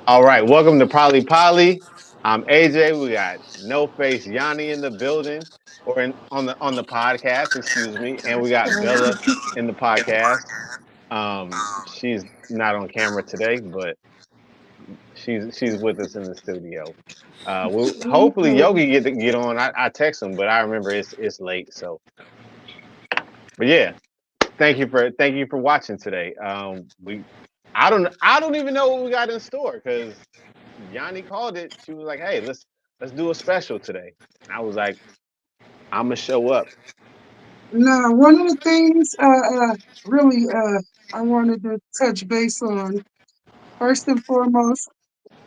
All right, welcome to Polly Polly. I'm AJ. We got No Face Yanni in the building, or on the podcast, excuse me, and we got Bella in the podcast. She's not on camera today, but she's with us in the studio. Hopefully Yogi get on. I text him, but I remember it's late. So, but yeah, thank you for watching today. I don't even know what we got in store because Yanni called it. She was like, "Hey, let's do a special today." And I was like, "I'm gonna show up." Now, one of the things really I wanted to touch base on, first and foremost,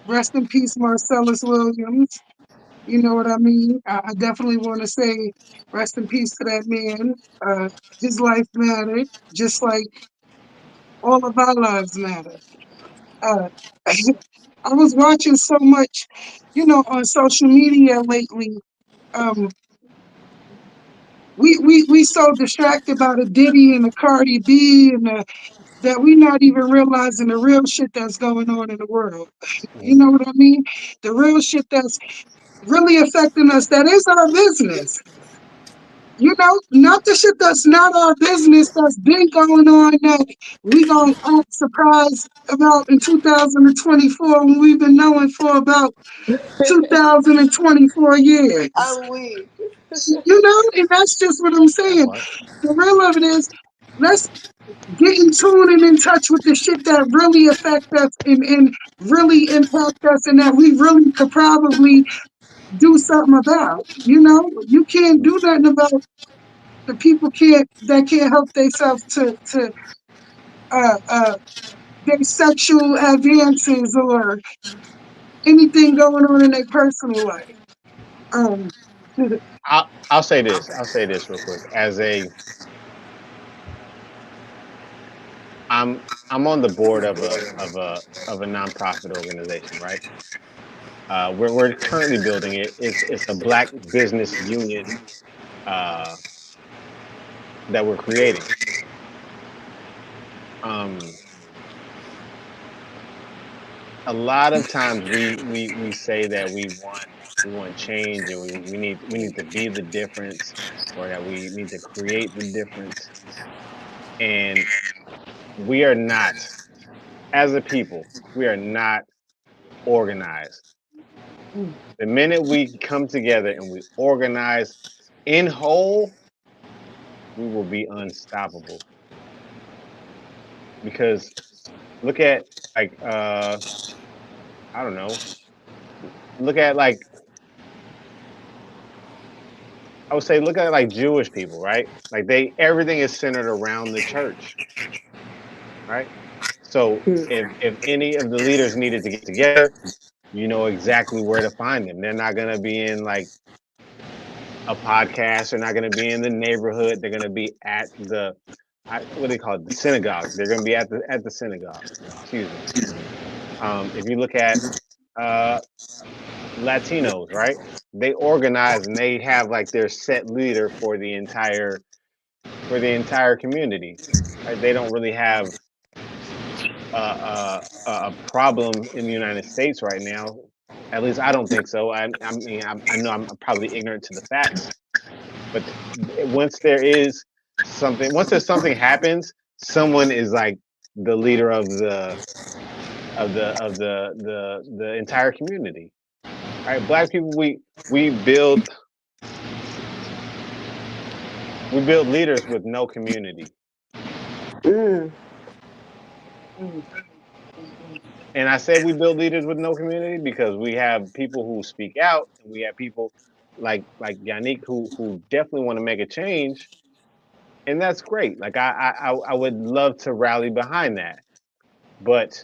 rest in peace, Marcellus Williams. You know what I mean? I definitely want to say rest in peace to that man. His life mattered, just like all of our lives matter. Uh, I was watching so much, on social media lately. Um, we so distracted by the Diddy and the Cardi B and that we not even realizing the real shit that's going on in the world. You know what I mean? The real shit that's really affecting us. That is our business. Not the shit that's not our business that's been going on that we gonna act surprised about in 2024 when we've been knowing for about 2024 years. I'm weak. And that's just what I'm That saying. part. The real of it is, let's get in tune and in touch with the shit that really affect us and really impact us and that we really could probably do something about. You can't do nothing about the people that can't help themselves to their sexual advances or anything going on in their personal life. Um, I'll say this. I'll say this real quick. I'm on the board of a nonprofit organization, right? We're currently building it. It's a Black business union uh, that we're creating. Um, a lot of times we say that we want change and we need to be the difference or that we need to create the difference, and we are not, as a people, we are not organized. The minute we come together and we organize in whole, we will be unstoppable. Because look at, like, I don't know, look at, like, I would say look at, like, Jewish people, right? Like, everything is centered around the church, right? So if any of the leaders needed to get together, you know exactly where to find them. They're not gonna be in, like, a podcast. They're not gonna be in the neighborhood. They're gonna be at what do they call it? The synagogue. They're gonna be at the synagogue. Excuse me. If you look at uh, Latinos, right? They organize and they have, like, their set leader for the entire community. Right? They don't really have a problem in the United States right now. At least I don't think so. I know I'm probably ignorant to the facts, but once there's something happens, someone is, like, the leader of the entire community. All right, Black people, we build we build leaders with no community. Mm. And I said we build leaders with no community because we have people who speak out, and we have people like Yannick who definitely want to make a change, and that's great. Like, I would love to rally behind that, but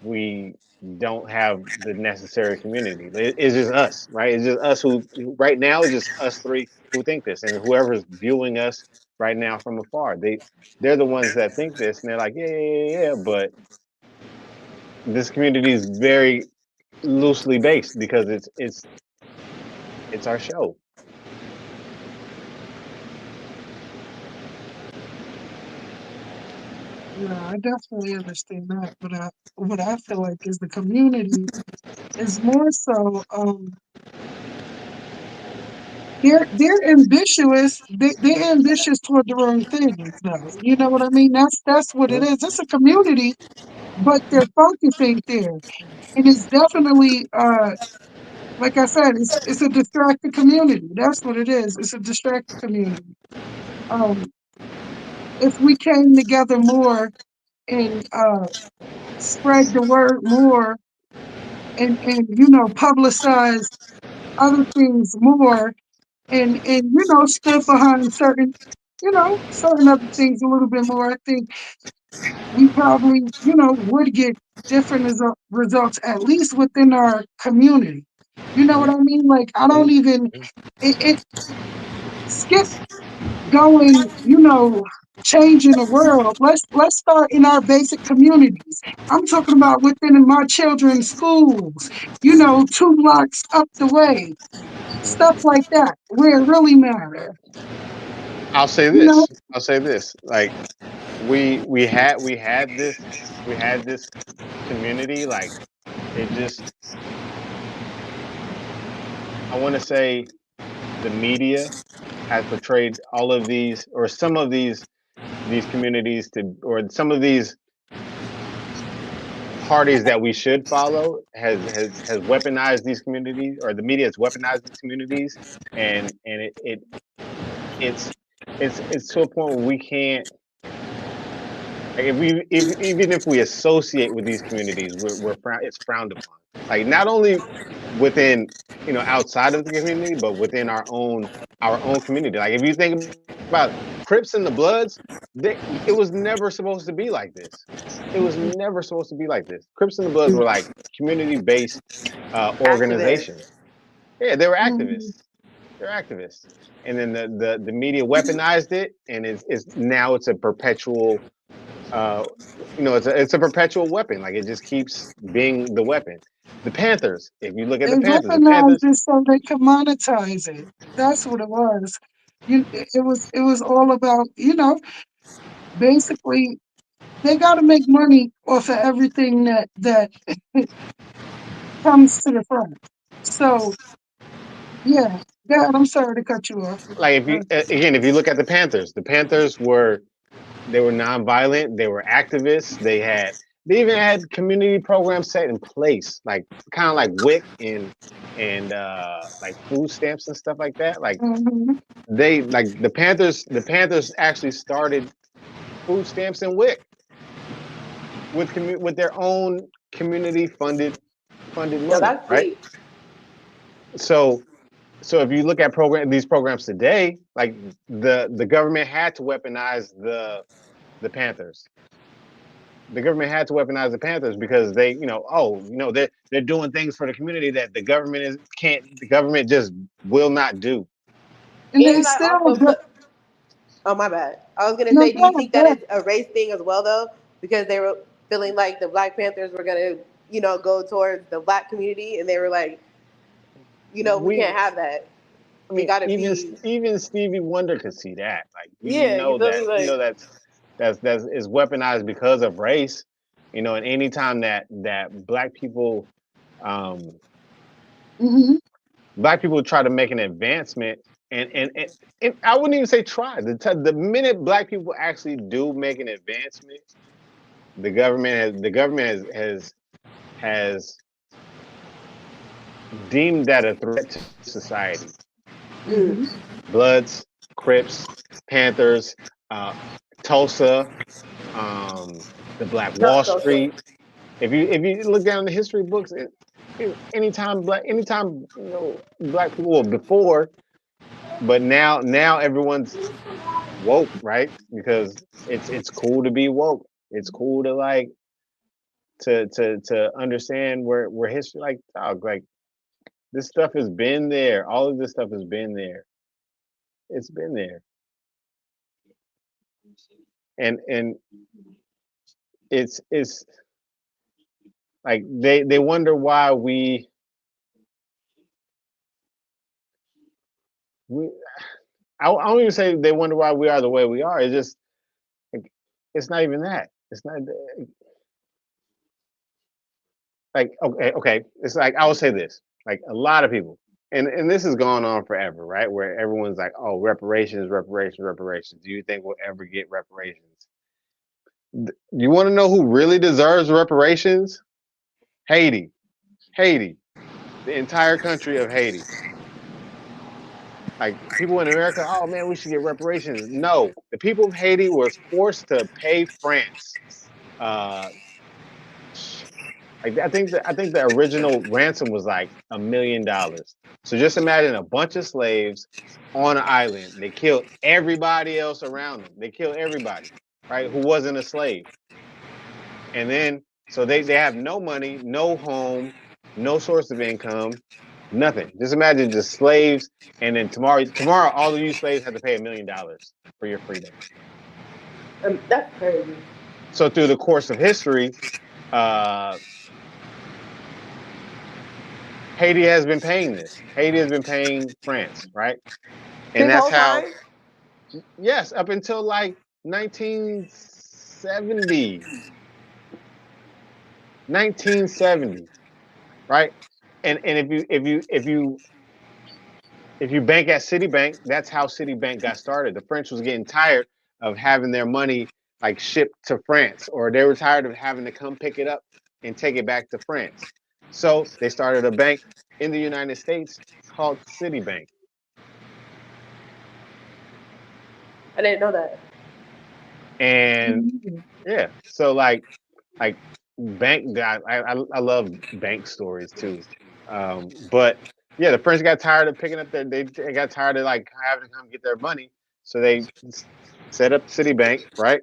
we don't have the necessary community. It's just us, right? It's just us who right now, it's just us three who think this, and whoever's viewing us right now from afar, they're the ones that think this, and they're like, yeah, yeah, yeah, yeah. But this community is very loosely based because it's our show. No, I definitely understand that, but what I feel like is the community is more so they're ambitious. They're ambitious toward the wrong things, though. You know what I mean? That's what it Mhm. is. It's a community, but their focus ain't there. And it's definitely like I said, it's a distracted community. That's what it is. It's a distracted community. Um, if we came together more and spread the word more and publicize other things more and stood behind certain other things a little bit more, I think we probably would get different results, at least within our community. You know what Mhm. I mean? Like, I don't Mhm. even Mhm. it skip going, changing the world. Let's start in our basic communities. I'm talking about within my children's schools, 2 blocks up the way, stuff Mhm. like that, where it really matter. I'll say You know, this. I'll say this. Like we had this community. Like it just I want to say the media has portrayed all of these or some of these communities to or some of these parties that we should follow has weaponized these communities or the media has weaponized these communities and it's it's to a point where we can't like if even if we associate with these communities it's frowned upon like not only within outside of the community but within our own community like if you think about Crips and the Bloods it was never supposed to be like this. It was never supposed to be like this. Crips and the Bloods were like community based Activists. organizations. Yeah, they were mhm. activists. They're activists. And then the media weaponized it, and it's now it's a perpetual, uh, it's a perpetual weapon. Like it just keeps being the weapon. The Panthers. If you look at They the weaponized Panthers, it so they could monetize it. That's what it was. It was all about, basically they got to make money off of everything that comes to the front. So yeah, God, I'm sorry to cut you off. like if you again, if you look at the Panthers they were nonviolent. They were activists. They even had community programs set in place, like kind of like WIC and like food stamps and stuff like that. Like Hmm. they like the Panthers actually started food stamps and WIC with their own community funded Yo, money, that's right? deep. So so if you look at these programs today, like the government had to weaponize the Panthers. The government had to weaponize the Panthers because they're doing things for the community that the government just will not do. And they And I still also do. feel. Oh my bad. I was gonna No, say, do you God, think that God. it's a race thing as well though? Because they were feeling like the Black Panthers were gonna, go towards the Black community, and they were like, we We, can't have that. I It mean, got to be. even Stevie Wonder could see that. Like you Yeah, you know feel me? that Like, that's is weaponized because of race. And anytime that um, Hmm. black people try to make an advancement, and I wouldn't even say try. The minute black people actually do make an advancement, the government has deemed that a threat to society. Hmm. Bloods, Crips, Panthers, uh, Tulsa, the Black Wall not social. Street. If you look down the history books, anytime black people were before, but now everyone's woke, right? Because it's cool to be woke. It's cool to like to understand where history like dog like this stuff has been there. All of this stuff has been there. It's been there, and it's like they wonder why we I don't even say they wonder why we are the way we are. It's just like, it's not even that. It's not like okay. It's like I will say this. Like a lot of people, and this has gone on forever, right? Where everyone's like, oh, reparations, reparations, reparations. Do you think we'll ever get reparations? You want to know who really deserves reparations? Haiti. Haiti. The entire country of Haiti. Like people in America, oh man, we should get reparations. No, the people of Haiti was forced to pay France. Uh, I think the original ransom was like $1 million. So just imagine a bunch of slaves on an island. They killed everybody else around them. They killed everybody, right, who wasn't a slave. And then so they have no money, no home, no source of income, nothing. Just imagine just slaves, and then tomorrow all of you slaves have to pay $1 million for your freedom. That's crazy. So through the course of history, Haiti has been paying this. Haiti has been paying France, right? And This that's whole how. time? Yes, up until like 1970. 1970, right? And if you bank at Citibank, that's how Citibank got started. The French was getting tired of having their money like shipped to France, or they were tired of having to come pick it up and take it back to France. So they started a bank in the United States called Citibank. I didn't know that. And yeah, so like bank guy, I love bank stories too. But yeah, the French got tired of picking up they got tired of like having to come get their money, so they set up Citibank, right?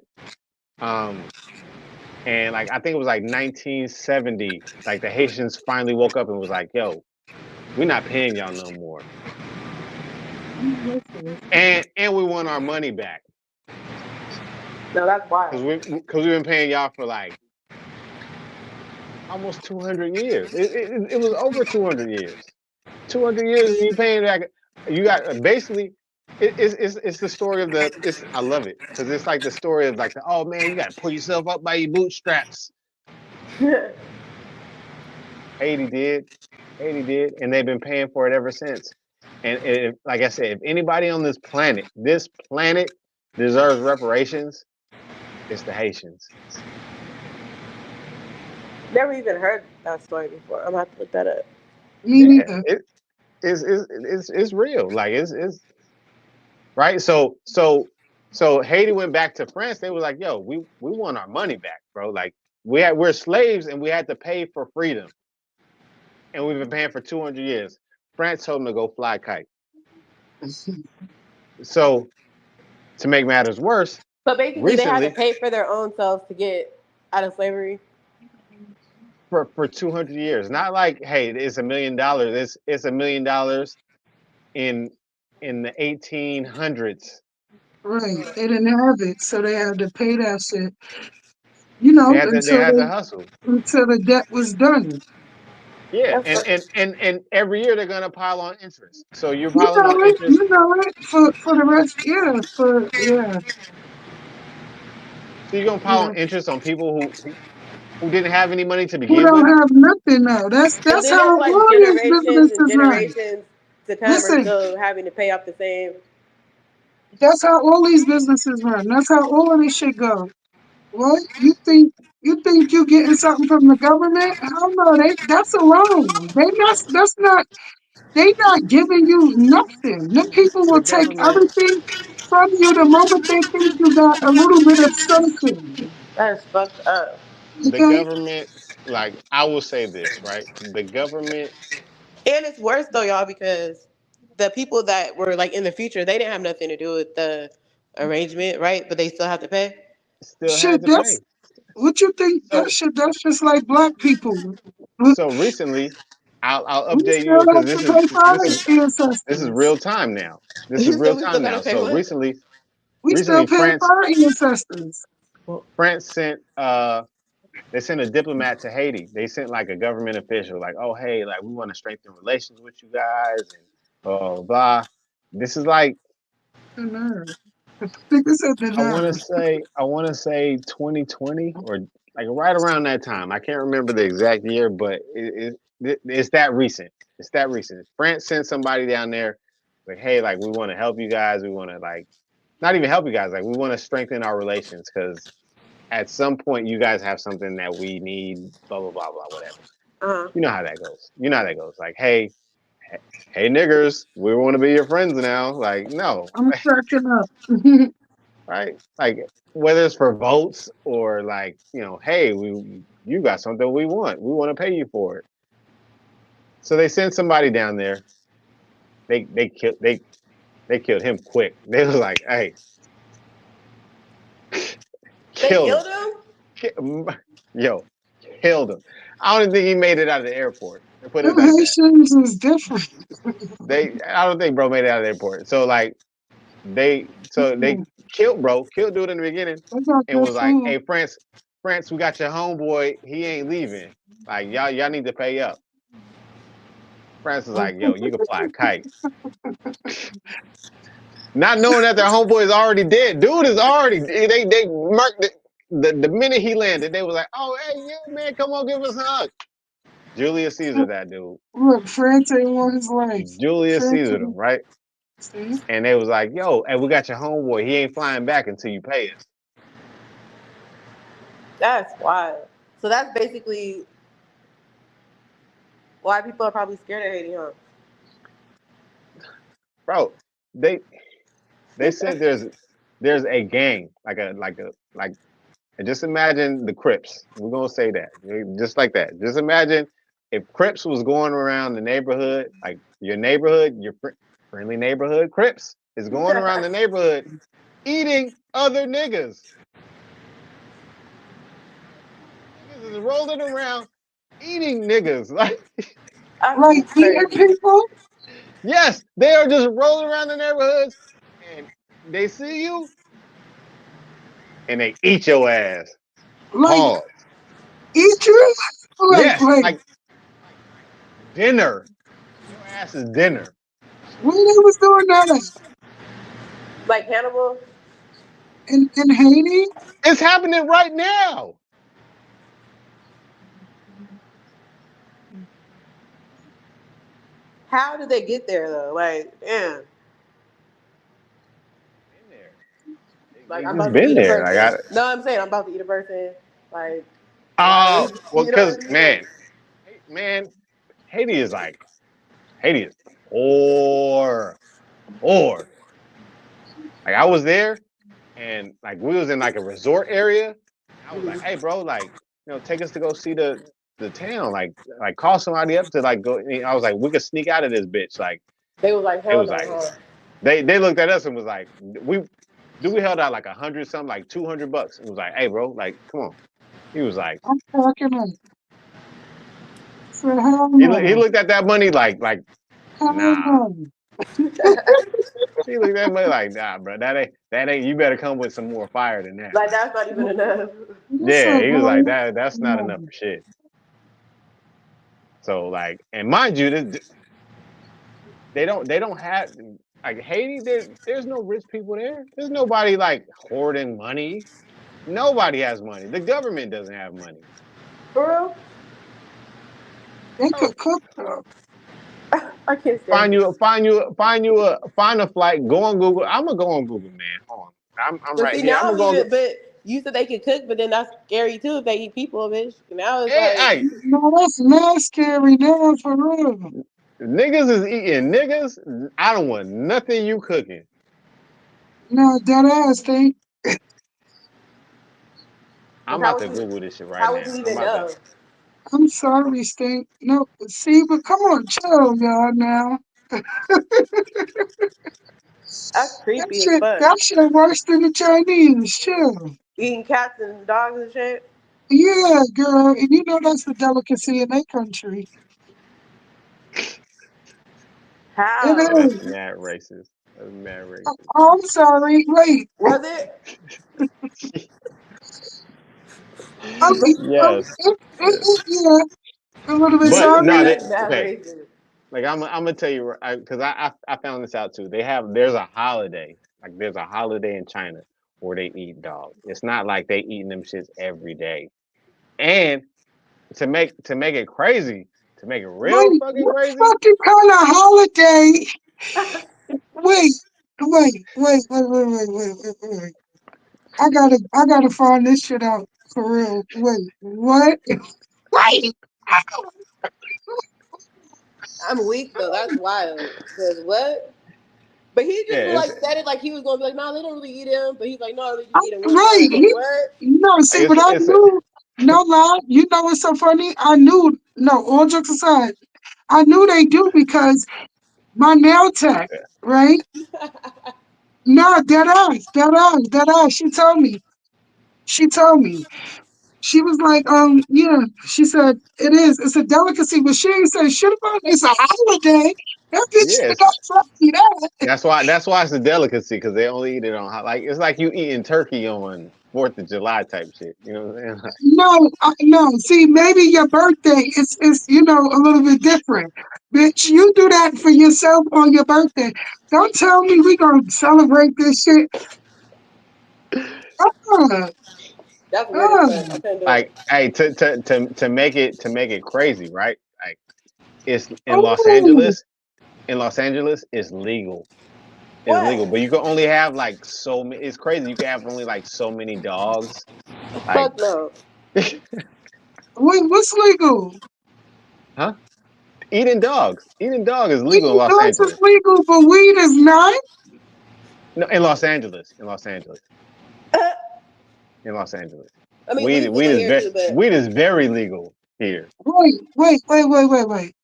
And like I think it was like 1970, like the Haitians finally woke up and was like, "Yo, we're not paying y'all no more," and we want our money back. No, that's wild. Because we've been paying y'all for like almost 200 years. It was over 200 years. 200 years and you paying back. You got basically. It's the story of the. I love it because it's like the story of like oh man, you got to pull yourself up by your bootstraps. Haiti did, and they've been paying for it ever since. And like I said, if anybody on this planet deserves reparations, it's the Haitians. Never even heard that story before. I'm gonna have to look that up. Me neither. It's real. Like it's right. So Haiti went back to France. They were like, "Yo, we want our money back, bro. Like we're slaves and we had to pay for freedom, and we've been paying for 200 years." France told them to go fly a kite. So to make matters worse, but basically they had to pay for their own selves to get out of slavery. For 200 years, not like hey, it's $1 million. It's $1 million in the 1800s. Right. They didn't have it, so they had to pay that shit. You know, they had to hustle until the debt was done. Yeah, and every year they're gonna pile on interest. So you're You piling know on it. interest. You know it for the rest. Yeah. So you're gonna pile on interest on people who didn't have any money to Who begin don't with. have nothing now. That's And then how there's like all these generations and businesses run. generations to come are Listen, still having to pay off the same. that's how all these businesses run. That's how all of this shit go. What you think you getting something from the government? Hell no, that's a loan. That's not they not giving you nothing. Them people The will take government, everything from you the moment they think you got a little bit of something. That is fucked up. the Okay? government, like I will say this, right? The government And it's worse though, y'all, because the people that were like in the future, they didn't have nothing to do with the arrangement, right? But they still have to pay. still had Shit, to pay. what you think that So shit, that's just like black people. so recently, I'll We update still you because have to pay for our this is ancestors. real time now. This is You said real we still time gotta now. pay So what? We still recently pay for our ancestors. France sent a diplomat to Haiti. They sent like a government official, like, oh hey, like we want to strengthen relations with you guys and blah blah blah. This is like The nerve. Nigga said the I want to nerve. say 2020 or like right around that time. I can't remember the exact year, but it's that recent. It's that recent. France sent somebody down there, like, hey, like we want to help you guys. We want to like not even help you guys. Like we want to strengthen our relations because at some point you guys have something that we need. Blah blah blah blah whatever. You know how that goes. You know how that goes. Like hey niggers, we want to be your friends now. Like no, I'm cracking up. right? Like whether it's for votes or like hey, you got something we want to pay you for it. So they sent somebody down there. They killed him quick. They was like, hey, They killed killed him? him, yo, killed him. I don't think he made it out of the airport. Put it Them like that. Haitians is different. I don't think bro made it out of the airport. So like they killed dude in the beginning, They got and their was like, food. hey France, we got your homeboy. He ain't leaving. Like y'all need to pay up. France is like, yo, you can fly a kite. Not knowing that their homeboy is already dead. Dude is already they marked it the minute he landed. They was like, oh hey yeah man, come on give us a hug. Julius Caesar, that dude. Look, France ain't want his life. Julius France Caesar, ain't, right? see? And they was like, yo, and we got your homeboy. He ain't flying back until you pay us. That's wild. So that's basically why people are probably scared of Haiti, huh? Bro, they said there's a gang, like and just imagine the Crips. We're gonna say that. Just like that. Just imagine if Crips was going around the neighborhood, like your neighborhood, your friendly neighborhood Crips is going around the neighborhood eating other niggas. Niggas is rolling around eating niggas. Like eating people? Yes, they are just rolling around the neighborhoods and they see you and they eat your ass. Like Pause. eat you? Yes, Like like dinner. Your ass is dinner. when they was doing that Like Hannibal? in Haiti? It's happening right now. How did they get there though? Like, damn. Been there. Like They I'm just about to been eat a there. person. No, I'm saying I'm about to eat a person. Like, why oh, would well, you know because what I mean? man, Haiti is like Haiti is poor, poor. Like I was there, and like we was in like a resort area. And I was like, hey, bro, like take us to go see the town. Like call somebody up to like go. I was like, we could sneak out of this bitch. Like They was like, it hell was no, like huh? they looked at us and was like, we held out like 100 something, like $200. It was like, hey, bro, like come on. He was like, I'm cracking up. So hell he no. looked at that money like Hell nah. no. He looked at that money like nah, bro. That ain't. You better come with some more fire than that. Like that's not even enough. You Yeah, said he was like hell that's not no. enough for shit. So like, and mind you, they don't have like Haiti. There's no rich people there. There's nobody like hoarding money. Nobody has money. The government doesn't have money. For real? They Oh, could cook though. I can't stand it. find a flight. Go on Google. I'm gonna go on Google, man. Hold on. I'm But right see here. I'm now gonna go. even but you said they could cook, but then that's scary too if they eat people, bitch. Now it's Hey, like hey, No, that's mad scary now for real. niggas is eating niggas. I don't want nothing you cooking. No, that ass thing. I'm because about to Google this shit right how would now. you I'm even about to. know? I'm sorry, Stink. No, see, but come on, chill, y'all now. That's That creepy as shit, fuck. that shit worse than the Chinese. Chill. Eating cats and dogs and shit. Yeah, girl, and you know that's a delicacy in their country. It How? That's is. mad racist. That's mad Oh, racist. I'm sorry. Wait. Was it? Yes. Yes. Yeah, a little bit But no, sorry. they That's mad okay. racist. Like I'm gonna tell you because I found this out too. There's a holiday. Like there's a holiday in China where they eat dog. It's not like they eating them shits every day. And to make it crazy, to make it real Wait, fucking what crazy, fucking kind of holiday? Wait, wait. I gotta find this shit out for real. Wait, what? Wait. I'm weak though. That's wild. Cause what? But he just yeah, like said it like he was gonna be like, no, they don't really eat him. But he's like, no, they just eat him one Right. time. Like what? See, it's but I it's a, knew, no lie, you know what's so funny? I knew, no, all jokes aside, I knew they do because my nail tech, right? No, dead ass. She told me. She was like, yeah. She said it is. It's a delicacy, but she ain't say shit about it. It's a holiday. That bitch did yes. not tell me that. That's why it's a delicacy because they only eat it on like it's like you eating turkey on 4th of July type shit. You know what I'm saying? No, no. See, maybe your birthday is a little bit different. Bitch, you do that for yourself on your birthday. Don't tell me we gonna celebrate this shit. Uh, That's weird as uh. fuck. I couldn't do Like, it. hey, to make it crazy, right? Like, it's in Los Oh, Angeles. In Los Angeles, it's legal. It's legal, What? but you can only have like so many. It's crazy. You can have only like so many dogs. Like, Fuck no. wait, what's legal? huh? Eating dog is legal in Eating Los drugs is Angeles. legal, but weed is not. No, in Los Angeles. In Los Angeles. I In Los Angeles. mean, Weed weed's weed legal is here very too, but weed is very legal here. Wait.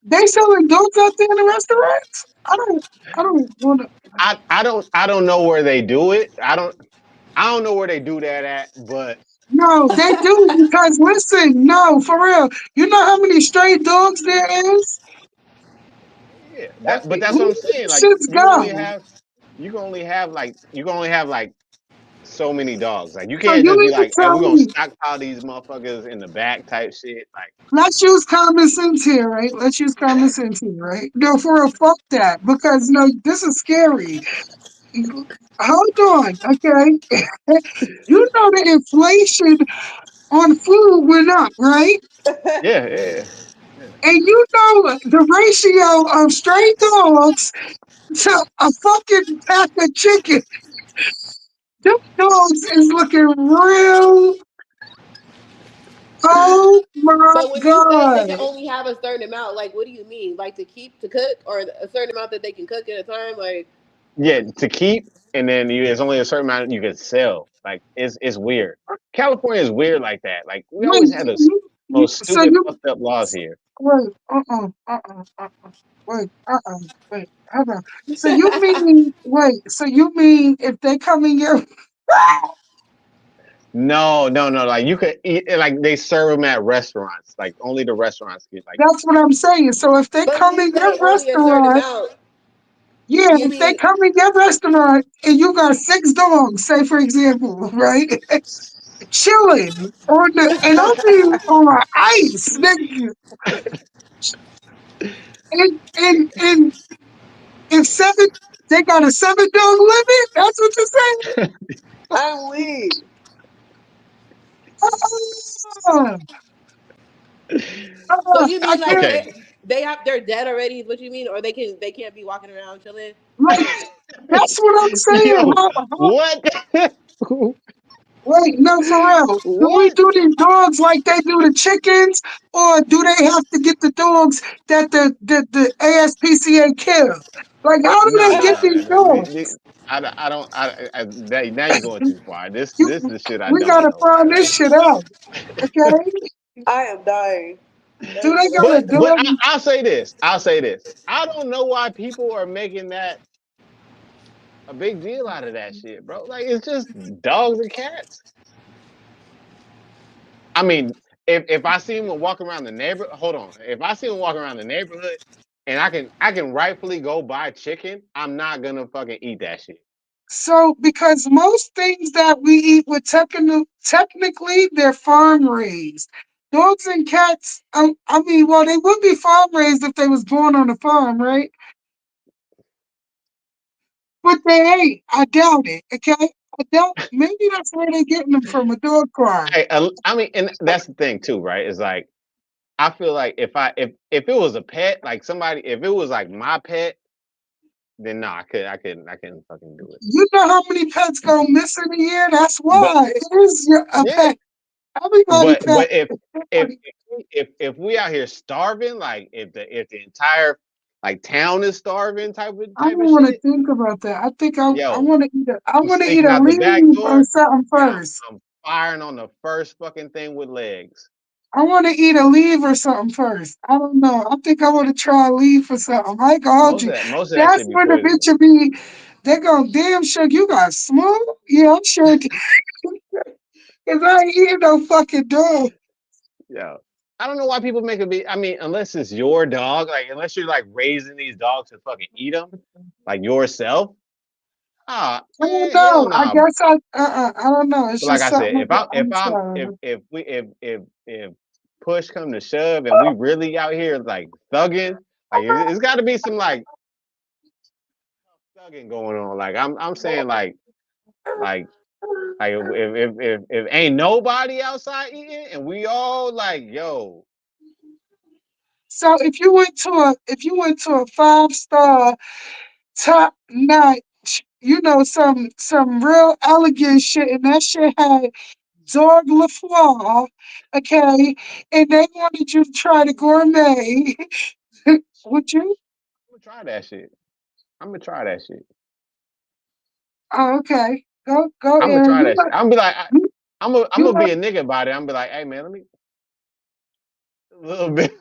They selling dope out there in the restaurants? I don't want to. I don't know where they do it. I don't know where they do that at, but No, they do because listen, no, for real. You know how many stray dogs there is? yeah, that's but peace. that's what Where I'm do saying. these Like shits go? you can only have like so many dogs. Like you So can't you just be mean to like, hey, tell we're gonna me, stockpile these motherfuckers in the back type shit. Like let's use common sense here, right? Let's use common sense here, right? No, for real, fuck that. Because this is scary. Hold on, okay? You know the inflation on food went up, right? yeah, yeah, yeah. And you know the ratio of stray dogs to a fucking pack of chicken. Them dogs is looking real. Oh my But when you say they God. can only have a certain amount, like what do you mean? Like to cook, or a certain amount that they can cook at a time? Like Yeah, to keep, and then there's only a certain amount you can sell. Like it's weird. California is weird like that. Like we Wait, always had the most so stupid you, fucked up laws here. wait, wait, wait, hold on. So you mean if they come in your, No, no, no. Like you could eat, like they serve them at restaurants. Like only the restaurants get like. that's what I'm saying. So if they but when come you in your say only a certain restaurant, amount, yeah, you if they mean come in your restaurant and you got 6 dogs, say for example, right, chilling on and I'm being on ice, nigga, and if they got a 7 dog limit. That's what you're saying. I'm weak. Uh, So you I mean like can't. Okay. they're dead already? Is what you mean, or they can't be walking around chilling? Like that's what I'm saying. Yo, what? Wait, no, for real. Do we What? do these dogs like they do the chickens, or do they have to get the dogs that the ASPCA kill? Like, how do No, they no, get no, these no. dogs? I don't. Now you're going too far. This You, this is the shit I we don't gotta know, find man. this shit out. Okay? I am dying. That Do is they got a hilarious. But dog? I'll say this. I'll say this. I don't know why people are making that a big deal out of that shit, bro. Like it's just dogs and cats. I mean, if I see him walk around the neighborhood, hold on. If I see him walking around the neighborhood and I can rightfully go buy chicken, I'm not gonna fucking eat that shit. So, because most things that we eat with technically they're farm raised. Dogs and cats. I mean, well, they would be farm raised if they was born on a farm, right? But they ain't. I doubt it. Okay, I doubt. Maybe that's where they're getting them from, a dog farm. Hey, I mean, and that's the thing too, right? It's like I feel like if it was a pet, like somebody, if it was like my pet, then no, I couldn't fucking do it. You know how many pets go missing a year? That's But why it is a yeah, pet. Everybody pet. but if we out here starving, like if the entire like town is starving, I type don't of want to shit, think about that. I think I yo, want to eat a I I'm want to eat sneaking a out the back leaf or door, something and first. I'm firing on the first fucking thing with legs. I want to eat a leaf or something first. I don't know. I think I want to try a leaf or something. I can hold you. Most of that That's shit be when the poisonous. bitch will be. They go, damn, Suge, you got smooth. Yeah, I'm sure. Cause I ain't eating no fucking dog. Yeah. I don't know why people make it be. I mean, unless it's your dog, like unless you're like raising these dogs to fucking eat them, like yourself. Ah, I don't man, hell know. I nah. guess I don't know. It's But like just I said, something that I'm trying. if push come to shove and we really out here like thugging, like it's got to be some like thugging going on. Like I'm saying like if ain't nobody outside eating and we all like yo. So if you went to a 5-star top notch, some real elegant shit, and that shit had Zorg LaFleur, okay, and they wanted you to try the gourmet, would you? I'm gonna try that shit. I'm gonna try that shit. Oh, okay. Go, I'm gonna Aaron. try You that shit. like I'm gonna be like, you, I'm you gonna like be a nigga about it. I'm gonna be like, hey man, let me a little bit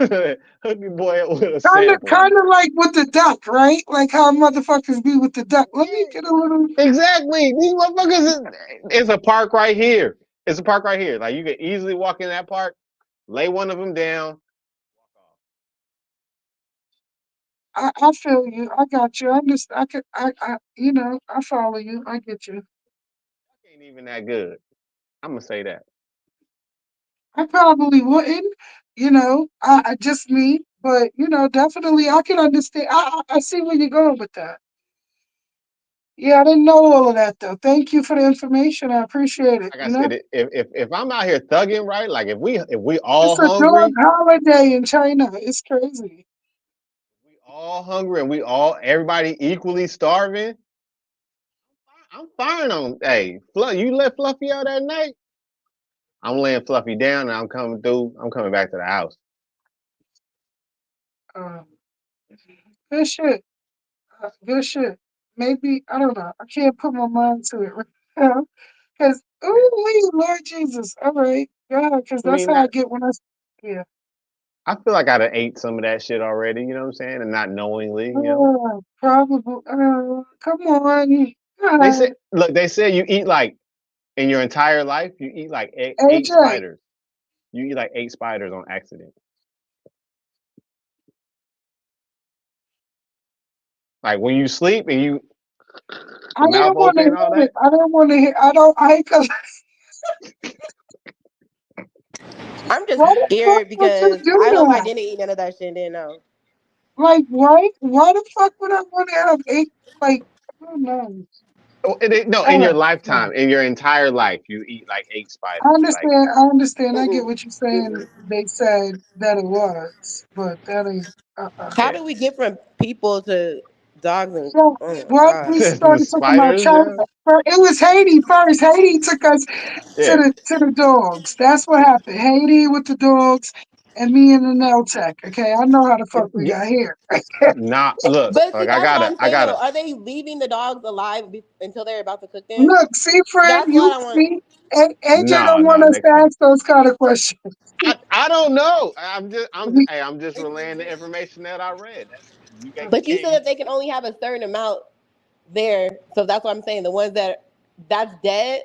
hook me boy up with a sample. kind of like with the duck, right? Like how motherfuckers be with the duck. Let me get a little. Exactly. These motherfuckers it's a park right here. It's a park right here. Like you can easily walk in that park, lay one of them down. I feel you. I got you. I understand. I could. I follow you. I get you. Ain't even that good. I'm gonna say that. I probably wouldn't. I just me, but definitely I can understand. I see where you're going with that. Yeah, I didn't know all of that though. Thank you for the information. I appreciate it. Like I said, if I'm out here thugging, right? Like if we all It's a dog hungry, holiday in China. It's crazy. we all hungry, and we all everybody equally starving. I'm firing on. Hey, you let Fluffy out that night. I'm laying Fluffy down, and I'm coming through. I'm coming back to the house. Um, good shit. Good shit. Maybe I don't know. I can't put my mind to it right now. Cause Lord Jesus. All right, yeah. Cause I that's mean, how I get when yeah. I feel like I'd have ate some of that shit already. You know what I'm saying? And not knowingly. You know. Probably. Come on. They say, look, they say you eat like in your entire life, you eat like eight AJ, spiders. You eat like 8 spiders on accident. Like when you sleep and I your mouth didn't want to open and all hear it. that. I didn't want to hear. I don't. I cause I'm just why the fuck scared would you because do I hope I that? didn't eat none of that shit and didn't know. Like, why? Why the fuck would I want to have eight? Like, I don't know. Oh, no, in your Uh, lifetime, in your entire life, you eat like 8 spiders. I Like understand. I understand. I get what you're saying. They said that it was, but that ain't. How yeah, do we get from people to dogs and So oh my what god. we the started talking about spiders. China. Yeah, It was Haiti first. Haiti took us yeah. to the dogs. That's what happened. Haiti with the dogs, and me and the nail tech. Okay, I know how the fuck we Yeah. got here. Nah, look, But see, like that's what I'm I saying though. gotta. Are they leaving the dogs alive until they're about to cook them? Look, see, friend, That's you what I want. see, AJ No, don't want no, us they to cook. ask those kind of questions. I don't know. We, hey, I'm just relaying the information that I read. That's it. You But you said can't. that they can only have a certain amount there, so that's what I'm saying. The ones that's dead.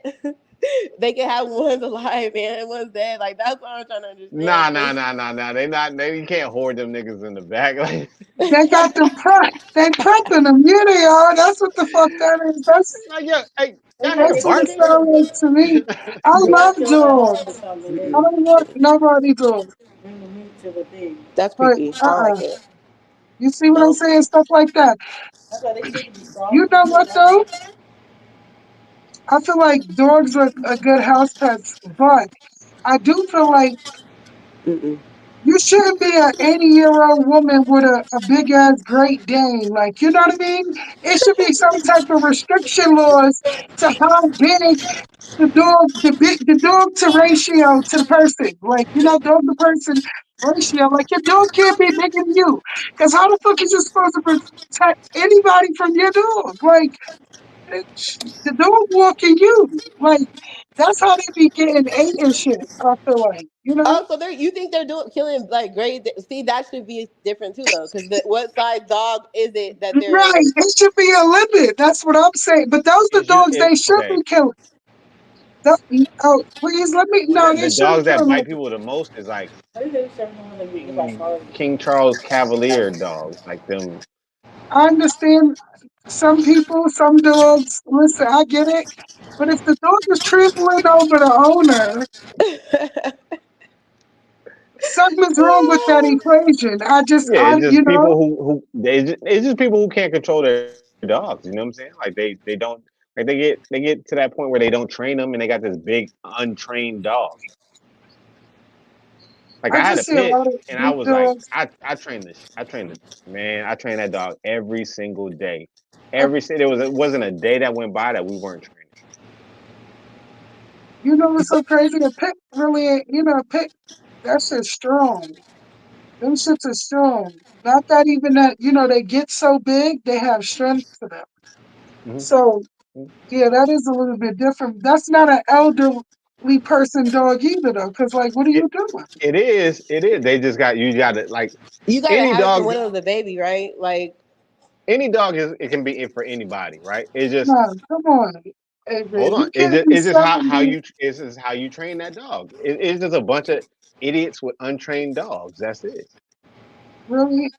they can have one's alive and one's dead. Like that's what I'm trying to understand. Nah. They not. They you can't hoard them niggas in the back. Like, They got them prep. They prepping them. Yeah, they are. That's what the fuck that is. like, yeah, hey, y'all hear the That's what it barking? sounds like to me. I love dogs. I don't want nobody dogs. That's But creepy. I don't like it. you see what I'm No. saying? Stuff like that. You know what though? I feel like dogs are good house pets, but I do feel like Mm-mm. you shouldn't be an 80-year-old woman with a big ass Great Dane. Like, you know what I mean? It should be some type of restriction laws to how big the dog to ratio to the person. Like, you know, dog to person ratio. Like, your dog can't be bigger than you. Because how the fuck is you supposed to protect anybody from your dog? Like, the dog walking you. Like, that's how they be getting ate and shit, I feel like, you know? Oh, so you think they're doing killing like great? See, that should be different too, though, because what size dog is it that they're? Right. It should be a limit. That's what I'm saying. But those the It's you. dogs It they should okay. be killing. Oh, please let me. Well, No, the they shouldn't dogs that kill bite them. people the most is like King Charles Cavalier dogs, like them. I understand some people, some dogs. Listen, I get it. But if the dog is trampling over the owner, something's wrong with that equation. Yeah, it's just people it's just people who can't control their dogs. You know what I'm saying? Like they don't like they get to that point where they don't train them and they got this big untrained dog. Like I I had just a see a pit lot of and I big was like dogs. I trained that dog every single day. Uh, It wasn't a day that went by that we weren't training. You know what's so crazy? A pit really ain't. You know, a pit. That shit's strong. Them shits are strong. Not that even that. You know, they get so big, they have strength to them. Mm-hmm. So yeah, that is a little bit different. That's not an elderly person dog either, though. Because like, what are It you doing? it is. It is. They just got you got to like You gotta any have it from dog when it was a baby, right? Like, any dog is it can be in for anybody, right? It's just No, come on, AJ. hold on. You can't be It's just how 70. you it's just how you train that dog. It's just a bunch of idiots with untrained dogs. That's it. Really?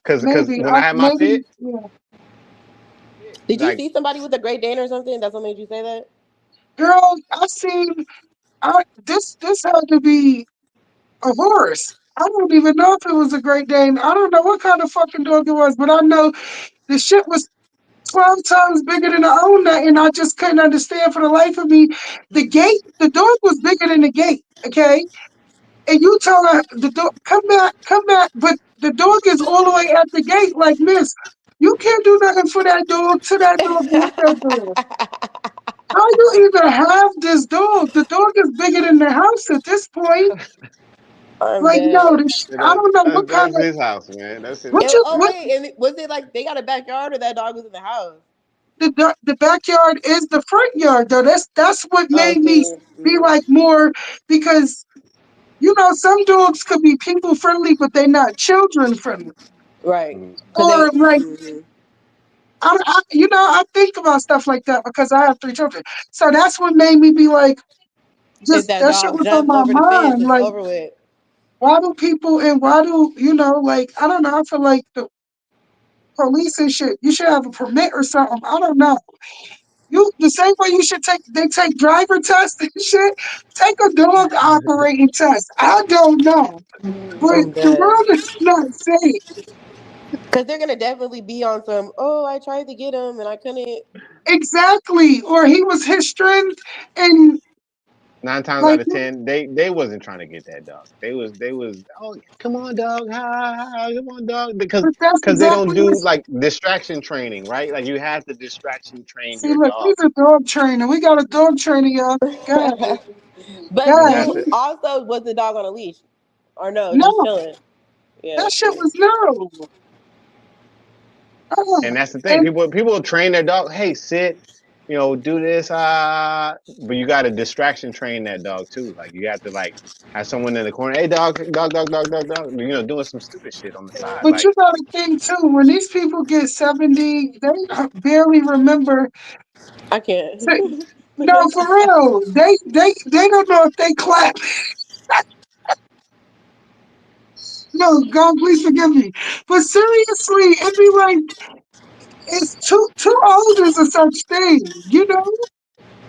Because Maybe. when I had my Maybe. pit, Yeah. did you like see somebody with a Great Dane or something? That's what made you say that. Girl, I seen. This had to be a horse. I don't even know if it was a Great Dane. I don't know what kind of fucking dog it was, but I know the shit was 12 times bigger than the owner, and I just couldn't understand for the life of me. The dog was bigger than the gate, okay? And you tell her, the dog, come back, but the dog is all the way at the gate, like, miss, you can't do nothing for that dog till that dog walk that dog. How you even have this dog? The dog is bigger than the house at this point. I'm Like, no, dead. I don't know what kind that's of, his house, man. That's his what And, house, you, oh what, man. wait, and was it like they got a backyard or that dog was in the house? the backyard is the front yard, though. That's what Oh, made me see, be like more, because you know, some dogs could be people friendly, but they're not children friendly. right? Mhm. Cause they. Or like, Mhm. you know, I think about stuff like that because I have 3 children. So that's what made me be like, If just that that shit dog was on jumps my over the fence, mind. it's Like, over with. why do people and why do you know? Like, I don't know. I feel like the police and shit. You should have a permit or something. I don't know. You the same way you should take driver tests and shit. Take a dog operating test. I don't know, but I'm the dead. world is not safe. Cause they're gonna definitely be on some. Oh, I tried to get him and I couldn't. Exactly. Or he was his strength and Nine times out like, of ten, they wasn't trying to get that dog. They was oh come on dog, come on dog, but that's because they exactly don't do what. like distraction training, right? Like you have to distraction train See, your look, dog. he's a dog trainer. We got a dog trainer, y'all. God, But You God. have you to. also was the dog on a leash, or no, just No, chilling. Yeah. that shit See. was no. And that's the thing. And People train their dog. Hey, sit. You know, do this. But you got to distraction train that dog too. Like you have to like have someone in the corner. Hey, dog. You know, doing some stupid shit on the side. but Like you gotta think too, when these people get 70, they barely remember I to, can't. No, for real. They don't know if they clap. No, God, please forgive me. But seriously, it'd be like it's too old is a such thing, you know?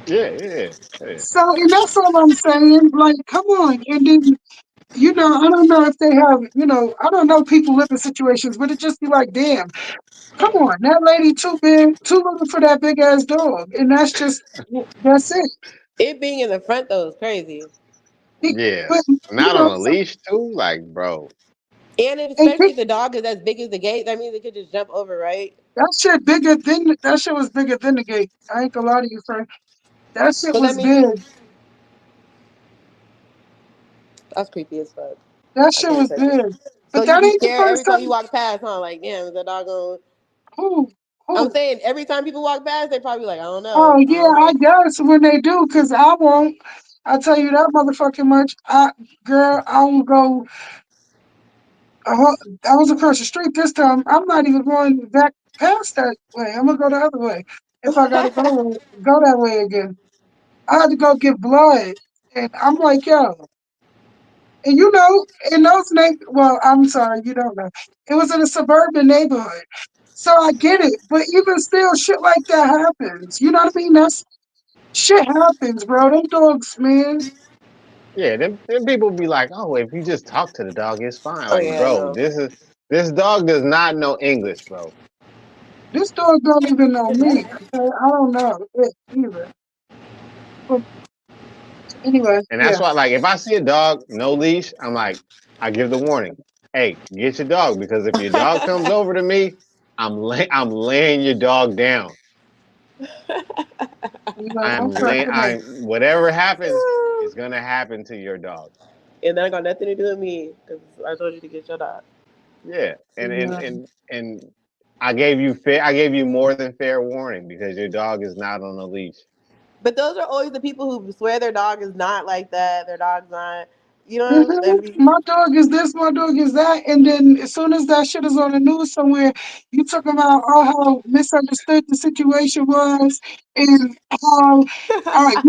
Yeah, yeah, yeah. So and that's all I'm saying. Like, come on. And then, I don't know if they have, I don't know people live in situations, but it just be like, damn, come on, that lady too big, too little for that big ass dog. And that's it. It being in the front though is crazy. Yeah. But Not on a so, leash too, like, bro. And and especially if the dog is as big as the gate, that means it could just jump over, right? that shit was bigger than the gate. I ain't gonna lie to you, friend. That shit So that was big. means that's creepy as fuck. That I shit can't was touch it. big. So But you that be ain't the scared first every time you time. walk past, huh? Like, damn, is that dog going? Who? I'm Who? saying every time people walk past, they probably like, I don't Oh know, I yeah, don't I know. guess when they do, cause I won't. I tell you that motherfucking much. Girl, I will go. I was across the street this time. I'm not even going back past that way. I'm gonna go the other way. If I gotta go that way again. I had to go get blood, and I'm like, yo, and in those well, I'm sorry, you don't know. It was in a suburban neighborhood, so I get it. But even still, shit like that happens. You know what I mean? That's shit happens, bro. Them dogs, man. Yeah, them people be like, oh, if you just talk to the dog, it's fine. Oh Like, yeah, bro, no. this dog does not know English, bro. This dog don't even know me. Okay? I don't know it either. But anyway, And yeah. that's why, like, if I see a dog no leash, I'm like, I give the warning. Hey, get your dog because if your dog comes over to me, I'm laying your dog down. I'm cracking up. Whatever happens is gonna happen to your dog. And that got nothing to do with me because I told you to get your dog. Yeah, and and Yeah. and and I gave you more than fair warning because your dog is not on a leash. But those are always the people who swear their dog is not like that. Their dog's not, you know. My dog is this, my dog is that, and then as soon as that shit is on the news somewhere, you talk about how misunderstood the situation was and how Let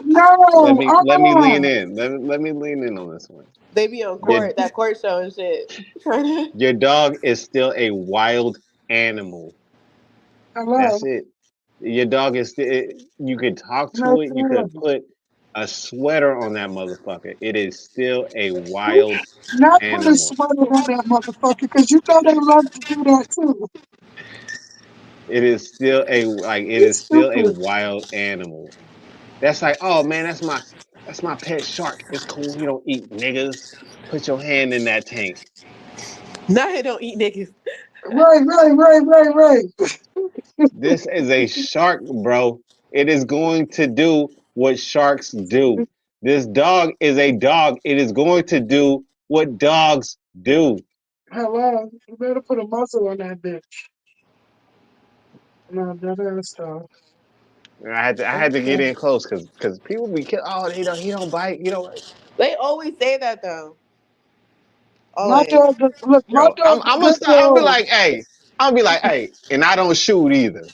no, me let me lean in. Let me lean in on this one. They be on Your court, that court show and shit. Trying to. your dog is still a wild animal. hello, That's it. Your dog is still. You could talk to no, it. You for could real. put a sweater on that motherfucker. It is still a wild Not put a animal. sweater on that motherfucker, because you know they love to do that too. It is still it He's is still a stupid. wild animal. That's like, oh man, that's my pet shark. It's cool. He don't eat niggas. Put your hand in that tank. Now they don't eat niggas. Right. This is a shark, bro. It is going to do what sharks do. This dog is a dog. It is going to do what dogs do. Hello, you better put a muzzle on that bitch. No, that ass stuff. And I had to get in close because people be kill. Oh, he don't bite. They always say that though. My Always. dog, look, my Yo, I'm dog is I'm gonna good start. though. I'll be like, hey, and I don't shoot either.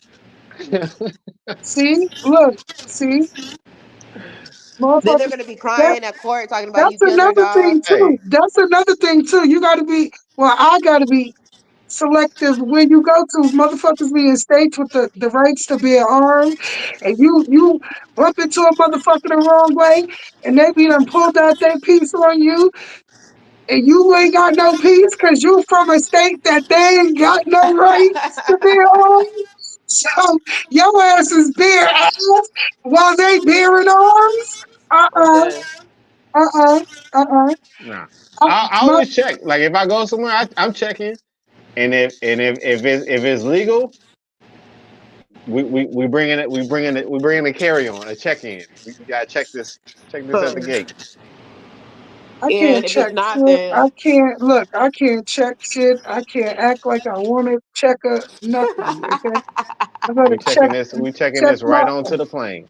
See, look, see, Then they're motherfucker. gonna be That crying at court talking about you that's killed their another thing dog. too. Hey, That's another thing too. You got to be. Well, I got to be selective when you go to motherfuckers be in states with the rights to bear arms, and you bump into a motherfucker the wrong way, and they be done pulled out their piece on you, and you ain't got no peace because you from a state that they ain't got no rights to be on. So your ass is bare ass while they bearing arms. I'm Uh-uh, dead. uh-uh, uh-uh. nah. I, I my, always check. Like if I go somewhere, I'm checking. And if it's legal, we bringing it. We bringing a carry on, a check in. We gotta check this at the Huh. gate. I And can't if it's check not, shit. then I can't look. I can't check shit. I can't act like I want to check nothing. Okay, I gotta We checking this. We checking check this my right onto the plane.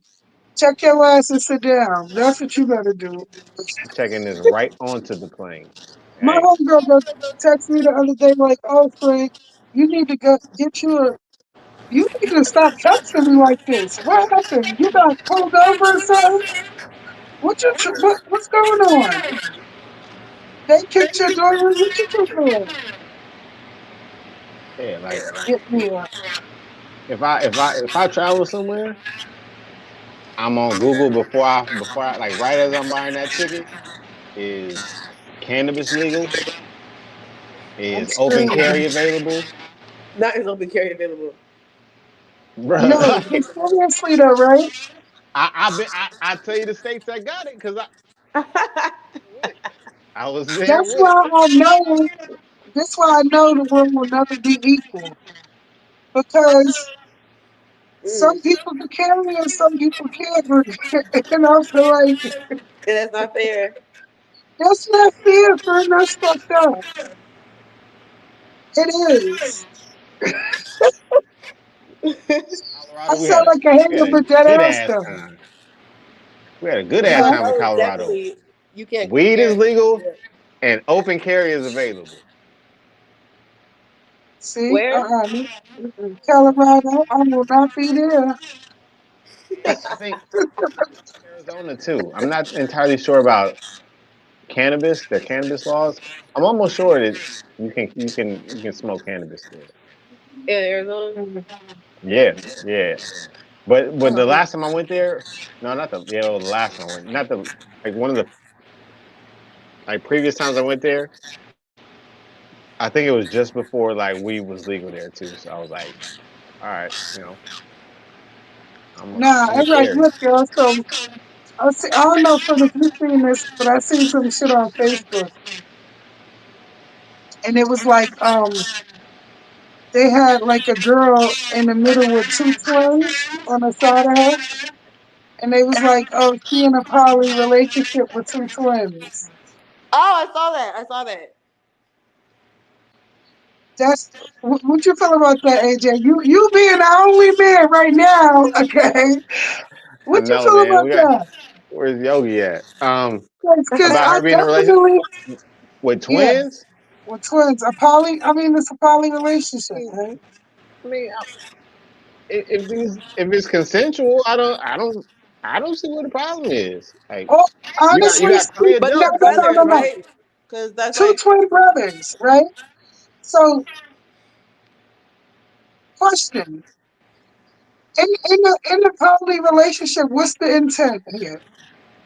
check your ass and sit down. That's what you gotta do. Checking this right onto the plane. My Hey, homegirl texted me the other day like, "Oh, Frank, you need to go get you a You need to stop texting me like this. What happened? You got pulled over or something? What's going on? They kicked your door. What you doing? Yeah, like Get me up. if I travel somewhere, I'm on Google before I like right as I'm buying that ticket. Is cannabis legal? I'm Is open screaming. carry available? Not is open carry available. Bro, No, but like, seriously though, right? I tell you the states that got it because I with it. I was there That's with why it. I know. That's why I know the world will never be equal because some Mm. people can carry and some people can't. And I feel like And that's not fair. that's not fair, friend. That's fucked up. It is. I Colorado, sound like a we hater, had a but that good ass ass though. time. We had a good ass Huh? time in Colorado is Colorado. definitely you can't Weed is carry. legal Yeah. and open carry is available. See, Where? Colorado, I will not be there. I think Arizona too. I'm not entirely sure about cannabis, their cannabis laws. I'm almost sure that you can smoke cannabis there. In Arizona? Yeah, yeah. But the Uh, last time I went there, no, not the yeah, well, the last time I went, not the like one of the like previous times I went there. I think it was just before like weed was legal there too. So I was like, all right, I'm nah, gonna all right, carry. look, y'all. So I don't know if you've seen this, but I seen some shit on Facebook, and it was like they had like a girl in the middle with two twins on the side of her, and they was like, oh, she in a poly relationship with two twins. Oh, I saw that. I saw that. That's what you feel about that, AJ? You being the only man right now, okay? I What you know, feel man. about that? Where's Yogi at? Because About I her being in a relationship definitely, with yeah, twins. with twins, a poly. I mean, it's a poly relationship, right? I mean, if it's consensual, I don't see what the problem is. Like Oh, you honestly, got three But they're adults in brothers, there, no. right? right? Because that's Two like, twin brothers, right? So, question: in the poly relationship, what's the intent here?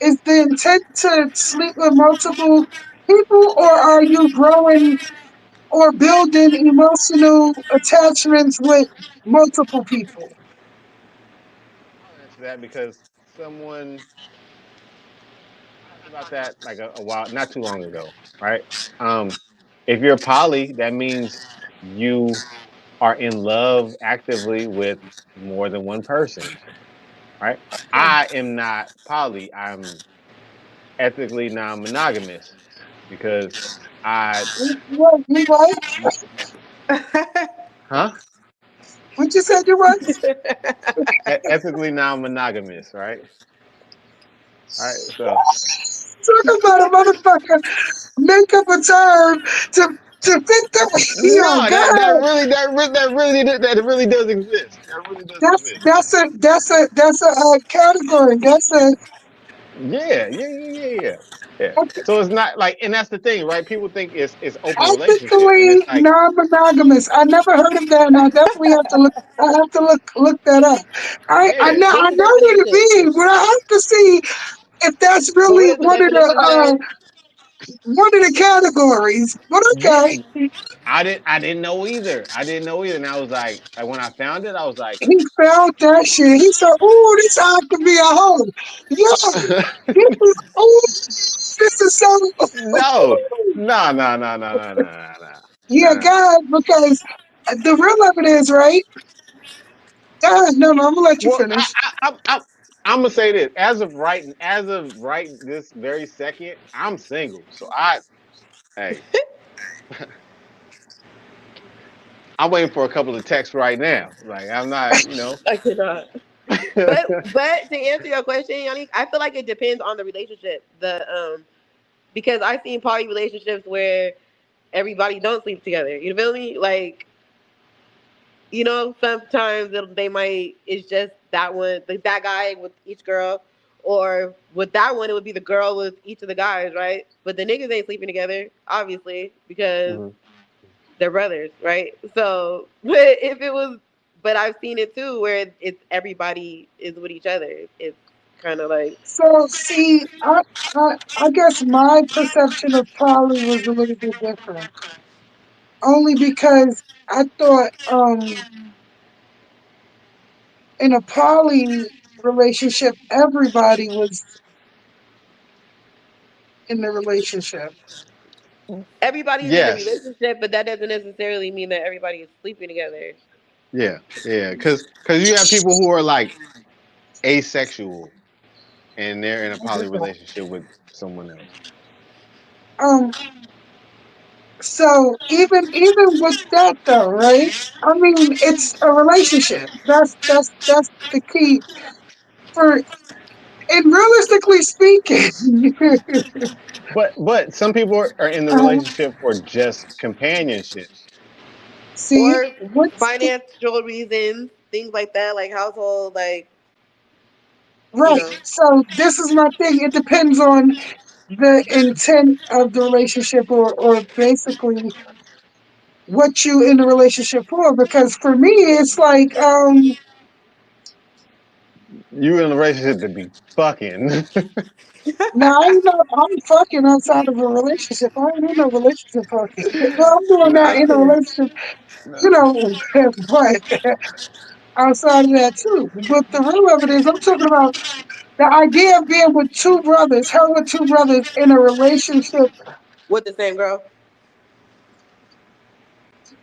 Is the intent to sleep with multiple people, or are you growing or building emotional attachments with multiple people? I'll answer that because someone I talked about that like a while, not too long ago, right? Um, if you're poly, that means you are in love actively with more than one person, right? I am not poly. I'm ethically non-monogamous because I, You what? huh? What you said you was? Ethically non-monogamous, right? All right. So Talk about a motherfucker make up a term to to fit the yo, no, God. that really does exist. That really does That's exist. that's a that's a that's a category. That's a Yeah. Yeah. So it's not like, and that's the thing, right? People think it's open relationship, and ethically it's like, non-monogamous. I never heard of that, and I definitely have to look. I have to look that up. I yeah. know what's I the know what it definition? means, but I have to see if that's But what really does the definition say? one of the categories. But Yeah, okay, I didn't know either. I didn't know either, and I was like when I found it, I was like, he found that shit. He said, "Ooh, this how I can be a hoe." Yo, this is ooh, this is so. no, no. Yeah, Nah. God, because the real of it is right. God, no, I'm gonna let you Well, finish. I'm gonna say this as of right this very second, I'm single. So hey, I'm waiting for a couple of texts right now. Like I'm not. I cannot. But to answer your question, Yanni, I feel like it depends on the relationship. Because I've seen poly relationships where everybody don't sleep together. You feel me? Like You know, sometimes they might, it's just that one, like that guy with each girl, or with that one, it would be the girl with each of the guys, right? But the niggas ain't sleeping together, obviously, because Mhm. they're brothers, right? So, but if it was, but I've seen it too, where it's everybody is with each other. It's kind of like, So see, I guess my perception of poly was a little bit different. Only because I thought in a poly relationship everybody was in the relationship. everybody's in a Yes. relationship, but that doesn't necessarily mean that everybody is sleeping together. Yeah. Yeah. Because you have people who are like asexual and they're in a poly relationship with someone else. Um so even with that though, right? I mean it's a relationship. That's the key for and realistically speaking. But some people are in the uh, relationship for just companionship. see Or what's the, financial reasons, things like that, like household, like, you right. know. So this is my thing. It depends on the intent of the relationship or basically what you in the relationship for. Because for me, it's like, You in a relationship to be fucking. now I know I'm fucking outside of a relationship. I ain't in no relationship fucking. Well, I'm doing that I'm in a saying, relationship, you know, but outside of that too. But the real of it is, I'm talking about the idea of being with two brothers, her with two brothers in a relationship. with the same girl.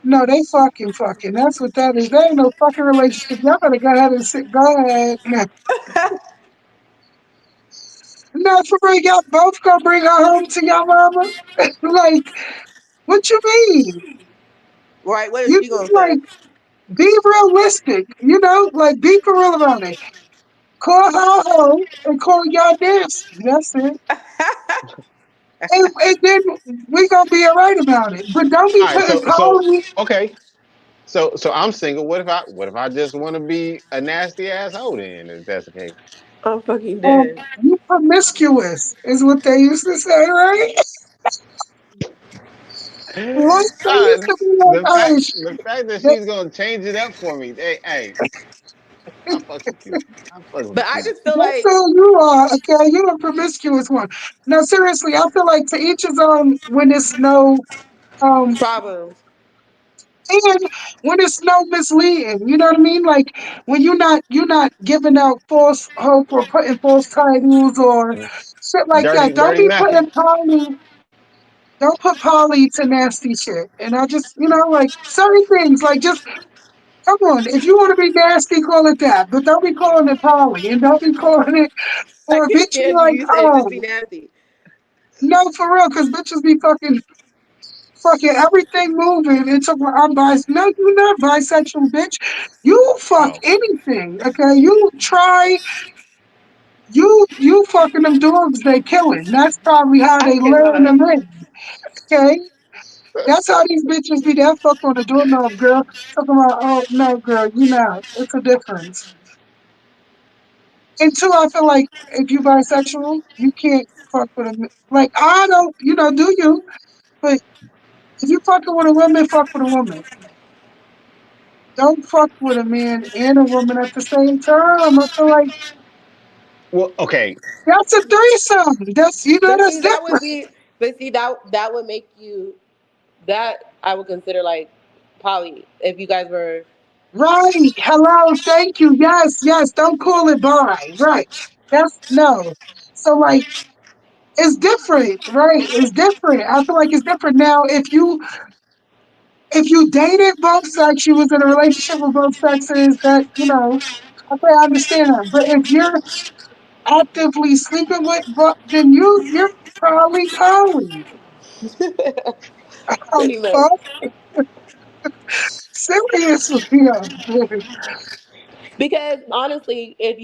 No, they fucking. That's what that is. They ain't no fucking relationship. Y'all better go ahead and sit. Go ahead. No, for real, y'all both gonna bring her home to your mama? Like, what you mean? Right, what is You she gonna say? like be realistic, you know? Like be for real about it. Call her home and call y'all nasty. That's it. And then we gonna be alright about it. But don't be All right, putting so Polly. okay. So I'm single. What if I just want to be a nasty asshole then if that's the case? I'm fucking dead. You promiscuous is what they used to say, right? Once they used to be like, The oh, fact the fact that that, she's gonna change it up for me. Hey, I fucks with you. I fucks But with I you. just feel that's like all you are, okay? You're a promiscuous one. No, seriously, I feel like to each his own when it's no um problems. and when it's no misleading, you know what I mean? Like when you're not giving out false hope or putting false titles or Mm. shit like that. Don't Dirty be Mackin. putting Polly, don't put Polly to nasty shit. And I just, like certain things, like just come on. If you want to be nasty, call it that. But don't be calling it Polly and don't be calling it I or a can't bitch be stand you. like, You said just oh, be nasty. no, for real, because bitches be fucking everything moving into I'm bisexual. No, you're not bisexual, bitch. You fuck Oh. anything, okay? You try, you fucking them dogs they killing. That's probably how I they learn to cannot. live, okay? That's how these bitches be that fuck on the doorknob, girl. Talking about, oh no, girl, you not. It's a difference. And two, I feel like if you bisexual, you can't fuck with a like I don't, do you? But if you fucking with a woman, fuck with a woman. Don't fuck with a man and a woman at the same time. I feel like Well, okay. that's a threesome. But That's see, that would different. be. But see, that would make you. That I would consider like poly if you guys were. Right. Hello. Thank you. Yes. Yes. Don't call it bi. Right. That's no. So like it's different, right? It's different. I feel like it's different now. If you dated both sex, you was in a relationship with both sexes. That okay, I understand that. But if you're actively sleeping with, but then you're probably poly. Pretty much. Fuck seriously. Yeah. Because honestly, if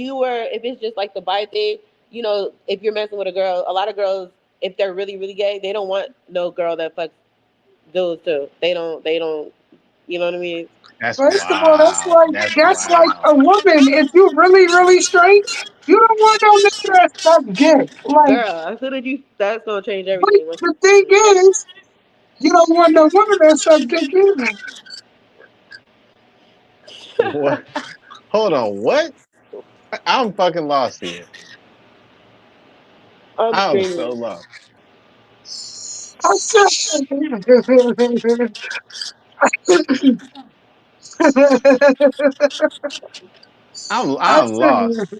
it's just like the bi thing, if you're messing with a girl, a lot of girls, if they're really, really gay, they don't want no girl that fucks dudes too. They don't. You know what I mean? That's First of all, wild. That's that's like wild. a woman. If you really, really straight, you don't want no nigga that's suck dick. Like, Girl, as soon as you, that's gonna change but everything. Once the thing is, you don't want no woman that suck dick either. you, What? Hold on. What? I'm fucking lost here. I'm I'm so screaming. lost. I said, I I'm said, lost.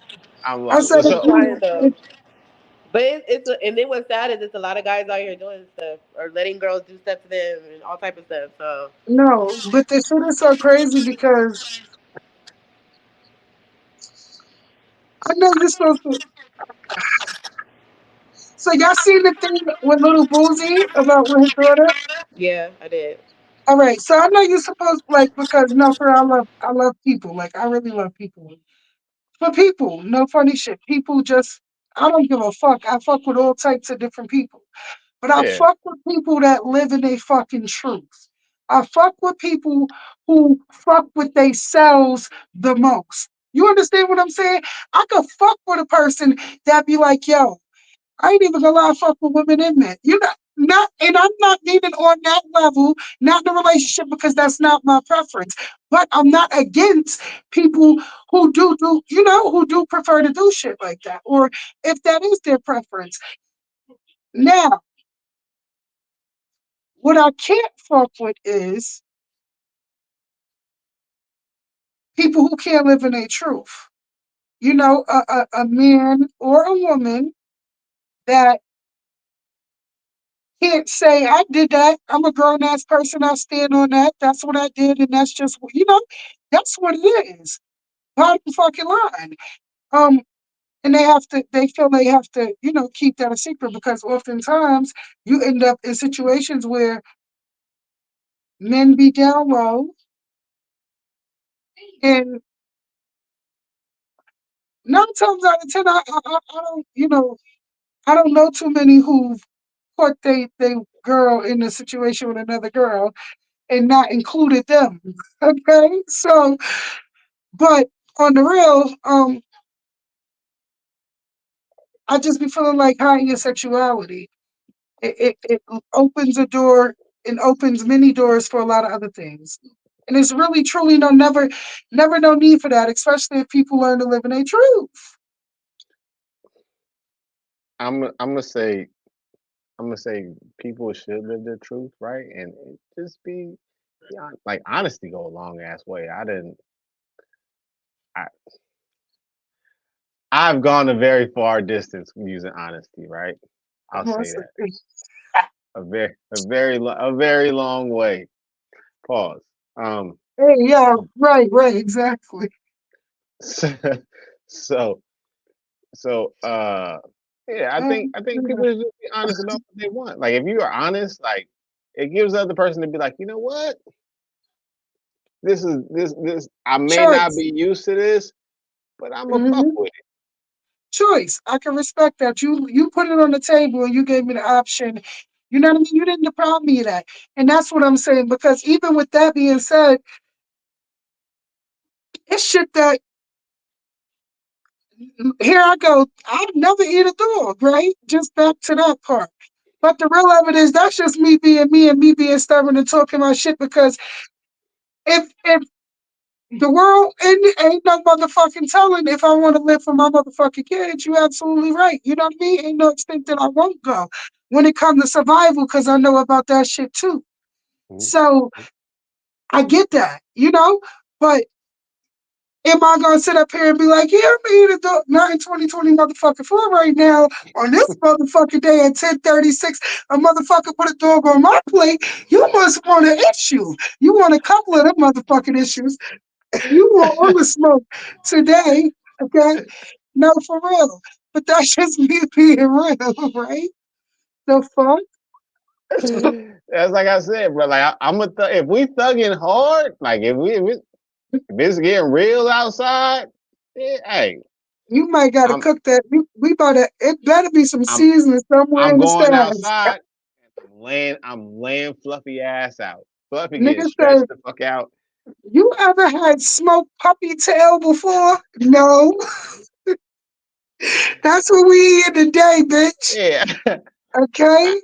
I'm I said, lost. if I'm So crying you, though. But and then what's sad is it's a lot of guys out here doing stuff or letting girls do stuff to them and all type of stuff. So no, but the shit is so crazy because I know you're supposed to. So y'all seen the thing with Little Boozy about with his daughter? yeah, I did. All right, so I know you're supposed like because no, for I love people, like I really love people. For people, no funny shit. People just I don't give a fuck. I fuck with all types of different people. But I yeah, fuck with people that live in their fucking truth. I fuck with people who fuck with themselves the most. You understand what I'm saying? I could fuck with a person that be like, yo, I ain't even gonna lie, I fuck with women in men. You know, not, and I'm not meaning on that level, not in a relationship because that's not my preference. But I'm not against people who who do prefer to do shit like that, or if that is their preference. Now, what I can't fuck with is people who can't live in their truth. You know, a man or a woman that can't say, I did that. I'm a grown ass person. I stand on that. That's what I did. And that's just, that's what it is. Bottom fucking line. Um, and they feel they have to, keep that a secret because oftentimes you end up in situations where men be down low and 9 times out of 10, I don't, I don't know too many who've put they girl in a situation with another girl and not included them. Okay, so but on the real, I just be feeling like hiding your sexuality. It opens a door and opens many doors for a lot of other things. And it's really truly never no need for that, especially if people learn to live in their truth. I'm gonna say people should live their truth, right? And just like honesty go a long ass way. I I've gone a very far distance using honesty, right? I'll say that a very long way. Pause. Um, Hey, yeah, right, exactly. so so yeah, I think people should just be honest about what they want. Like if you are honest, like it gives the other person to be like, you know what? This I may not Choice. be used to this, but I'm a fuck Hmm. with it. Choice. I can respect that. You put it on the table and you gave me the option. You know what I mean? You didn't deprive me of that. And that's what I'm saying. Because even with that being said, it's shit that here I go. I'd never eat a dog, right? Just back to that part. But the real evidence, that's just me being me and me being stubborn and talking my shit. Because if the world ain't no motherfucking telling if I want to live for my motherfucking kids, you absolutely right. You know what I mean? Ain't no extent that I won't go when it comes to survival, because I know about that shit too. Mhm. So I get that, but am I gonna sit up here and be like, yeah, I'm eating the 9/20/20 motherfucking floor right now on this motherfucking day at 10:36? A motherfucker put a dog on my plate. You must want an issue. You want a couple of them motherfucking issues. You want all the smoke today, okay? No, for real. But that's just me being real, right? The fuck? That's like I said, bro. Like I'm if we thugging hard, like if it's getting real outside, yeah, hey, You might gotta I'm cook that. We better. It better be some I'm seasoning somewhere I'm in the going stairs. outside. I'm laying fluffy ass out. Fluffy getting Nigga stretched said, the fuck out. you ever had smoked puppy tail before? No. That's what we eat today, bitch. Yeah. Okay?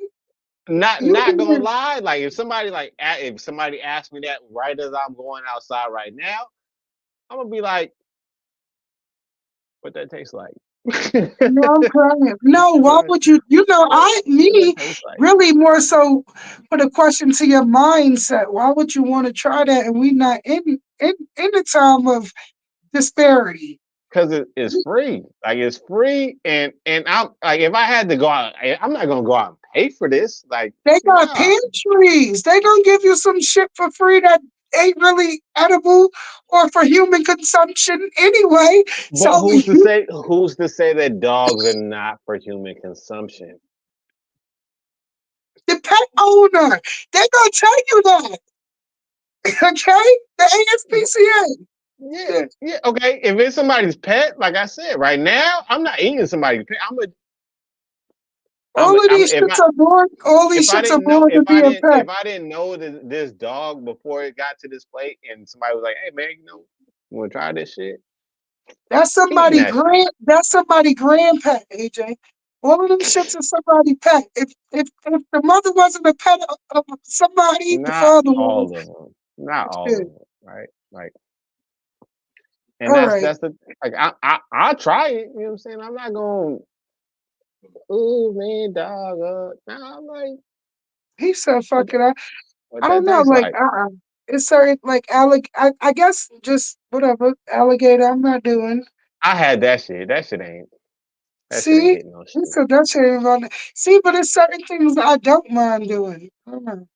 You Not gonna eating, lie, like if somebody asked me that right as I'm going outside right now, I'm gonna be like, what that tastes like? no, I'm crying. No, why what, would you? You know, what that tastes like? really more so put a question to your mindset. Why would you want to try that? And we not in the time of disparity. Because it's free. Like it's free, and I'm like, if I had to go out, I'm not gonna go out and pay for this. Like, They got nah. pantries. They gonna give you some shit for free that ain't really edible or for human consumption anyway. But So who's to say? Who's to say that dogs are not for human consumption? the pet owner, they gonna tell you that. Okay? The ASPCA. Yeah, yeah, okay. If it's somebody's pet, like I said, right now, I'm not eating somebody's pet. All of these if shits are born. All these shits are born to be a pet. I didn't know this dog before it got to this plate, and somebody was like, "Hey man, you want to try this shit?" That's Eating somebody that shit. That's somebody grandpet, AJ. All of them shits are somebody pet. If the mother wasn't a pet of somebody, the Not father was. all of them. Not all Shit. of them, right? Like, and All right. that's the like I'll try it. You know what I'm saying? I'm not going. Ooh man, dog. Nah, I'm like, He said, what, "Fuck it." I what I that don't know. tastes Like, like? it's certain like I guess just whatever alligator. I'm not doing. I had that shit. That shit ain't See, hitting no he shit. said that shit ain't about. See, but it's certain things I don't mind doing. I don't know.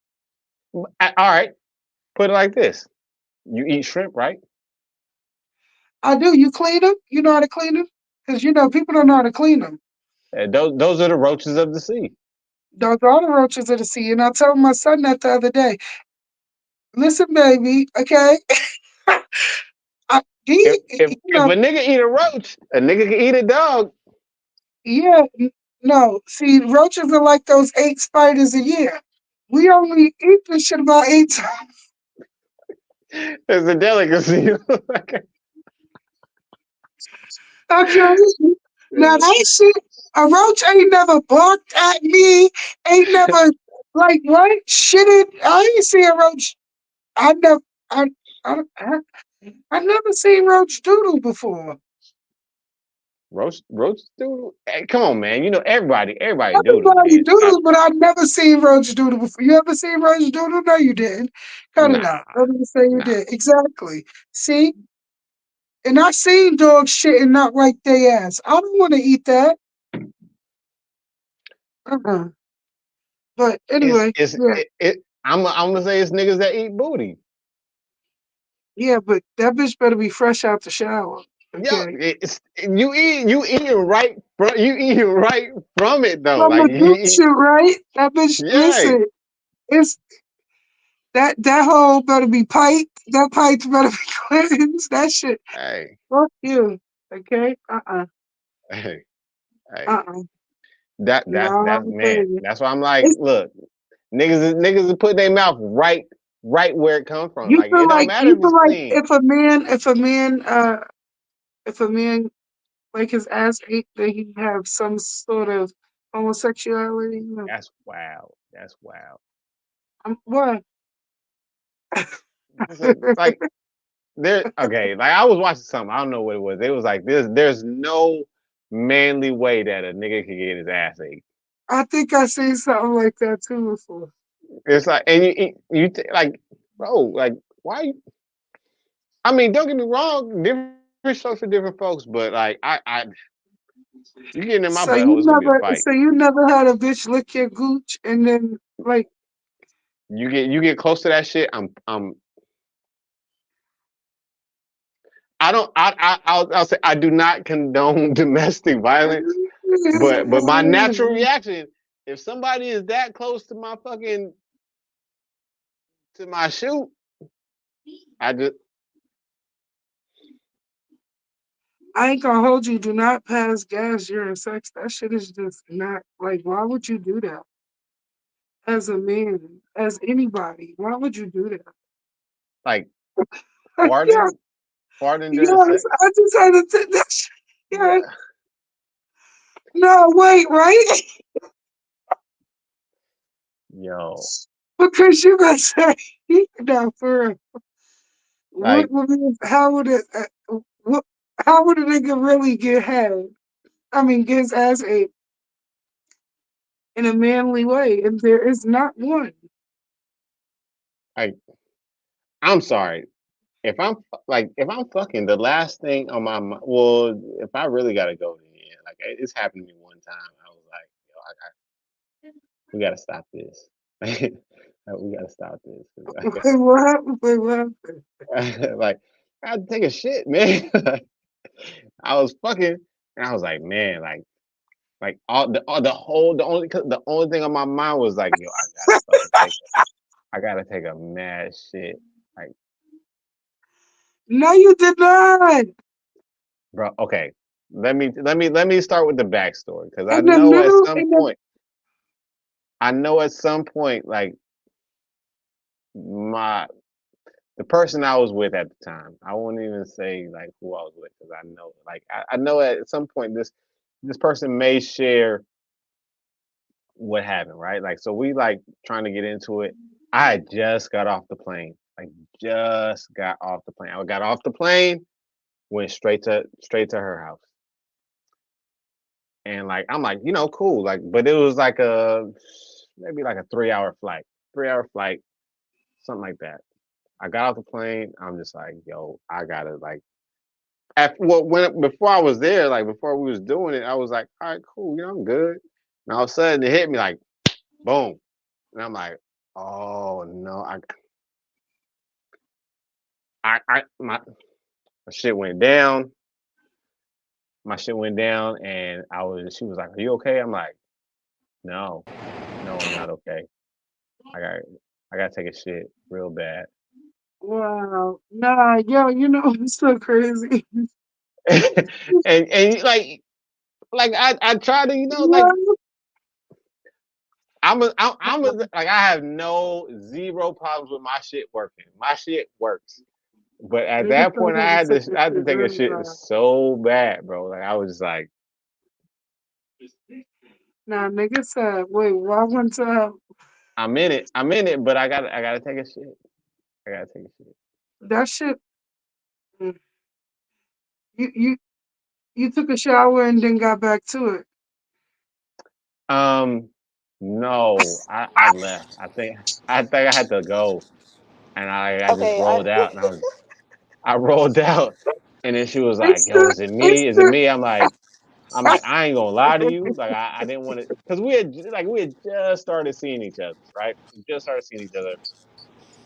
All right, put it like this: you eat shrimp, right? I do. You clean them? You know how to clean them? Because people don't know how to clean them. Those are the roaches of the sea. Those are the roaches of the sea. And I told my son that the other day. Listen, baby, okay? If if you if know, a nigga eat a roach, a nigga can eat a dog. yeah, no. See, roaches are like those 8 spiders a year. We only eat this shit about 8 times. It's a delicacy. Okay? Now that shit, a roach ain't never barked at me, ain't never, like, what? Shitted. I ain't see a roach. I never, I, I, I never seen roach doodle before. roach doodle. Hey, come on, man. You know everybody doodle, Everybody man. doodle, but I've never seen roach doodle before. You ever seen roach doodle? No, you didn't. Cut it Nah, out. Let me say you nah. did. Exactly. See? And I seen dogs shit and not wipe their ass. I don't want to eat that. Uh-uh. But anyway, It's yeah. I'm gonna say it's niggas that eat booty. Yeah, but that bitch better be fresh out the shower. Yo, Okay. you eating right from it though. From Like the good shit, right? That bitch, yeah, listen, it's that hole better be piped. That pipe better be cleansed. That shit. hey, Fuck you. Okay? Uh-uh. hey, hey. Uh-uh. That's No, man. baby. That's why I'm like, It's, look, niggas is putting their mouth right where it come from. you Like feel it don't like matter if it's clean. if a man like his ass ate that he have some sort of homosexuality. That's wild. That's wild. What? So, like there, okay. Like I was watching something. I don't know what it was. It was like there's no manly way that a nigga can get his ass ate. I think I seen something like that too before. It's like, and like, bro, like, why? I mean, don't get me wrong, different strokes for different folks, but like, you getting in my butthole, it's gonna be a fight. So you never had a bitch lick your gooch and then like You get close to that shit, I don't, I'll say I do not condone domestic violence, but my natural reaction, if somebody is that close to my to my shoe, I just, I ain't gonna hold you. Do not pass gas during sex. That shit is just not like. Why would you do that? as a man, as anybody. Why would you do that? Like Yeah, farting, farting during yes, sex. I just had to take that shit. Yeah. Yeah, No, wait, right? yo, Because you gonna say, no, for real. like How would it, what, how would a nigga really get head? I mean, get his ass ate in a manly way, and there is not one. like I'm sorry. If I'm fucking, the last thing on my mind, well, if I really gotta go, then yeah, like it's happened to me one time. I was like, yo, we gotta stop this. Like, we gotta stop this. 'Cause Wait, what happened? Wait, what happened? like, I had to take a shit, man. I was fucking, and I was like, man, like the only thing on my mind was like, yo, I gotta take a mad shit. Like, No, you did not. bro, okay. Let me start with the backstory because In the middle, in the I know at some point, like my the person I was with at the time, I won't even say like who I was with because I know, like I know at some point this person may share what happened, right? Like, so we like trying to get into it. I had just got off the plane, like just got off the plane. I got off the plane, went straight to her house, and like I'm like, cool, like, but it was like maybe like a 3 hour flight, 3 hour flight, something like that. I got off the plane. I'm just like, yo, I gotta like. Well, when before I was there, like before we was doing it, I was like, all right, cool, I'm good. And all of a sudden, it hit me like, boom, and I'm like, oh no, my shit went down. My shit went down, and she was like, "Are you okay?" I'm like, "No, no, I'm not okay. I got, I got to take a shit real bad." wow, nah, yo, it's so crazy. and like I try to, like Yeah, like I have no zero problems with my shit working. My shit works. But at niggas that don't point, have to take I this had to shit take a really shit bad. so bad, bro. Like I was just like, Nah, niggas said, wait, why one time I'm in it, but I gotta take a shit. I gotta take a shit. that shit, mm, you you you took a shower and then got back to it. Um, no, I left. I think I had to go, and I just Okay, rolled out, and I rolled out, and then she was like, It's "Yo, the is it it's me? Is it the me?" I'm like, I ain't gonna lie to you. Like, I didn't want to, because we had just started seeing each other, right? We just started seeing each other,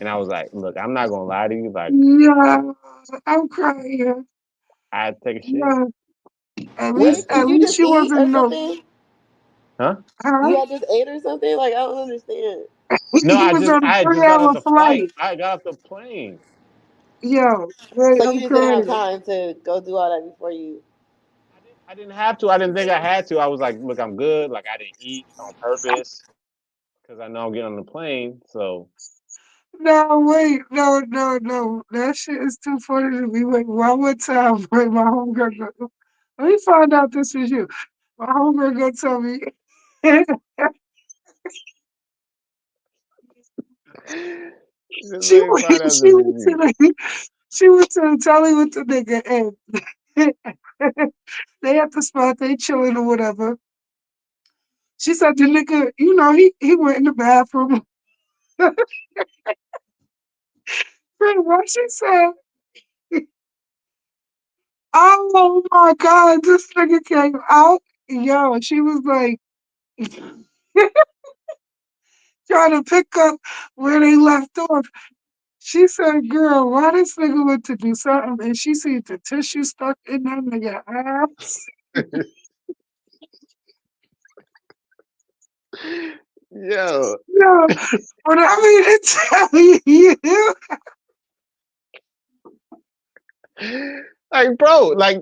and I was like, look, I'm not gonna lie to you. Like, yeah, I'm crying. I had to take a shit. Yeah, I had to take at did a you least shit. just she eat or wasn't no, something? Huh? huh? You had just ate or something? Like I don't understand. No, He was on a I had just got off 3 hour the flight. flight. I got off the plane. Yo, wait, So you I'm just didn't have crying. time to go do all that before you. I didn't have to. I didn't think I had to. I was like, look, I'm good. Like, I didn't eat on purpose because I know I'm getting on the plane. So No, wait, no, no, no. That shit is too funny to me. Wait, one more time. Wait, my homegirl. Let me find out this was you. My homegirl gonna tell me. just she let me went, find out she this went is to the, she went to the telly with the nigga, and they at the spot, they chilling or whatever. She said the nigga, he went in the bathroom. What she said? Oh my God, this nigga came out. Yo, she was like trying to pick up where they left off. She said, girl, why this nigga went to do something? And she see the tissue stuck in that nigga ass. you. Yo, Yo, but I mean, it's telling you. like, bro, like,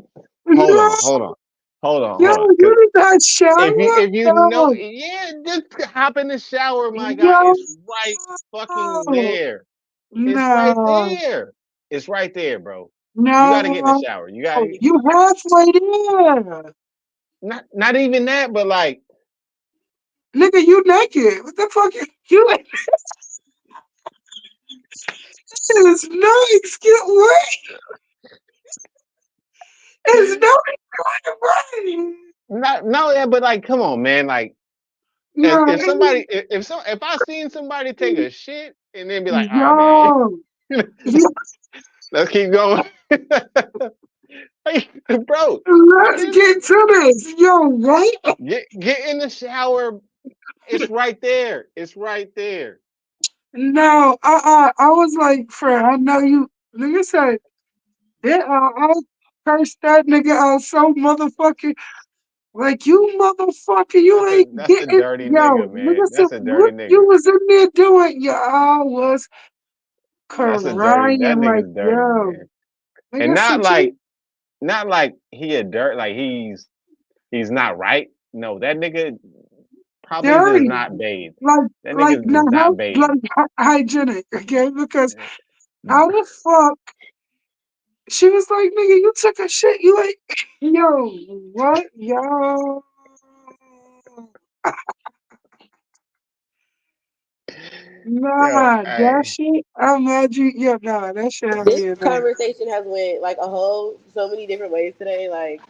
No, hold on. Hold on, Yo, hold on. you did not shower? If you know, No. yeah, just hop in the shower, my guy. Yo, It's right fucking there. It's right no. there. It's right there, bro. You got to get in the No. shower. You got to You halfway there. not even that, but like Nigga, you naked. What the fuck? You There's no excuse. Wait. There's no excuse. not no, yeah, but like, come on, man. Like, No. if I seen somebody take a shit and then be like, all right, man, Yo. Yo. let's keep going, like, bro. Let's get to this. Yo, what? Get in the shower. It's right there. It's right there. No, I was like, friend, I know you. Nigga said, yeah, I'll curse that nigga out so motherfucking. Like, you motherfucker, you ain't That's a getting. dirty Yo, nigga, man. nigga said, That's a dirty what you nigga. was in there doing? Yo, I was That crying, like, nigga's dirty, yo. man. And Nigga said, not like he a dirt, like he's not right. No, that nigga probably does dirty. not bathe. That Like, nigga no, does not bathe. like, hygienic, okay? Because how the fuck? She was like, nigga, you took a shit. You like, yo, what? Yo. Yo, Nah, that hey. shit, I'm mad you, yeah, nah, that shit had This me in there. conversation has went like a whole so many different ways today. Like,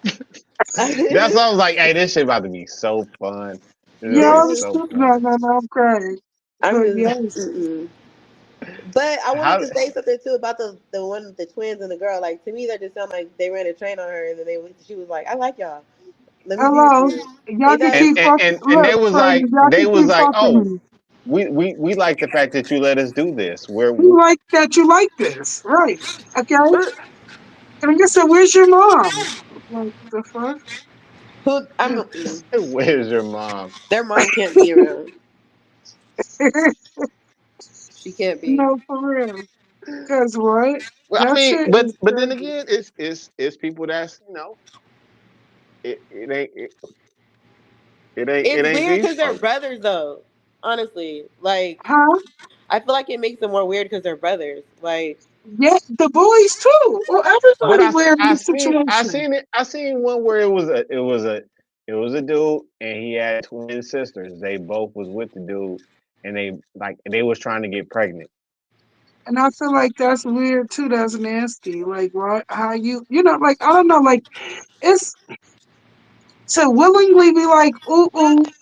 That's why I was like, hey, this shit about to be so fun. It's gonna this be Yo, is. so no, fun. no, no, I'm crying. I'm But just. yes, Mm-mm. But I wanted How to say something too about the one the twins and the girl. Like to me, that just sounded like they ran a train on her, and then she was like, "I like y'all. Let me be with hello. you." Y'all Ain't can that keep fucking, and look, friends, y'all they can was keep like, fucking oh, me. we like the fact that you let us do this. We like that you like this, right? Okay? And I guess, so where's your mom? Like, the fuck? who? Where's your mom? Their mom can't be around. She can't be. No, for real. Cause what? Well, I That mean, shit is but then crazy. again, it's people that's it ain't it It's ain't weird these because they're folks. brothers, though. Honestly, like Huh? I feel like it makes them more weird because they're brothers. Like Yeah, the boys too. Well, But everybody weird in this situation. I seen one where it was a dude and he had twin sisters. They both was with the dude and they was trying to get pregnant. And I feel like that's weird too. That's nasty. Like, what? How like, I don't know. Like, it's to willingly be like, ooh, ooh,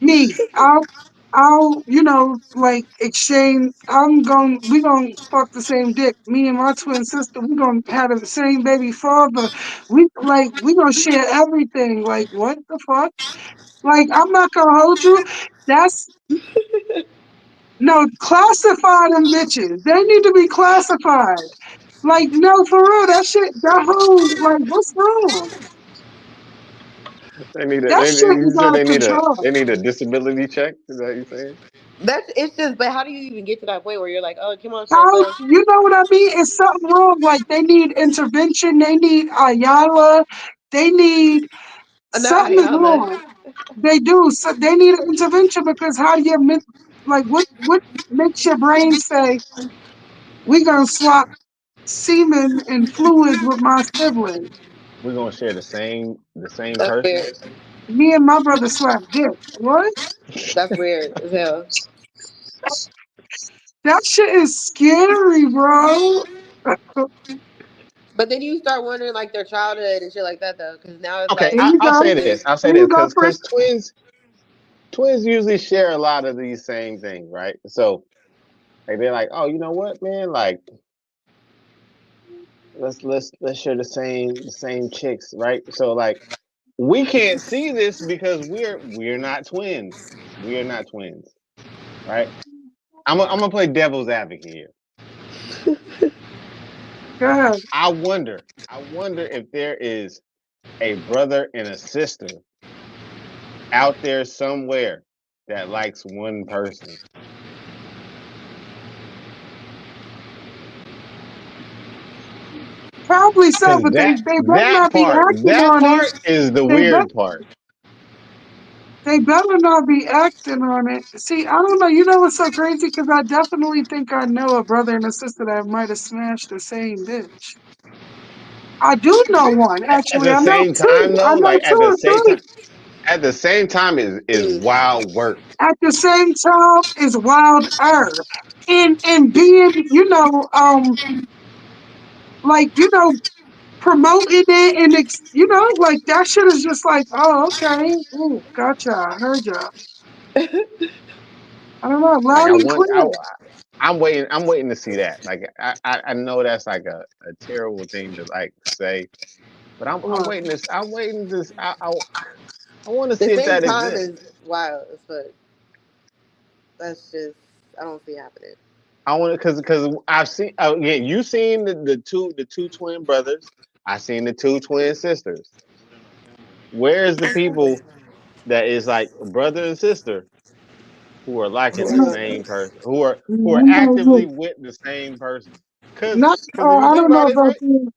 me. I'll, like exchange. We gonna fuck the same dick. Me and my twin sister, we gonna have the same baby father. We gonna share everything. Like, what the fuck? Like, I'm not gonna hold you. That's no classify them bitches. They need to be classified. Like, no, for real, that shit, that whole, like, what's wrong? That shit You is said out of control. they need a disability check. Is that what you saying? that's it's just. But how do you even get to that point where you're like, oh, come on, friends, How, you know what I mean? It's something wrong. Like, they need intervention. They need Ayala. They need, not something is Ayala. wrong. They do. So they need an intervention because how do you, like, what makes your brain say, we gonna swap semen and fluids with my sibling? We're gonna share the same That's person. weird. Me and my brother swap dick. What? That's weird as hell. That shit is scary, bro. But then you start wondering like their childhood and shit like that though, because now it's Okay, like, Here you I'll go. say this. I'll say Here this you go, Chris. because twins usually share a lot of these same things, right? So like they're like, oh, you know what, man? Like let's share the same chicks, right? So like we can't see this because we're not twins. We are not twins, right? I'm gonna play devil's advocate here. God. I wonder if there is a brother and a sister out there somewhere that likes one person. Probably so, Because but they better that not be part acting that on it. part is the They bet weird part. they better not be acting on it. See, I don't know. You know what's so crazy? Because I definitely think I know a brother and a sister that might have smashed the same bitch. I do know one, At actually. the I know same two. time I though, know like two or three. at the same time is Mm. wild work. At the same time, is wild earth. And being, like, promoting it and like that shit is just like, oh, okay, ooh, gotcha, I heard ya. I don't know, Like loud and clear. I'm waiting to see that. Like I know that's like a terrible thing to like say, but What? I'm waiting to I want to The see if same that time exists. is wild as fuck. That's just I don't see it happening. I want to because I've seen again. You seen the two twin brothers. I seen the two twin sisters. Where's the people that is like brother and sister who are liking the No, same person, who are no, actively no. with the same person? Because Not, if you I think don't know about it, about right? you.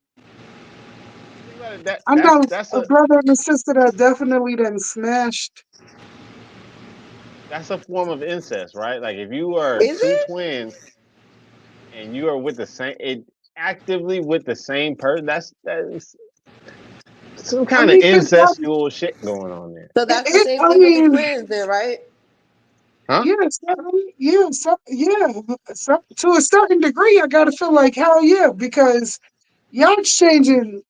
If you think about it, I know that's a brother and a sister that definitely done smashed. a form of incest, right? Like if you are Is two it? twins and you are with the same actively with the same person, that's some I kind of mean, 'cause incestual shit going on there, So that's the same I thing with the mean, twins, then, right? huh? yeah, to a certain degree, I gotta feel like hell yeah, because y'all exchanging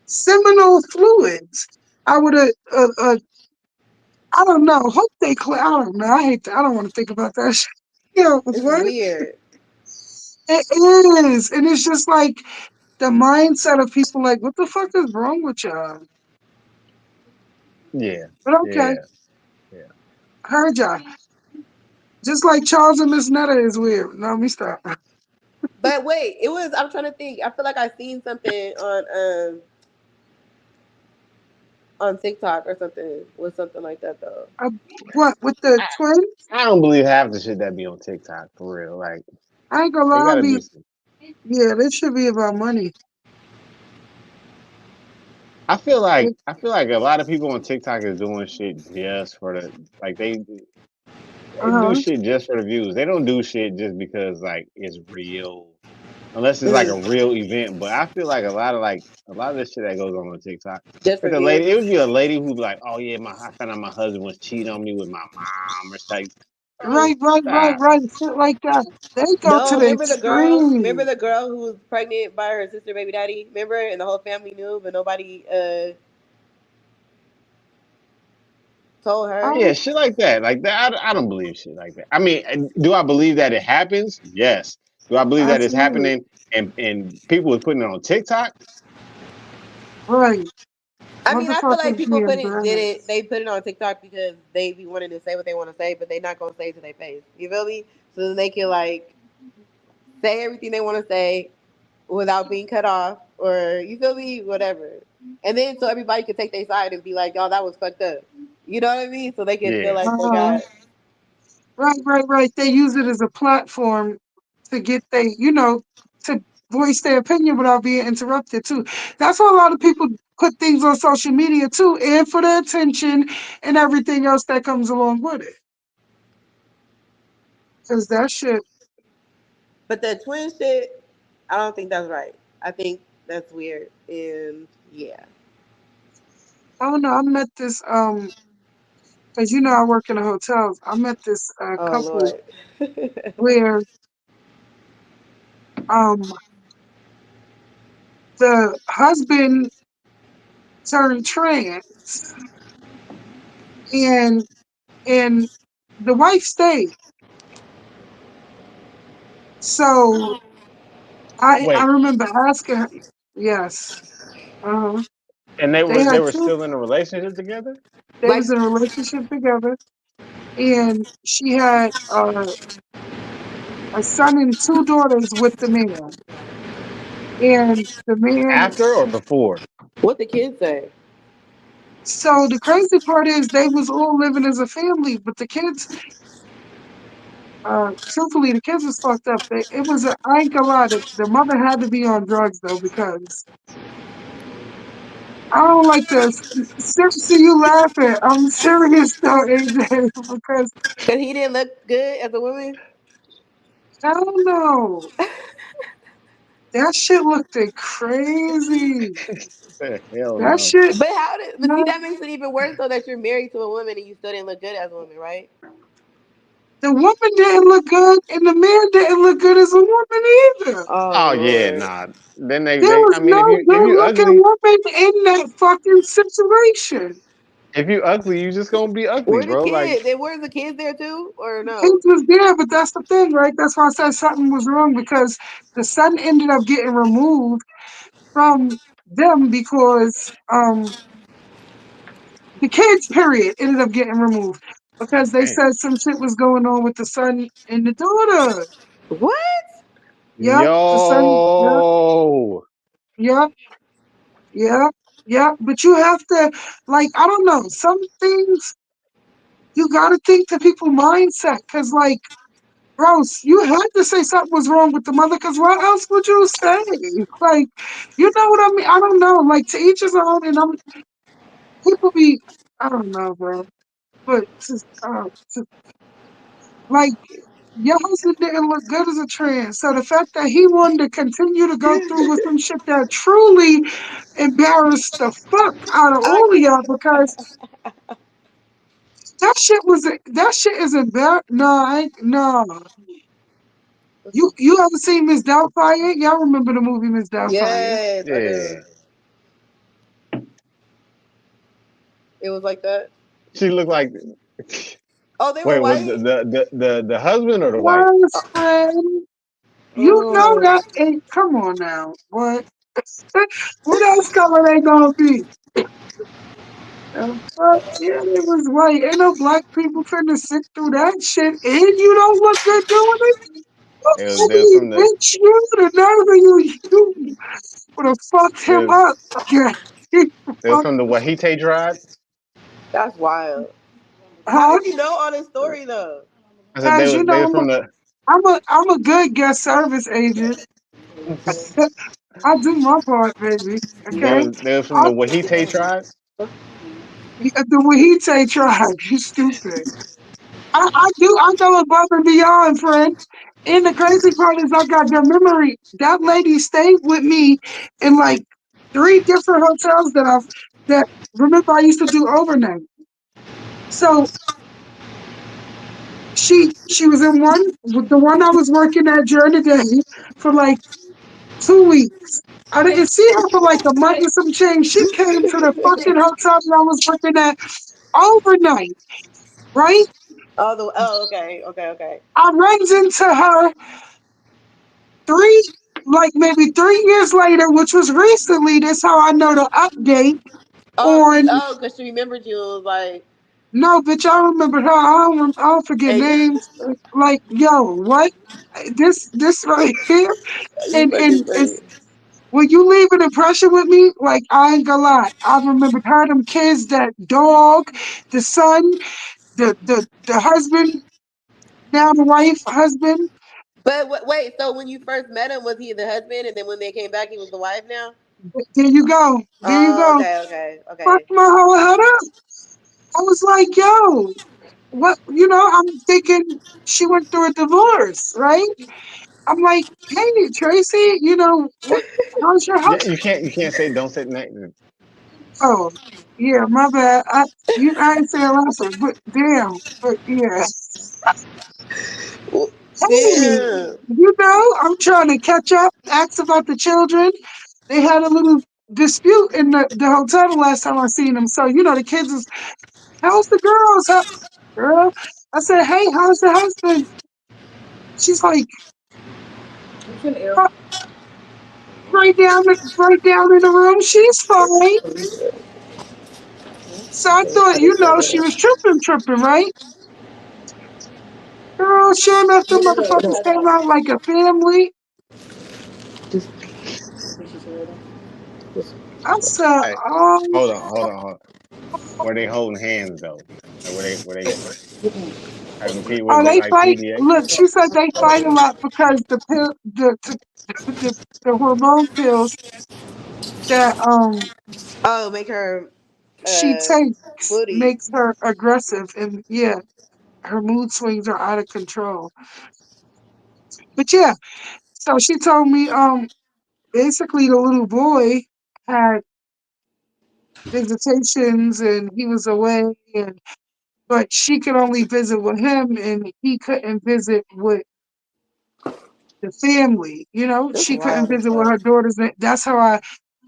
seminal fluids. I would have, I don't know. Hope they clear. I don't know. I hate that. I don't want to think about that shit. It's What? weird. It is. And it's just like the mindset of people like, what the fuck is wrong with y'all? Yeah, But okay, yeah, yeah. heard y'all. Just like Charles and Miss Netta is weird. No, let me stop. But wait, it was. I'm trying to think. I feel like I seen something on TikTok or something with something like that though. Uh, what, with the I, twins? I don't believe half the shit that be on TikTok for real. Like I ain't gonna it lie, gotta be some. yeah, this should be about money. I feel like a lot of people on TikTok is doing shit just for the like they do Uh-huh. shit just for the views. They don't do shit just because like it's real, unless it's like a Mm. real event. But I feel like a lot of this shit that goes on TikTok. Just Like for the views. lady, it would be a lady who'd be like, "Oh yeah, I found out my husband was cheating on me with my mom," or like, bro, Right, right, right, stop. right. Shit like that. They go to No, the remember the girl? Remember extreme. the girl who was pregnant by her sister baby daddy? Remember, and the whole family knew, but nobody told her. Yeah, shit like that. Like that, I don't believe shit like that. I mean, do I believe that it happens? Yes. Do I believe that it's Absolutely. happening and people are putting it on TikTok? Right. I mean, I feel like Motherfuckers people being put it did bad. it. They put it on TikTok because they be wanting to say what they want to say, but they not gonna say it to their face. You feel me? So then they can like say everything they want to say without being cut off, or you feel me, whatever. And then so everybody can take their side and be like, "Y'all, that was fucked up." You know what I mean? So they can feel Yeah. like they Uh, got. right, right, right. They use it as a platform to get to voice their opinion without being interrupted too. That's why a lot of people put things on social media too, and for the attention and everything else that comes along with it. Cause that shit, But the twin shit, I don't think that's right. I think that's weird. And yeah. I don't know. I met this cause I work in the hotels. I met this Oh couple Lord. where um the husband turned trans and and the wife stayed. So I Wait, remember asking her, yes, uh-huh. and They they had were two. still in a relationship together? They Like was in a relationship together, and she had a son and two daughters with the man. And the man. After or before? what the kids say. So the crazy part is they was all living as a family, but the kids truthfully, the kids was fucked up. It was I ain't gonna lie, the mother had to be on drugs though because I don't like this. Seriously, you laughing? I'm serious though, AJ, because Cause he didn't look good as a woman. I don't know. That shit looked crazy. Hell That no. shit, But how did? But see, no, that makes it even worse though that you're married to a woman and you still didn't look good as a woman, right? the woman didn't look good, and the man didn't look good as a woman either. Oh Oh yeah, Lord. nah. Then they, There they was I mean, no if good you looking ugly, woman in that fucking situation. if you ugly, you just gonna be ugly, Where the bro. Like, kids? And where's the kids there too, or no? Kids was there, but that's the thing, right? That's why I said something was wrong because the son ended up getting removed from them because the kids period ended up getting removed because they damn. said some shit was going on with the son and the daughter. What? Yep, the son. Yep, Yo. yep, yep, yep. But you have to, like, I don't know, some things you got to think to people's mindset because, like, Rose, you had to say something was wrong with the mother because what else would you say? Like, you know what I mean? I don't know. Like, to each his own, and people be, I don't know, bro. But to, like, your husband didn't look good as a trans. So the fact that he wanted to continue to go through with some shit that truly embarrassed the fuck out of I all of can't. y'all because that shit is embarrassing. No, no. You ever seen Miss Doubtfire? Y'all remember the movie Miss Doubtfire? Yes, I do. Yeah. It was like that. She looked like. Oh, they were Wait, was white. the husband or the wife? Yes, friend. You know Oh, that ain't. Come on now. What? What else color they gonna be? Fuck yeah, it was white. Ain't no black people finna sit through that shit, and you don't look good doing it. There's Ugly from the bitch, you the nerve of you would have fucked him there's up. Okay, there's fuck, from the Wahite tribe. that's wild. How huh? did you know all this story though? I said Cause you they know was from the I'm a good guest service agent. I do my part, baby. Okay, they was from I, the Wahite tribe. the Wahite tribe. You stupid. I go above and beyond, friend. And the crazy part is I got the memory. That lady stayed with me in like three different hotels that remember I used to do overnight. So she was in one with the one I was working at during the day for like 2 weeks. I didn't see her for like a month and some change. She came to the fucking hotel that I was working at overnight, right? Okay, okay, okay. I runs into her three, like maybe 3 years later, which was recently. That's how I know the update on. Cause she remembered you. It was like, No, bitch, I remember her. I don't forget hey, names. Like, yo, what? This right here, you and fucking funny. it's when you leave an impression with me. Like, I ain't gonna lie, I remembered her, them kids, that dog, the son, the husband, now the wife, husband. But wait, so when you first met him, was he the husband, and then when they came back, he was the wife now? There you go. There you Oh, go. okay, okay, Fuck okay. my whole head up. I was like, yo, what, I'm thinking she went through a divorce, right? I'm like, hey, Tracy, what, how's your Yeah, house? you can't say don't say name. Oh, yeah, my bad. I ain't saying last word, but damn, but yeah. Well, Hey, damn. I'm trying to catch up, ask about the children. They had a little dispute in the hotel the last time I seen them. So, the kids is, how's the girls? Girl? I said, hey, how's the husband? She's like, right down in the room. She's fine. So I thought, she was tripping, right? Girl, sure enough, the motherfuckers came out like a family. I said, Hey, oh, hold on. Or they holding hands though? Like where they having P was Oh, it they like fight. PDA? Look, she said they fight a lot because the pill, the hormone pills that Oh, make her she uh takes booty. makes her aggressive, and yeah, her mood swings are out of control. But yeah, so she told me basically the little boy had visitations and he was away, and but she could only visit with him and he couldn't visit with the family. You know, That's she couldn't wild as visit with fuck. her daughters. That's how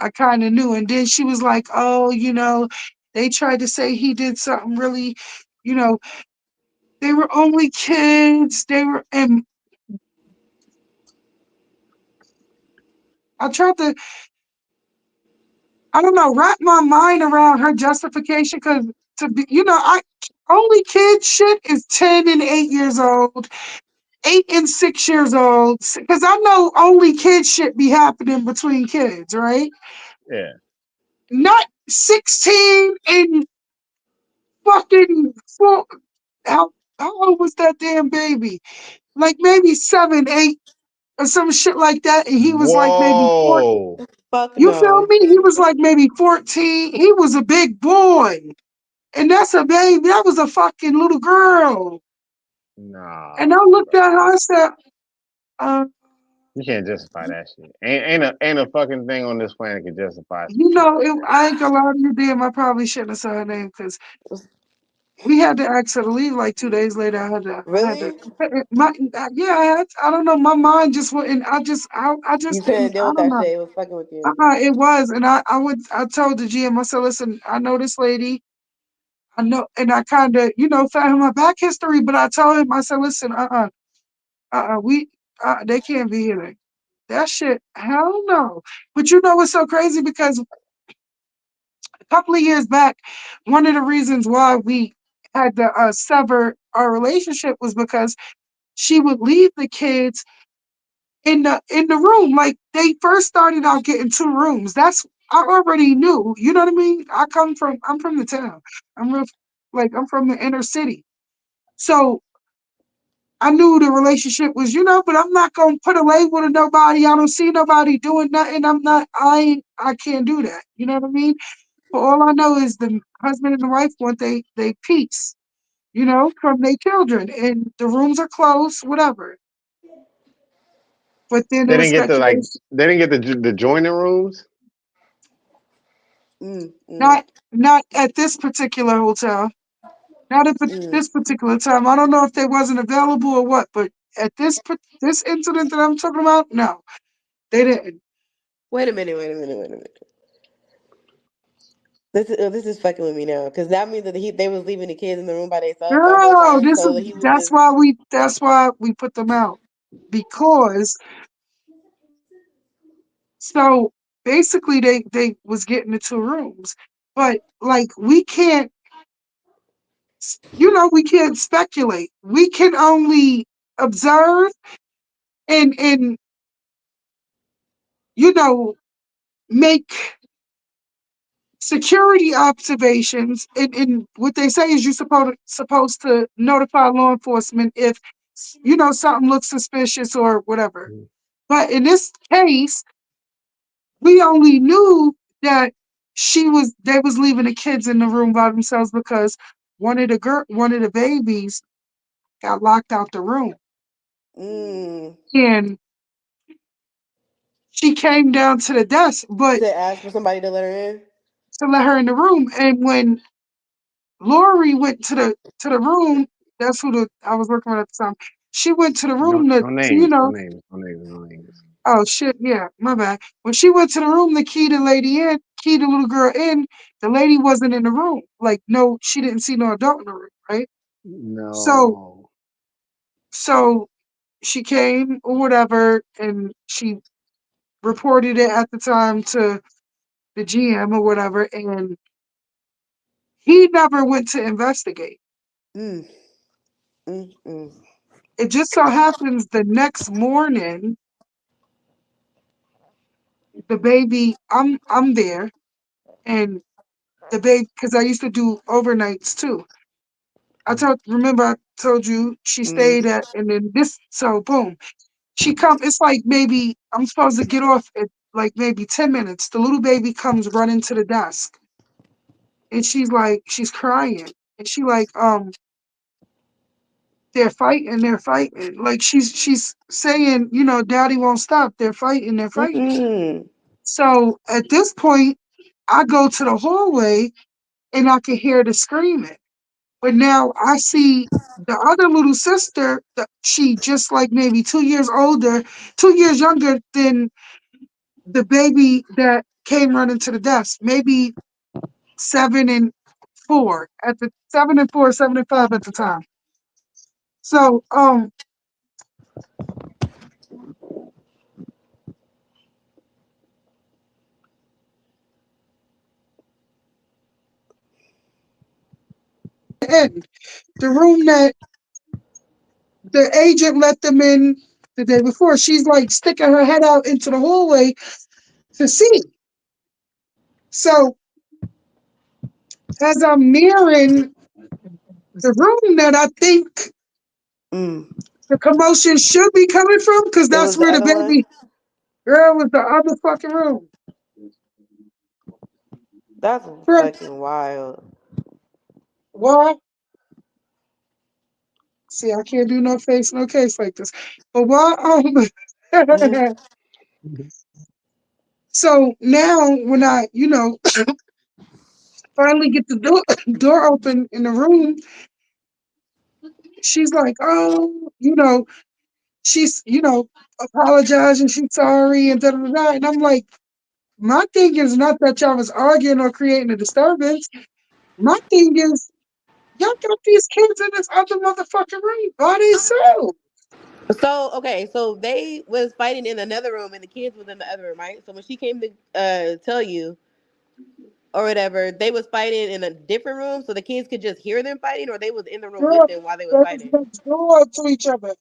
I kind of knew. And then she was like, "Oh, they tried to say he did something really, you know, they were only kids. They were." And I tried to, I don't know, wrap my mind around her justification because to be, I only kid shit is 10 and 8 years old. 8 and 6 years old, because I know only kid shit be happening between kids, right? Yeah. Not 16 and fucking four. How old was that damn baby? Like maybe 7, 8, or some shit like that. And he was like maybe 4. Whoa. Fuck You feel no. me? He was like maybe 14. He was a big boy. And that's a baby. That was a fucking little girl. And I Nah, looked bro. at her, I said, uh, You can't justify that shit. Ain't a fucking thing on this planet can justify some you shit know, like I ain't gonna lie to you, damn, I probably shouldn't have said her name because we had to ask her to leave like 2 days later. I had to, Really? I don't know. My mind just wouldn't, I You just couldn't didn't, deal I with don't that know. shit. It was fucking with you. It was. And I told the GM, I said, listen, I know this lady. I know, and I kind of, found my back history, but I told him, I said, listen, we, they can't be here. That shit, hell no. But you know what's so crazy? Because a couple of years back, one of the reasons why we had to sever our relationship was because she would leave the kids in the room. Like they first started out getting 2 rooms. That's I already knew. You know what I mean? I'm from the town. I'm real, like I'm from the inner city. So I knew the relationship was, but I'm not gonna put a label to nobody. I don't see nobody doing nothing. I can't do that. You know what I mean? But all I know is the husband and the wife want they peace, from their children. And the rooms are closed, whatever. But then there they was didn't get the like speculation. they didn't get the joining rooms. Mm, mm, Not not at this particular hotel. Not at mm. this particular time. I don't know if they wasn't available or what, but at this incident that I'm talking about, no, they didn't. Wait a minute. Wait a minute. Wait a minute. This is fucking with me now because that means that they was leaving the kids in the room by themselves that whole No, time. So he was just. that's why we put them out. Because so basically they was getting the 2 rooms. But like we can't speculate. We can only observe and you know make security observations. And what they say is you're supposed to notify law enforcement if something looks suspicious or whatever. But in this case, we only knew that they was leaving the kids in the room by themselves because one of the babies got locked out the room. Mm, And she came down to the desk, but to ask for somebody to let her in. to let her in the room. And when Lori went to the room, that's who I was working with at the time. She went to the No, room no to names, no names, no names, no names. oh shit, yeah, my bad. When she went to the room to key the little girl in, the lady wasn't in the room. Like, no, she didn't see no adult in the room, right? So, No. so she came or whatever, and she reported it at the time to the GM or whatever, and he never went to investigate. Mm, mm, mm. It just so happens the next morning, the baby, I'm there, and the baby, because I used to do overnights too. Remember I told you she stayed Mm-hmm. at, and then this, so boom, she come. It's like maybe I'm supposed to get off at like maybe 10 minutes. The little baby comes running to the desk, and she's crying, and she like, they're fighting. Like she's saying, daddy won't stop. They're fighting, they're fighting. Mm-hmm. So at this point, I go to the hallway and I can hear the screaming. But now I see the other little sister, she just like maybe 2 years older, 2 years younger than the baby that came running to the desk. Maybe 7 and 4 at the 7 and 4, 7 and 5 at the time. So end. The room that the agent let them in the day before, she's like sticking her head out into the hallway to see. So as I'm nearing the room that I think Mm. the commotion should be coming from, because It that's was the where the other one. baby girl was, the other fucking room. That's Right. fucking wild. Why? See, I can't do no face, no case like this. But why? So now when I, finally get the door open in the room, she's like, oh, she's, apologizing, she's sorry, and da da da. And I'm like, my thing is not that y'all was arguing or creating a disturbance. My thing is, y'all got these kids in this other motherfucking room by themselves. So okay, so they was fighting in another room, and the kids was in the other room, right? So when she came to tell you or whatever, they was fighting in a different room, so the kids could just hear them fighting, or they was in the room with Girl, them while they they was was fighting. next door to each other.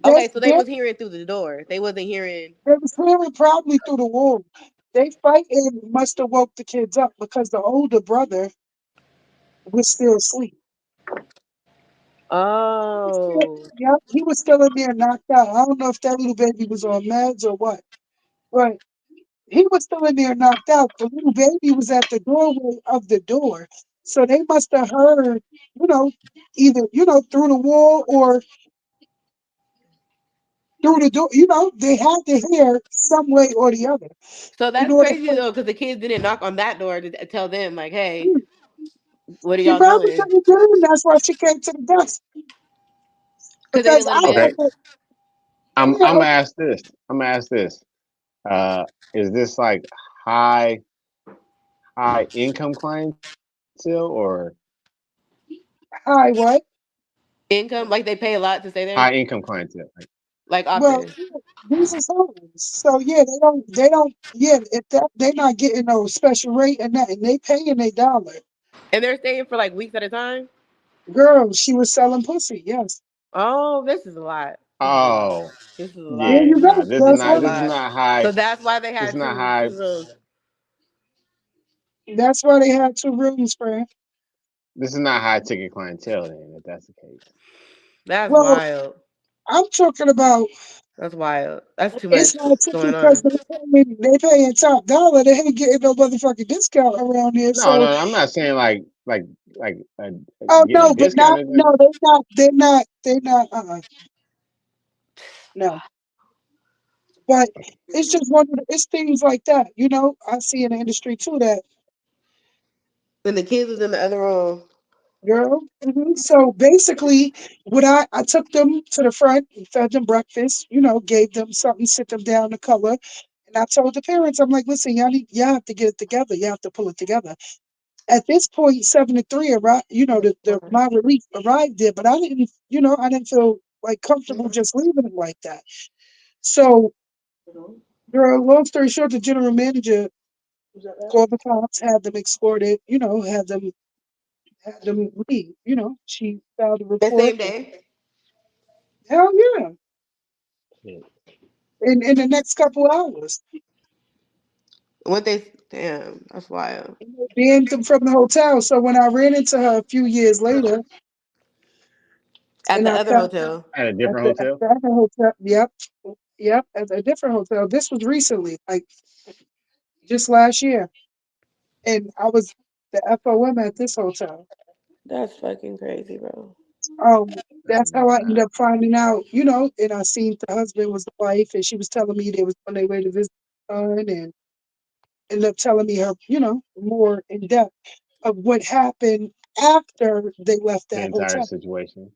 They, Okay, so they they, was hearing through the door. They wasn't hearing. they was hearing probably through the wall. They fighting must have woke the kids up because the older brother was still asleep. Oh, Yeah, he was still in there knocked out. I don't know if that little baby was on meds or what, but he was still in there knocked out. The little baby was at the doorway of the door. So they must have heard, you know, either, through the wall or through the door. They had to hear some way or the other so in that's order crazy for. though, because the kids didn't knock on that door to tell them like, "Hey, what are She y'all probably doing?" couldn't do it. That's why she came to the desk. Because they Because didn't let I them Okay, in. never, I'm yeah, gonna ask this. I'm gonna ask this. Uh, is this like high high income clientele or I what? Income, like they pay a lot to stay there, high income clientele? Like, like Well, often, these are homes. So yeah, yeah, if that they're not getting no special rate and nothing. They paying their dollar. and they're staying for like weeks at a time. Girl, she was selling pussy, yes. Oh, this is a lot. This is a lot. oh This is a There lot. yeah, you no, go. That's This is why a this is lot. not high. So that's why they This is had not two high. two rooms. that's why they had two rooms, friend. This is not high ticket clientele. Then, if that's the case. That's Well, wild. I'm talking about That's wild. That's too it's much not going ticket because on. they paying top dollar. They ain't getting no motherfucking discount around here. No, So no, I'm not saying like oh getting a no, but discount. not no, they're not no. But it's just it's things like that, I see in the industry too that And the kids was in the other room. girl. So basically, what I took them to the front and fed them breakfast, gave them something, sit them down to color. And I told the parents, I'm like, listen, y'all have to get it together. You have to pull it together. At this point, 7 to 3 arrived, my relief arrived there, but I didn't feel like comfortable just leaving it like that. So, girl, long story short, the general manager called the cops, had them escorted, had them leave. She filed a The report. same day. Hell yeah. Shit. In the next couple hours. What they damn, that's wild. Banned them from the hotel. So when I ran into her a few years later, At and the I other found hotel. At a at different the hotel. other hotel, yep, at a different hotel. This was recently, like just last year, and I was the FOM at this hotel. That's fucking crazy, bro. That That's is how I ended wild. up finding out, and I seen the husband was the wife, and she was telling me they was on their way to visit her son, and ended up telling me her, more in depth of what happened after they left The that entire hotel. situation.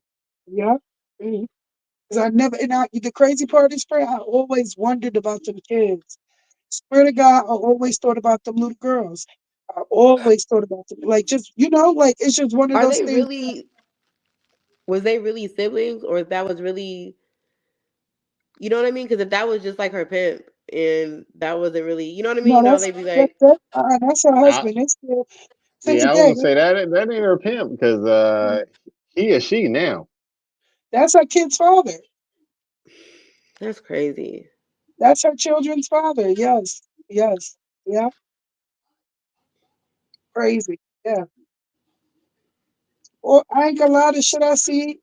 Yep. Because I never, the crazy part is, Fred, I always wondered about them kids. Swear to God, I always thought about them little girls. I always thought about them. Like, just, like, it's just one of Are those they things. really was they really siblings or if that was really you know what I mean? Because if that was just like her pimp and that wasn't really you know what I mean? No, You know, they'd be like that's her I, husband. It's still, to yeah, I was today, gonna say that ain't her pimp because he or she now. that's her kid's father. that's crazy. That's her children's father. Yes. Yes. Yeah. Crazy. Yeah. Well, I ain't gonna lie, the shit I see,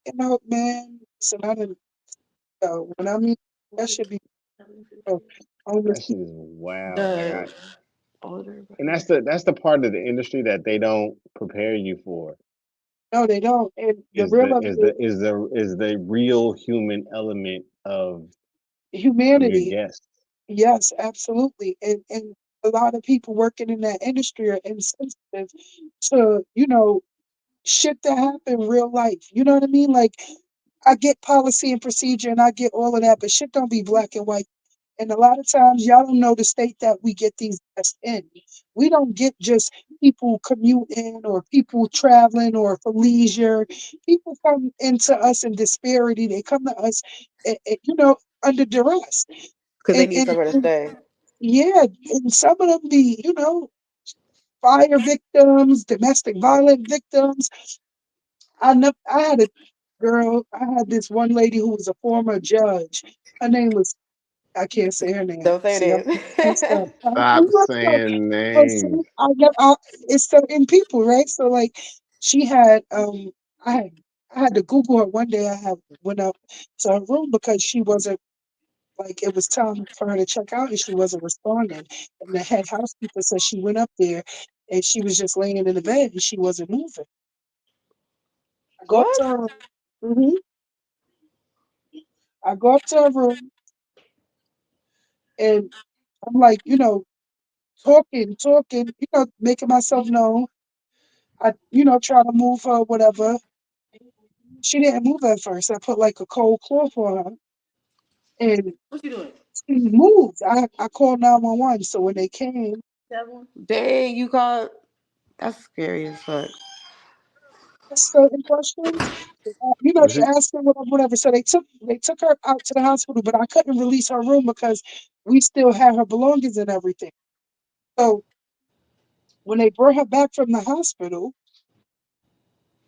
man. So I didn't when I mean that should be homeless That shit people. is wild. Like The older and brother. that's the part of the industry that they don't prepare you for. No, they don't. And the Is real the of is it is the is the is the real human element of your humanity. guest. Yes, absolutely. And a lot of people working in that industry are insensitive to, shit that happen in real life. You know what I mean? Like I get policy and procedure and I get all of that, but shit don't be black and white. And a lot of times, y'all don't know the state that we get these guests in. We don't get just people commuting or people traveling or for leisure. People come into us in disparity. They come to us, under duress. Because they And, need and, somewhere to and stay. yeah, and some of them be, fire victims, domestic violence victims. I had a girl. I had this one lady who was a former judge. Her name was I can't say her name. Don't say See, I'm messed it. up. I'm Stop messed up. saying But see, names. it's certain people, right? So like, she had I had I had to Google her one day. I had went up to her room because she wasn't like it was time for her to check out and she wasn't responding. And the head housekeeper said she went up there and she was just laying in the bed and she wasn't moving. I go up to What? her. hmm I go up to her room and I'm like, talking, making myself known. I, try to move her, whatever. She didn't move at first. I put like a cold cloth on her and What you doing? she moved. I called 911. So when they came, Dang, you called. That's scary as fuck. asked certain questions. Was They she? asked her whatever. So they took her out to the hospital, but I couldn't release her room because we still had her belongings and everything. So when they brought her back from the hospital,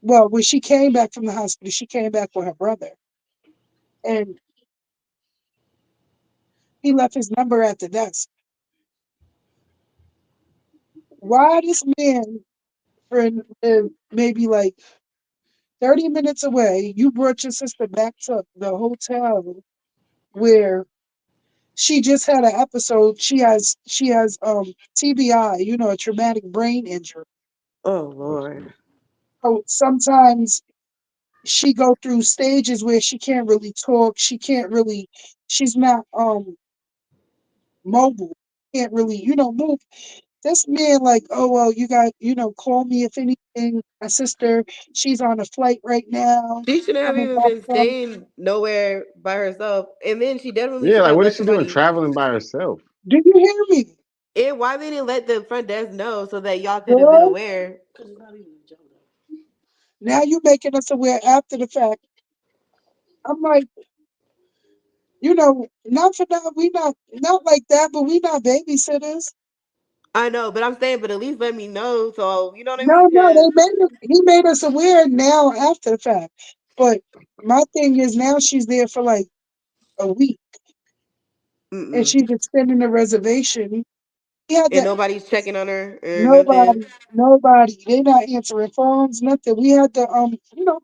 well, when she came back from the hospital, she came back with her brother. And he left his number at the desk. Why this man friend lived maybe like 30 minutes away, you brought your sister back to the hotel where she just had an episode. She has TBI, a traumatic brain injury. Oh Oh, Lord. shit. So sometimes she go through stages where she can't really talk. She's not mobile. Can't really, move. This man, like, oh well, you got, call me if anything. My sister, she's on a flight right now, She shouldn't have coming even back been from. staying nowhere by herself. And then she definitely Yeah, should like have what is left she doing somebody. traveling by herself? Do you hear me, And why they didn't let the front desk know so that y'all could have been girl? aware? Now you making us aware after the fact. I'm like, not for that. We not like that, but we not babysitters. I know, but I'm saying, but at least let me know. So you know what I mean? No, no, Because he made us aware now after the fact. But my thing is now she's there for like a week and mm-mm. she's extending the reservation. He had And to nobody's checking on her or nothing. nobody. They not answering phones, nothing. We had to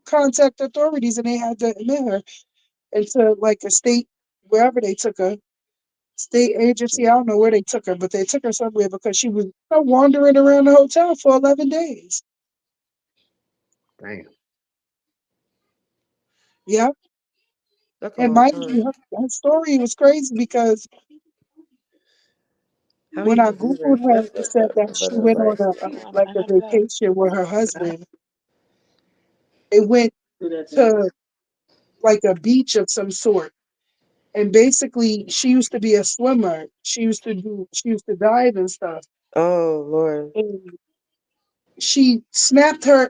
contact authorities, and they had to admit her into like a state wherever they took her. State agency, I don't know where they took her, but they took her somewhere because she was wandering around the hotel for 11 days. Damn. Yeah. That's a And long mind time. you, her story was crazy because How when many I deceivers? Googled her, That's it fucked said up. that My she brother was went on like, a "Damn, like I a gotta go." vacation with her husband. They went Do that to me. to like a beach of some sort. And basically, she used to be a swimmer. She used to dive and stuff. Oh Lord. And she snapped her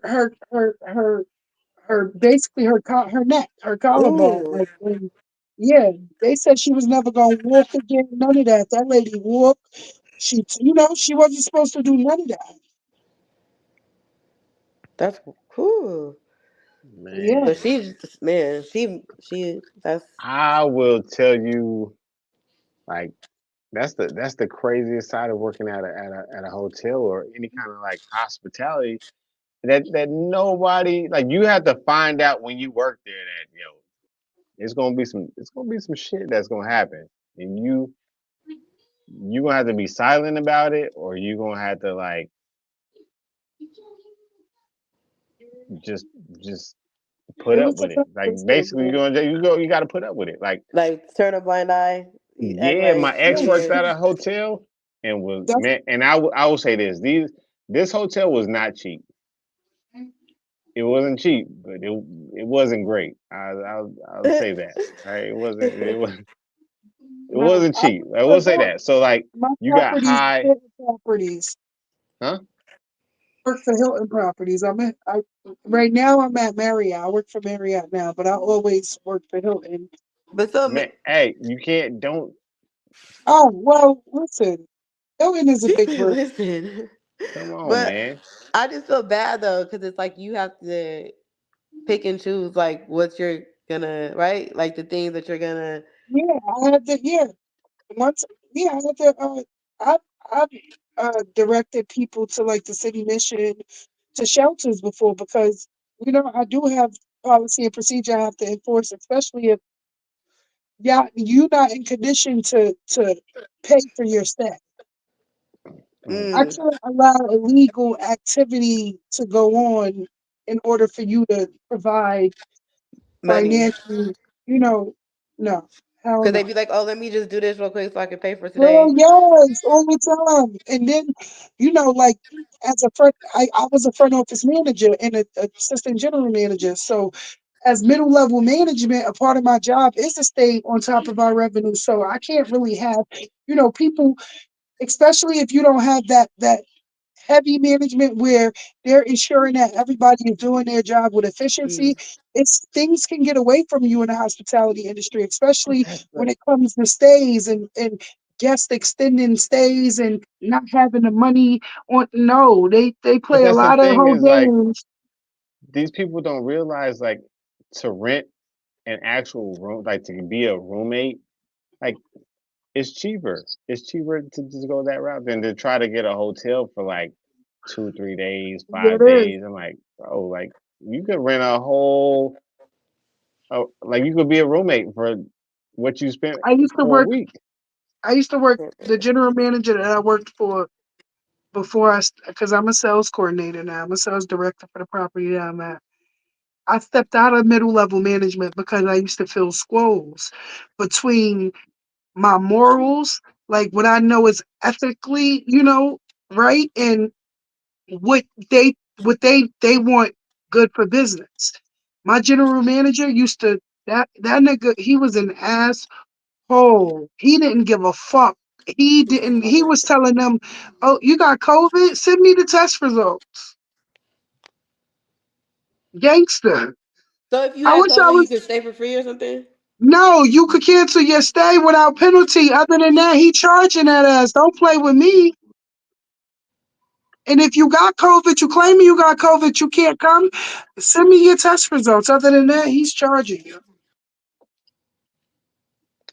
basically her neck, her collarbone. Ooh, Like, and yeah, they said she was never gonna walk again. None of that. That lady walked. She wasn't supposed to do none of that. that's cool. Yeah, Man, But she's man, she that's I will tell you, like that's the craziest side of working at a hotel or any kind of like hospitality that nobody like. You have to find out when you work there that it's gonna be some shit that's gonna happen, and you gonna have to be silent about it, or you gonna have to like just just put it up was a with it. tough Like place to basically, live. you got to put up with it. Like like turn a blind eye. You act yeah, my like ex you Yeah, worked hear. at a hotel and was that's man, and I will say this hotel was not cheap. It wasn't cheap, but it wasn't great. I'll say that. Right? It no. wasn't cheap. I will say that. So like My you got properties, high, Hilton properties. huh? Work for Hilton properties. Right now. I'm at Marriott. I work for Marriott now, but I always work for Hilton. But so Man, hey, you can't don't Oh well, listen. Hilton is a she big said, word. "Listen," come on, but man. I just feel bad though because it's like you have to pick and choose like what you're gonna right, like the things that you're gonna. Yeah, I had to. Yeah, once. Yeah, I had to. I've I've directed people to like the city mission to shelters before because I do have policy and procedure I have to enforce, especially if you're not in condition to pay for your stay. I Okay. Mm, can't allow illegal activity to go on in order for you to provide money. financial. You know, no, hell Because no. they'd be like, "Oh, let me just do this real quick so I can pay for Girl, today." yes, all the time. And then, like as a front, I was a front office manager and an assistant general manager. So, as middle level management, a part of my job is to stay on top of our revenue. So I can't really have, people, especially if you don't have that heavy management where they're ensuring that everybody is doing their job with efficiency. Mm. It's things can get away from you in the hospitality industry, especially That's when it comes to stays and guests extending stays and not having the money on. No, they but play a that's the lot of thing whole is like games. these people don't realize like to rent an actual room, like to be a roommate, like it's cheaper. It's cheaper to just go that route than to try to get a hotel for like 2, 3 days, Yeah, five it is. days. I'm like, bro, like you could rent a whole, like you could be a roommate for what you spent I used to for a work. week. I used to work the general manager that I worked for before because I'm a sales coordinator now. I'm a sales director for the property that I'm at. I stepped out of middle level management because I used to feel squalls between my morals, like what I know is ethically, right, and what they want good for business. My general manager used to that nigga, he was an asshole. He didn't give a fuck. He was telling them, "Oh, you got COVID? Send me the test results." Gangster. So if you I had wish I COVID, you was. could stay for free or something. No, you could cancel your stay without penalty. Other than that, he charging that ass. Don't play with me. And if you got COVID, you claim you got COVID, you can't come. Send me your test results. Other than that, he's charging you.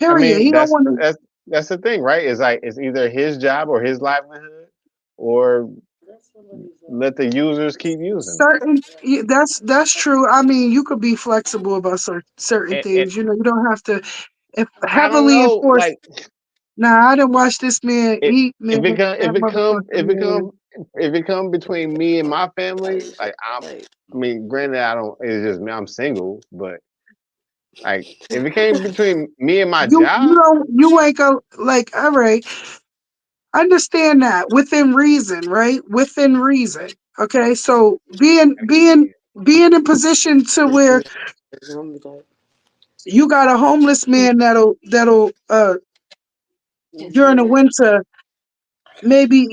I Period. mean, He don't want to. that's the thing, right? It's like it's either his job or his livelihood, or let the users keep using it. That's true. I mean, you could be flexible about certain And things. You know, you don't have to if I don't heavily know, enforce. like Nah, I didn't watch this man it, eat, man. if it come That motherfucker, man. if it come between me and my family, like Like, I mean, granted, I don't. It's just me. I'm single, but like if it came between me and my You job, don't you ain't go like all right. Understand that within reason, right? Within reason. Okay, so being in position to where you got a homeless man that'll during the winter maybe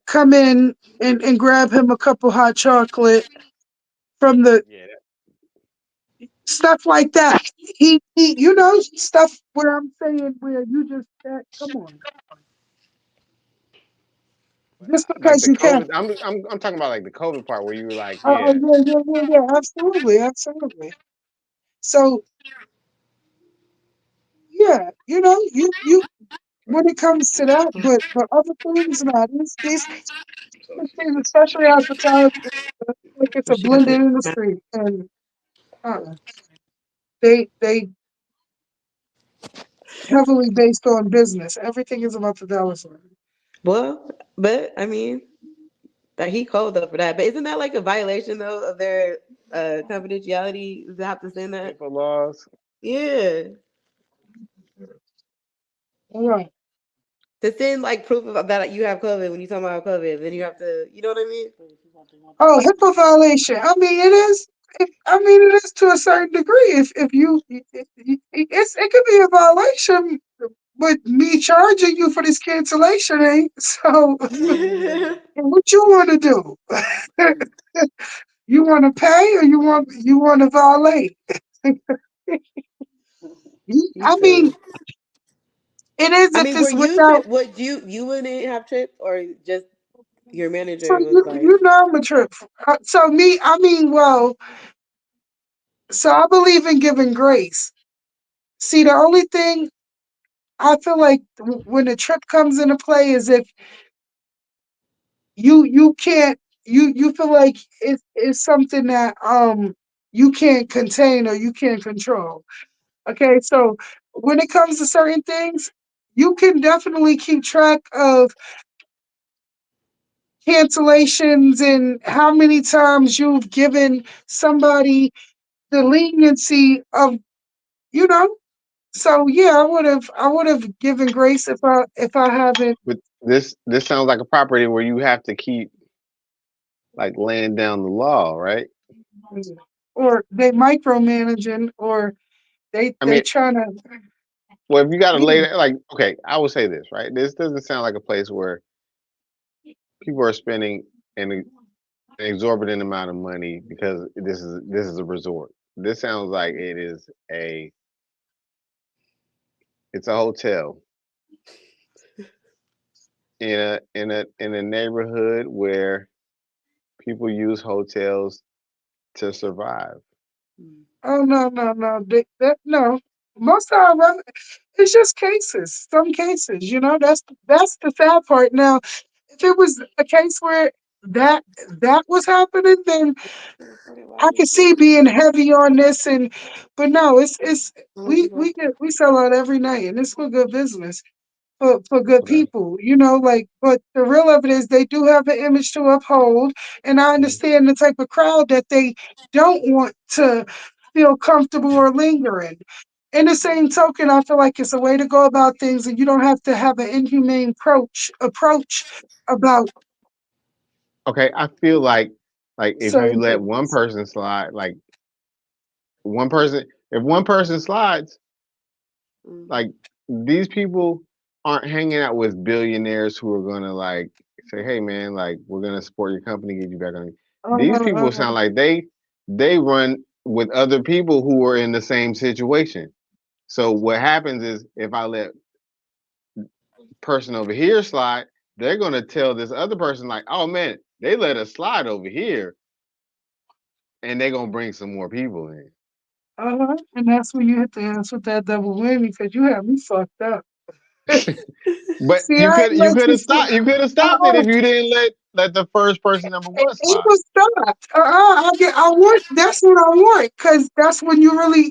come in and grab him a cup of hot chocolate from the yeah, stuff like that. He stuff where I'm saying where you just come on, just like because the you can. COVID. I'm talking about like the COVID part where you were like, Oh yeah, yeah, absolutely, absolutely. So yeah, you when it comes to that, but other things, not these things, especially advertised, like it's a blended industry, and uh, they heavily based on business. Everything is about the dollar sign. well, but I mean, that he cold though for that. But isn't that like a violation though of their confidentiality? To have to send that? HIPAA laws. Yeah, All right. to send like proof of that you have COVID when you talk about COVID, then you have to, you know what I mean? Oh, HIPAA violation. I mean, it is. I mean, it is to a certain degree. If you, it could be a violation, but me charging you for this cancellation ain't. So, what you want to do? You want to pay or you want to violate? You I mean, silly. it is I if mean, were it's you without. trip? Would you wouldn't have tripped, or just your So manager was you like, you know I'm a trip. So me, I mean, well, so I believe in giving grace. See, the only thing I feel like when the trip comes into play is if you can't you feel like it's something that you can't contain or you can't control. Okay, so when it comes to certain things, you can definitely keep track of cancellations and how many times you've given somebody the leniency of you know. So yeah, I would have given grace if I haven't. But this sounds like a property where you have to keep like laying down the law, right? Or they micromanaging, or I they mean, trying to. well, if you got to lay Yeah, that, like, okay, I would say this, right? This doesn't sound like a place where people are spending an exorbitant amount of money because this is a resort. This sounds like it's a hotel in a neighborhood where people use hotels to survive. oh no, no. Most of them, it's just cases. Some cases, that's the sad part. Now, if it was a case where that that was happening, then I could see being heavy on this. But no, it's we sell out every night, and it's for good business. For good Okay. people, like, but the real of it is they do have an image to uphold, and I Mhm. understand the type of crowd that they don't want to feel comfortable or lingering. In the same token, I feel like it's a way to go about things, and you don't have to have an inhumane approach about Okay, I feel like if you certain let one things. person slide, like one person, if one person slides, like these people aren't hanging out with billionaires who are gonna like say, "Hey, man, like we're gonna support your company, get you back on." These people Uh, sound like they run with other people who are in the same situation. So what happens is if I let person over here slide, they're gonna tell this other person like, "Oh man, they let us slide over here," and they're gonna bring some more people in. and that's when you hit the ass with that double whammy because you have me fucked up. But See, you I could ain't let you slide. you could have stopped it if you didn't let the first person number one It slide. was stopped. I want. That's what I want, cause that's when you really,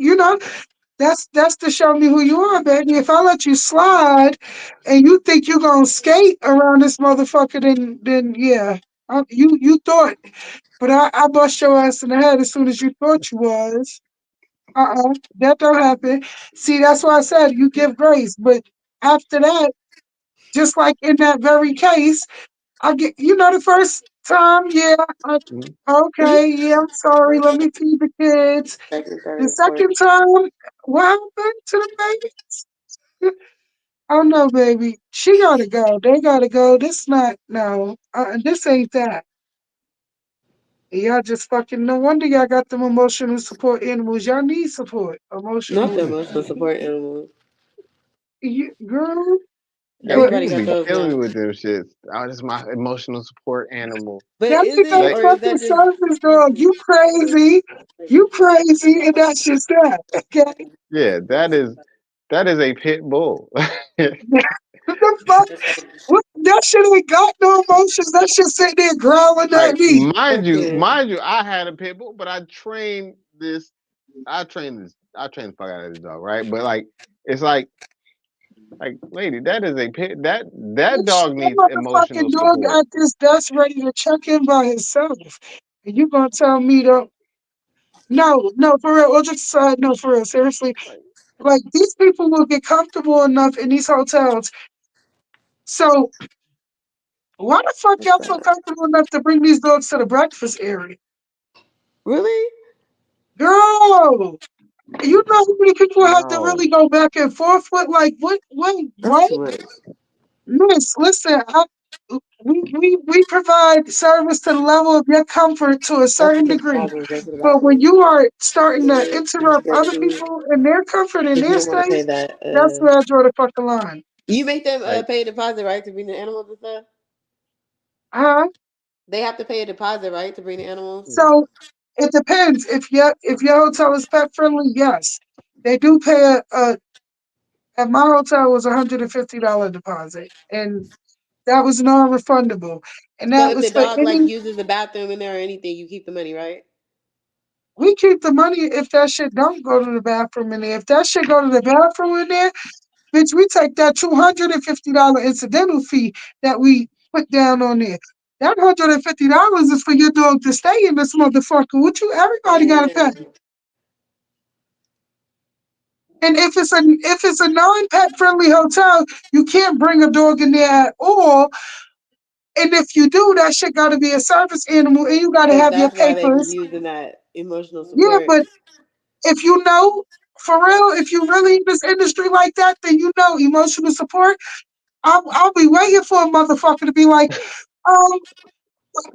that's to show me who you are, baby. If I let you slide, and you think you gonna skate around this motherfucker, then yeah, you thought, but I bust your ass in the head as soon as you thought you was. That don't happen. See, that's why I said you give grace, but after that, just like in that very case, I get, the first time, yeah, Mhm. okay, yeah, I'm sorry, let me feed the kids. Second, third, The and fourth. second time, what happened to the baby? Oh no, baby, she gotta go. They gotta go. This not no. This ain't that. Y'all just fucking. No wonder y'all got them emotional support animals. Y'all need support, Not the emotional. emotional support animals. Girl, Yo, but Everybody people got be those killing me now. with them shits. Oh, this is my emotional support animal. But that is ain't no it, Like, or is fucking that just? service dog. You crazy? You crazy? And that's just that. Okay. yeah, that is a pit bull. What the fuck? What, that shit ain't got no emotions. That shit sitting there growling at Like, me. Okay. mind you, I had a pit bull, but I trained the fuck out of this dog, right? But like, it's like, lady, that is a pit. That Bitch, dog that needs emotional motherfucking dog support. at this desk ready to check in by himself. And you gonna tell me to no, for real, all jokes aside, no, for real, seriously. Like, Like these people will get comfortable enough in these hotels. So why the fuck What's y'all feel that? comfortable enough to bring these dogs to the breakfast area? Really? Girl, you know how many people have to no, really go back and forth with? Like, That's what? too much. Miss, listen, we provide service to the level of your comfort to a That's certain because degree. Paz will go to the But when bathroom. you are starting to You interrupt forget other to, people and their comfort and if you their don't want to pay space, that. that's where I draw the fucking line. You make them like, pay a deposit, right, to bring the animals and stuff. Huh? They have to pay a deposit, right, to bring the animals. So it depends. If your hotel is pet friendly, yes. They do pay a at my hotel it was $150 deposit. And that was non-refundable. And So that if the was for dog like any uses the bathroom in there or anything, you keep the money, right? we keep the money if that shit don't go to the bathroom in there. If that shit go to the bathroom in there, bitch, we take that $250 incidental fee that we put down on there. That $150 is for your dog to stay in this motherfucker. What you everybody gotta pay. Damn. And if it's a non-pet friendly hotel, you can't bring a dog in there at all. And if you do, that shit gotta be a service animal and you gotta So have your that's why they be papers. using that emotional Yeah, support. but if you know, for real, if you really in this industry like that, then you know emotional support. I'll be waiting for a motherfucker to be like, um,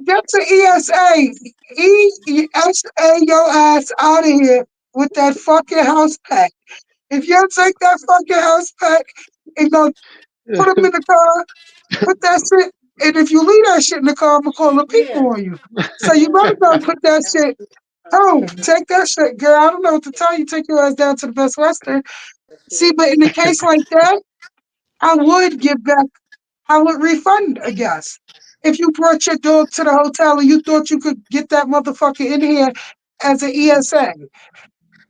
get to ESA. ESA your ass out of here with that fucking house pack. If you don't take that fucking house pack and go put them in the car, put that shit, and if you leave that shit in the car, I'm gonna call the people on you. So you better go put that shit home. Take that shit, girl. I don't know what to tell you. Take your ass down to the Best Western. See, but in a case like that, I would give back. I would refund a guest. If you brought your dog to the hotel and you thought you could get that motherfucker in here as an ESA,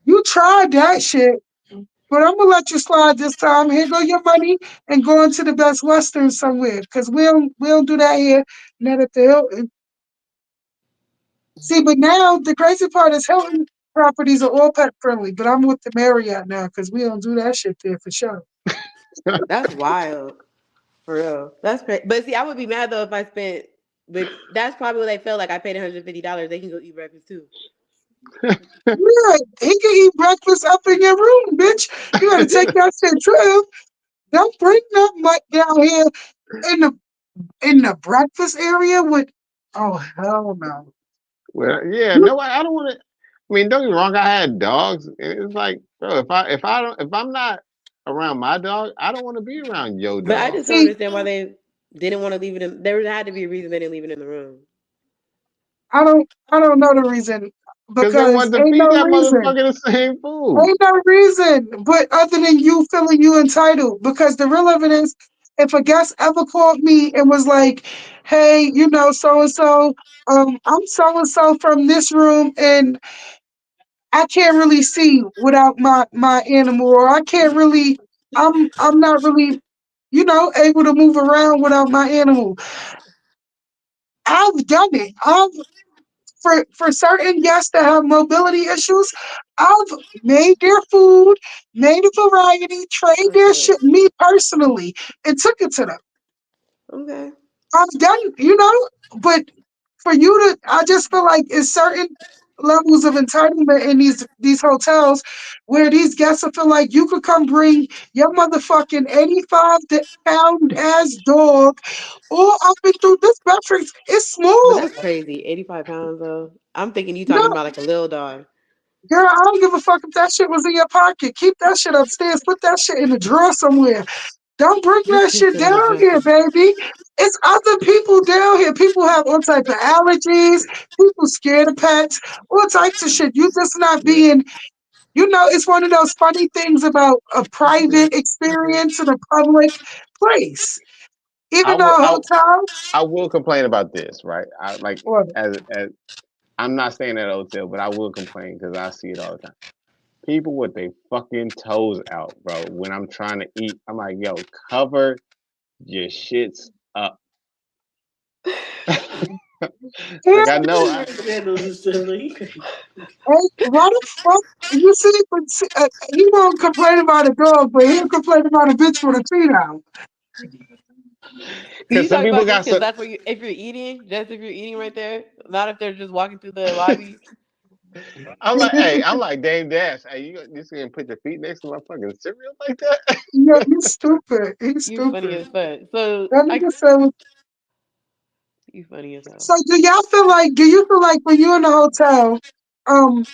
you tried that shit, but I'm gonna let you slide this time. Here go your money and go into the Best Western somewhere, cause we don't do that here. Not at the Hilton. See, but now the crazy part is Hilton properties are all pet friendly, but I'm with the Marriott now because we don't do that shit there for sure. That's wild. For real. That's great. But see, I would be mad though if I spent. But that's probably what they felt like. I paid $150. They can go eat breakfast too. Yeah, he can eat breakfast up in your room, bitch. You gotta take that shit to him. Don't bring that much down here in the breakfast area with. Oh hell no. well, yeah, You no, I don't want to. I mean, don't get me wrong. I had dogs. It's like, bro, if I'm not around my dog, I don't want to be around your But I dog. just don't see, understand why they didn't want to leave it in. There had to be a reason they didn't leave it in the room. I don't know the reason. Because they because want to ain't feed no that reason. motherfucker the same food. Ain't no reason, but other than you feeling you entitled. Because the real evidence, if a guest ever called me and was like, "Hey, you know, so and so, I'm so and so from this room, and I can't really see without my animal, or I can't really, I'm not really, you know, able to move around without my animal." I've done it. I've for certain guests that have mobility issues, I've made their food, made a variety, trade their Okay. shit, me personally, and took it to them. Okay. I've done, you know, but for you to, I just feel like it's certain levels of entitlement in these hotels where these guests will feel like you could come bring your motherfucking 85-pound ass dog all up and through this Matrix. It's But small. that's crazy. 85 pounds though. I'm thinking you No, talking about like a little dog. girl, I don't give a fuck if that shit was in your pocket. Keep that shit upstairs. Put that shit in a drawer somewhere. Don't bring This that bitch shit said in a down here, dresser. baby. It's other people down here. People have all type of allergies. People scared of pets. All types of shit. You just not Yeah. being, you know, it's one of those funny things about a Mhm. private Mhm. experience in a public place. I Even though will a I, hotel, I will complain about this, right? I like what? as I'm not staying at a hotel, but I will complain because I see it all the time. People with their fucking toes out, bro. When I'm trying to eat, I'm like, yo, cover your shits up. Like I know I, Sandals is silly. Hey, why the fuck? You see, he won't complain about a dog, but he'll complain about a bitch with a feet out. Do you because some talk people about just got because some. that's where you if you're eating, just if you're eating right there, not if they're just walking through the lobby. I'm like, hey, I'm like Dame Dash. Hey, you just gonna put your feet next to my fucking cereal like that? Yeah, he's stupid. He's You funny stupid. as fuck. So That I nigga said, you funny as hell. so do you feel like when you're in a hotel, um,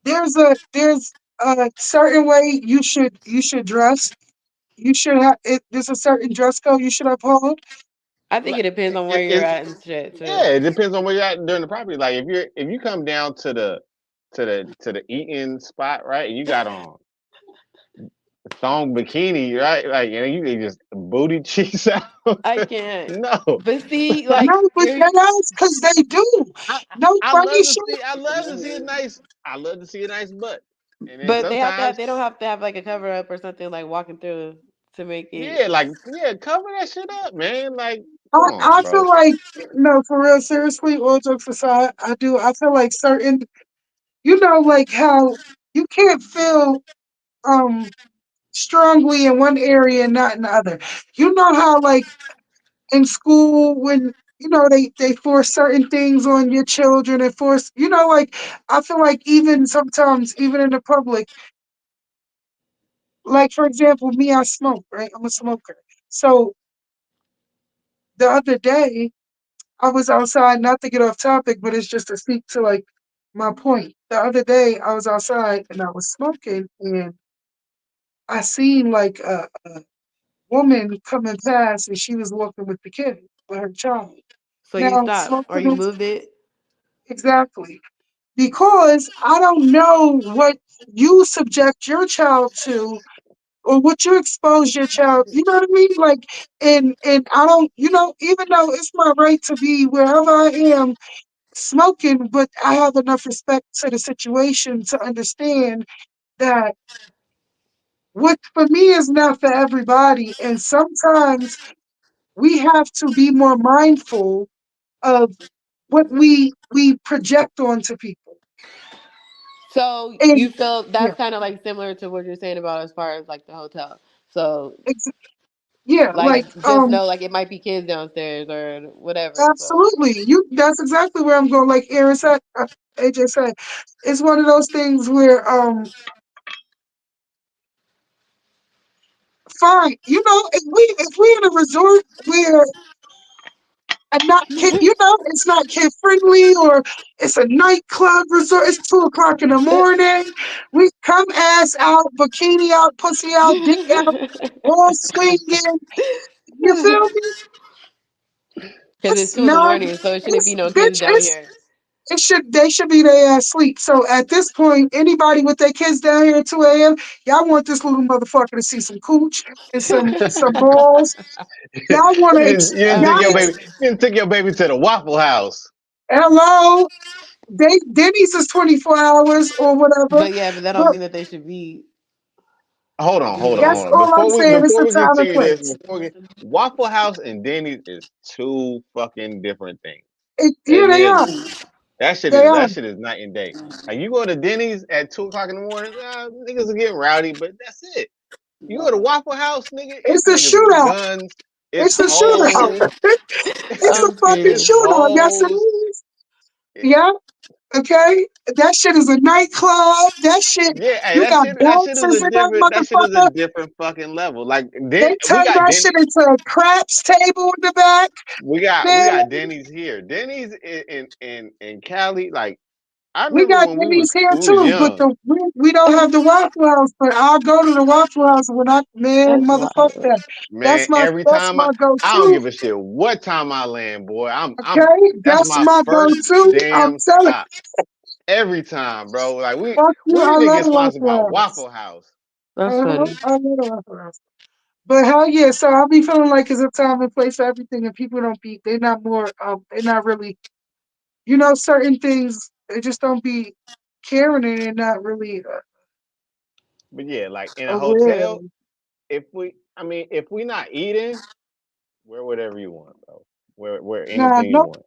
there's a certain way you should dress. You should have it. There's a certain dress code you should uphold. I think Like, it depends on where you're it's at and shit too. yeah, it depends on where you're at during the property. Like if you come down to the eating spot, right, and you got on thong bikini, right, like and you can just booty cheeks out. I can't. No, But see, No, like but you're that's because they do. I No I funny love to shit. see I love to see a nice butt, and then but sometimes they don't have to have like a cover up or something like walking through to make it. yeah, like yeah, cover that shit up, man. Like come on, I bro. feel like no, for real. Seriously, all jokes aside, I do. I feel like certain, you know, like how you can't feel um strongly in one area and not in the other. You know how like in school when you know they force certain things on your children and force you know like I feel like even sometimes even in the public, like for example me, I smoke, right? I'm a smoker. So the other day I was outside, not to get off topic, but it's just to speak to like my point. The other day I was outside and I was smoking and I seen like a woman coming past and she was walking with the kid, with her child. So you Now stop or smoking you is moved it. exactly because I don't know what you subject your child to or what you expose your child, you know what I mean? Like and I don't, you know, even though it's my right to be wherever I am smoking, but I have enough respect to the situation to understand that what for me is not for everybody. And sometimes we have to be more mindful of what we project onto people. So you And feel yeah, that's kind of like similar to what you're saying about as far as like the hotel. So ex- yeah, like just know like it might be kids downstairs or whatever. So absolutely. You that's exactly where I'm going. Like Aaron said, AJ said, it's one of those things where fine, you know, if we in a resort where and not kid, you know, it's not kid friendly or it's a nightclub resort. It's 2 o'clock in the morning. We come ass out, bikini out, pussy out, dick out, all swinging. You feel me? because it's It's 2 in the not. morning, so it shouldn't It's be no kids bitch. down here. They should be their ass sleep. So at this point, anybody with their kids down here at 2 a.m., y'all want this little motherfucker to see some cooch and some balls. Y'all want to You didn't take y'all your baby. You didn't take your baby to the Waffle House. hello. Denny's is 24 hours or whatever. But yeah, but that don't But mean that they should be Hold on, hold on, doing that's hold on. all I'm saying. It's Before a we time and continue this, place. Waffle House and Denny's is two fucking different things. Yeah, It they is. are. They are. That shit is night and day. Like you go to Denny's at 2 o'clock in the morning, niggas are getting rowdy, but that's it. You go to Waffle House, nigga, it's It's a niggas with shootout. guns, it's It's a shootout. hoes, It's a I'm fucking it's screaming. shootout. Yes, it hoes. is. Yeah. Okay. That shit is a nightclub. That shit. Yeah, hey, You got that shit is bouncers a in that different motherfucker. fucking level. Like They then we turned got that shit into a craps table in the back. we Man, got Denny's here. Denny's in Cali. Like I we remember got when Denny's here we was too, but young. we don't have the Waffle House. But I'll go to the Waffle House when man, That's motherfuck wild. that. Man, every That's time my I don't go-to. give a shit what time I land, boy. Okay, That's that's my my first go-to. I'm damn telling. stop. Every time, bro. Like Fuck you. we don't I even love get sponsored by Waffle House. Waffle House. That's funny. I love the Waffle House. But hell yeah, so I'll be feeling like it's a time and place for everything, and people don't be. They're not really. Certain things. They just don't be caring, and they're not really But yeah, like in a aware. hotel, if we not eating, wear whatever you want, bro. Wear Nah, anything you no. want.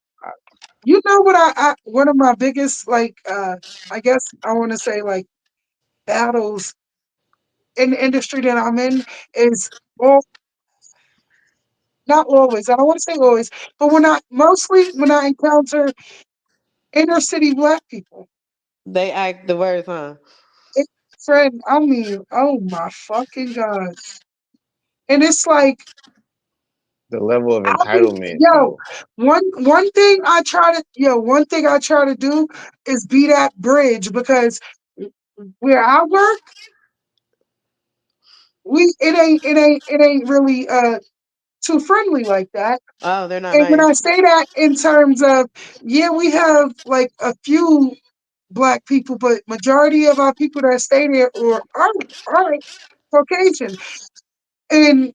You know what? One of my biggest I guess I want to say like battles in the industry that I'm in is all not always. I don't want to say always, but when I encounter inner city black people, They act the worst, huh? it, friend, I mean, oh my fucking god, and it's like The level of I'll be entitlement, yo. though. One thing I try to do is be that bridge because where I work, it ain't really too friendly like that. Oh, they're not And when nice. I say that in terms of, yeah, we have like a few black people, but majority of our people that stay there are Caucasian, and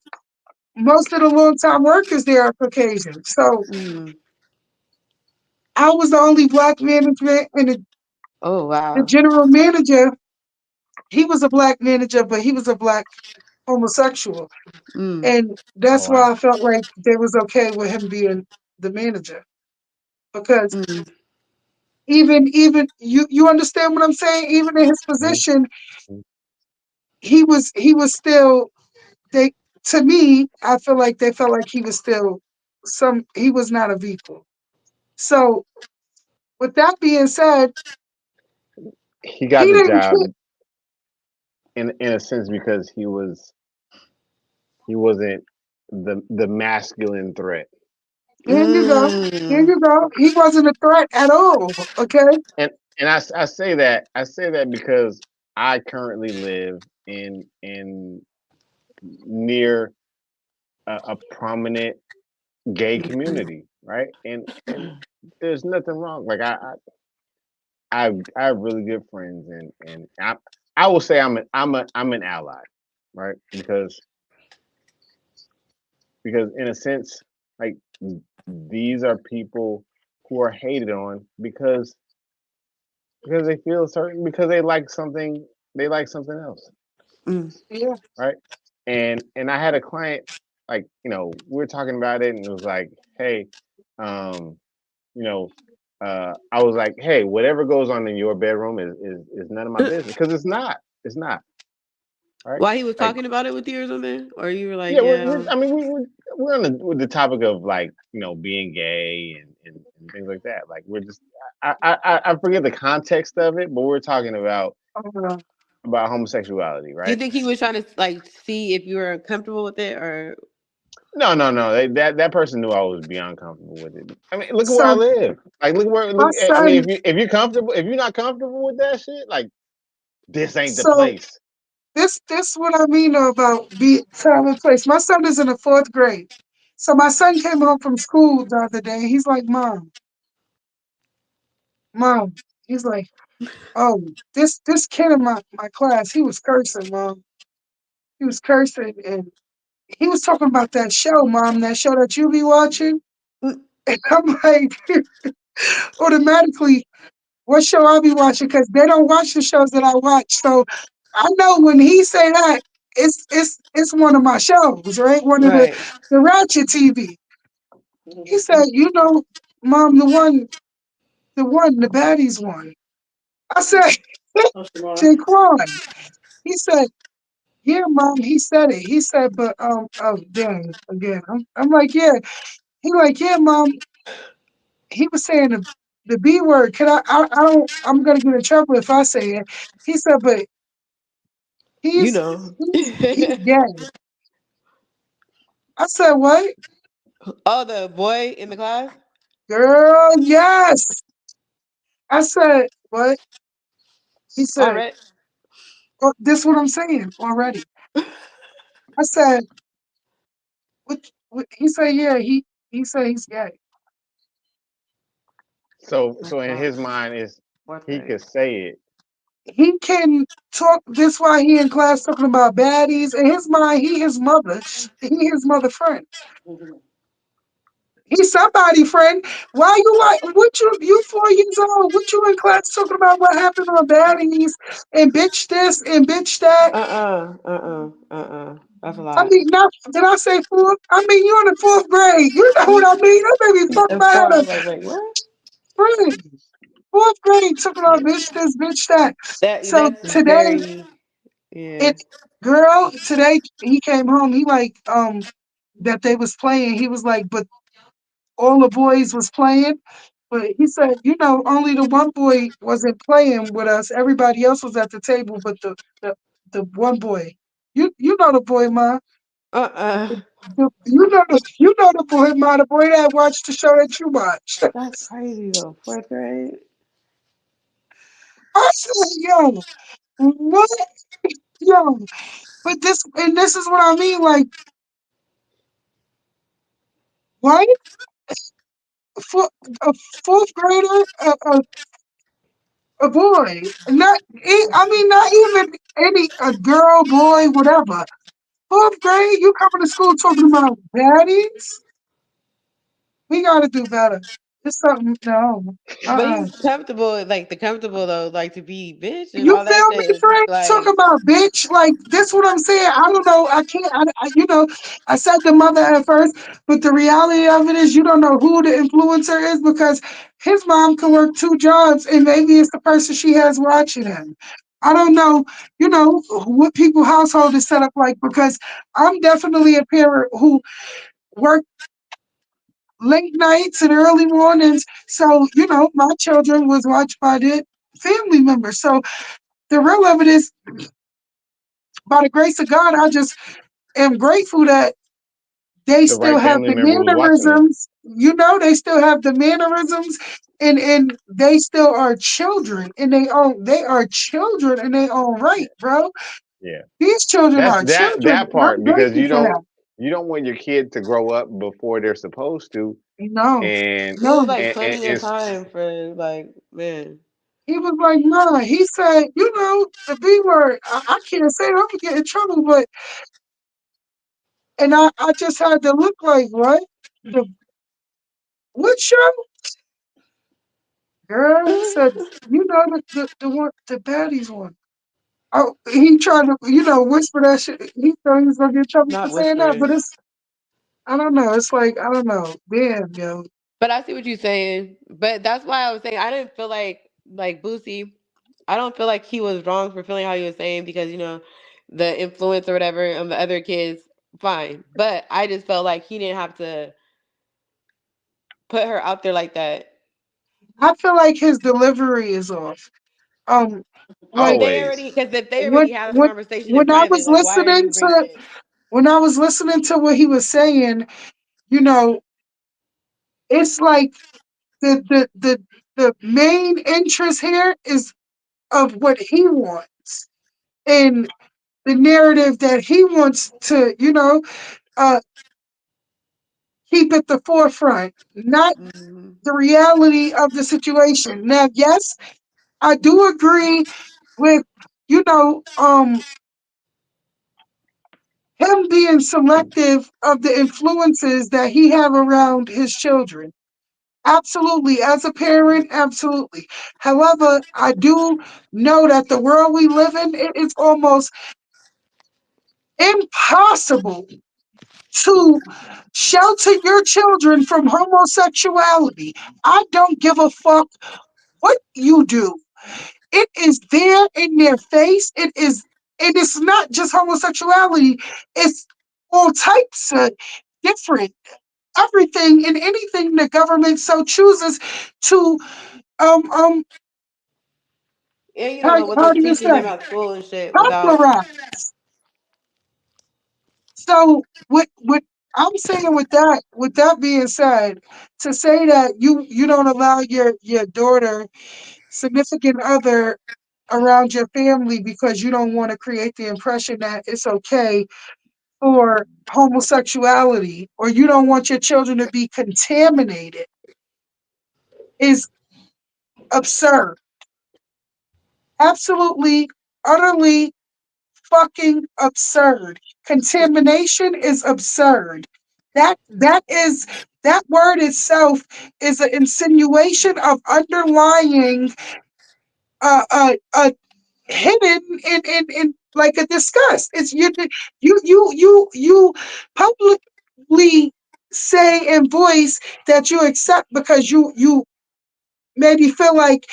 most of the long time workers there are Caucasian. So Mm. I was the only black management, and Oh the wow. general manager, he was a black manager, but he was a black homosexual, Mm. and Oh that's why wow. I felt like they was okay with him being the manager because Mm. even you understand what I'm saying. Even in his Mhm. position, Mhm. he was still they to me. I feel like they felt like he was still he was not of equal. So with that being said, He he got the didn't job care. in a sense because he wasn't the masculine threat. Here you go. Here Mm. you go. He wasn't a threat at all. Okay. And I say that because I currently live in near a prominent gay community, right? And there's nothing wrong. Like I have really good friends, and I will say I'm an ally, right? Because in a sense, like these are people who are hated on because they feel certain because they like something else, Mm. Yeah. right? And I had a client, like, we were talking about it, and it was like, hey, um you know I was like, hey, whatever goes on in your bedroom is none of my business, because it's not, right? Why he was Like, talking about it with you or something? Or you were like, yeah, yeah. I mean, we're on with the topic of, like, being gay and things like that. Like, we're just I forget the context of it, but we're talking Uh, about homosexuality, Do you right? think he was trying to like see if you were comfortable with it or No, no, no. That person knew I was beyond comfortable with it. I mean, look at where I so live. Like, my I mean, son. if you're comfortable, if you're not comfortable with that shit, like, this ain't the So place. this what I mean about be time and place. My son is in the fourth grade. So my son came home from school the other day. He's like, Mom, Mom, he's like, oh, this kid in my class, he was cursing, Mom. He was cursing, and he was talking about that show, Mom, that show that you be watching. And I'm like, automatically, what show I'll be watching? Because they don't watch the shows that I watch. So I know when he say that, it's one of my shows, right? One of Right. the Ratchet TV. He said, you know, Mom, the baddies one. I said, Jaquan. He said, yeah, Mom. He said it. He said, but oh, dang, again. I'm like, yeah. He like, yeah, Mom. He was saying the B word. Can I don't. I'm gonna get in trouble if I say it. He said, but You he's know. he's gay. I said, what? Oh, the boy in the class? Girl, yes. I said, what? He All said, right. well, this is what I'm saying already. I said, what? He said, yeah. He said he's gay. So in his mind is Fourth he grade. could say it. He can talk. This why he in class talking about baddies. In his mind, he his mother friend. He's somebody friend. Why you like what you 4 years old? What you in class talking about what happened on baddies and bitch this and bitch that? That's a I lot. mean, not did I say fourth? I mean, you're in the fourth grade. You know what I mean? That made me fuck And my four, head I up. was like, wait, what? Friend, fourth grade talking about bitch this, bitch that. So That's today, very yeah. it girl, today he came home. He like that they was playing. He was like, but all the boys was playing. But he said, you know, only the one boy wasn't playing with us. Everybody else was at the table, but the one boy. You know the boy, ma. Uh-uh. You know the boy, ma. The boy that watched the show that you watched. That's crazy though. Fourth grade. I said, yo, what, yo? But this is what I mean. Like, what? For a fourth grader, a boy, not. I mean, not even any a girl, boy, whatever. Fourth grade, you coming to school talking about baddies? We gotta do better. It's something. No. But Uh-uh. he's comfortable, like the comfortable though, like to be bitch and You all that feel me, shit. It's Frank? Talk like about bitch. Like this, what I'm saying. I don't know. I can't. You know, I said the mother at first, but the reality of it is, you don't know who the influencer is because his mom can work two jobs, and maybe it's the person she has watching him. I don't know. You know what people household is set up like because I'm definitely a parent who work late nights and early mornings. So, you know, my children was watched by the family members. So the real of it is, by the grace of God, I just am grateful that they The still right have family the member was watching them. mannerisms. You know, they still have the mannerisms and they still are children in their own, they are children in their own right, bro. Yeah. These children That's are children, that and I'm part because grateful for that. you don't want your kid to grow up before they're supposed to No, and it was no. like plenty of and time for like man. He was like, nah. He said, you know, the B word. I can't say it. I'm gonna get in trouble, but and I just had to look like what the what show? Girl, he said, you know the one the baddies one. Oh, he tried to whisper that shit. He thought he was gonna get in trouble for Not saying that, but whispering. it's I don't know. It's like I don't know. Damn, yo. But I see what you're saying. But that's why I was saying I didn't feel like Boosie. I don't feel like he was wrong for feeling how he was saying because the influence or whatever on the other kids. Fine, but I just felt like he didn't have to put her out there like that. I feel like his delivery is off. Um, If like they always. already, because if they when already had a when conversation in when I private, was like why are listening you bringing to it? when I was listening to what he was saying, you know, it's like the the the the main interest here is of what he wants and the narrative that he wants to, uh keep at the forefront, not Mhm. the reality of the situation. Now, yes, I do agree with, you know, him being selective of the influences that he have around his children. Absolutely. As a parent, absolutely. However, I do know that the world we live in, it is almost impossible to shelter your children from homosexuality. I don't give a fuck what you do. It is there in their face. And it's not just homosexuality, it's all types of different everything and anything the government so chooses to um um And you don't know what how they're do you teaching them say, at school and shit without. popularize. So with I'm saying with that being said, to say that you don't allow your daughter, significant other around your family because you don't want to create the impression that it's okay for homosexuality or you don't want your children to be contaminated is absurd. Absolutely, utterly fucking absurd. Contamination is absurd. That is that word itself is an insinuation of underlying hidden in like a disgust. It's you publicly say and voice that you accept because you maybe feel like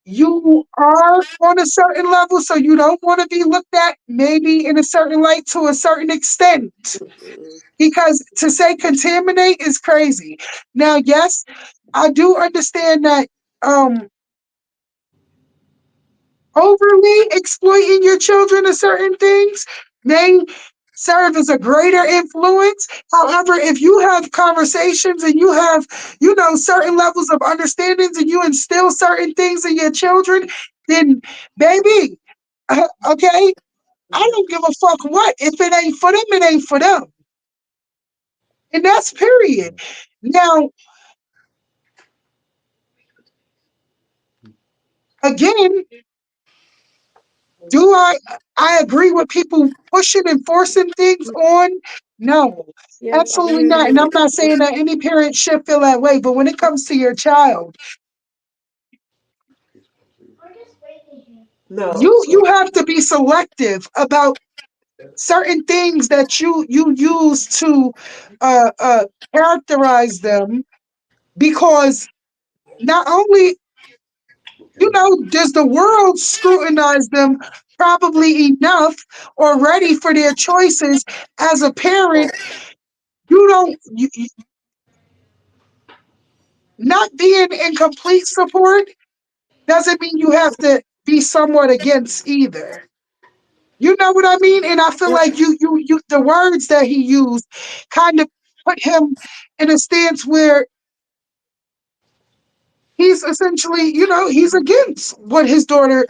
you are on a certain level, so you don't want to be looked at maybe in a certain light to a certain extent. Mhm. Because to say contaminate is crazy. Now, yes, I do understand that overly exploiting your children to certain things may serve as a greater influence. However, if you have conversations and you have, you know, certain levels of understandings and you instill certain things in your children, then baby, okay, I don't give a fuck what. If it ain't for them, it ain't for them. And that's period. Now, again, do I agree with people pushing and forcing things on? No, Yeah, I absolutely really not. And I'm not do. saying that any parent should feel that way, but when it comes to your child, No. you have to be selective about certain things that you use to uh, uh, characterize them, because not only, you know, does the world scrutinize them probably enough already for their choices, as a parent, you don't not being in complete support doesn't mean you have to be somewhat against either. You know what I mean? And I feel Yeah. like you the words that he used kind of put him in a stance where he's essentially, you know, he's against what his daughter's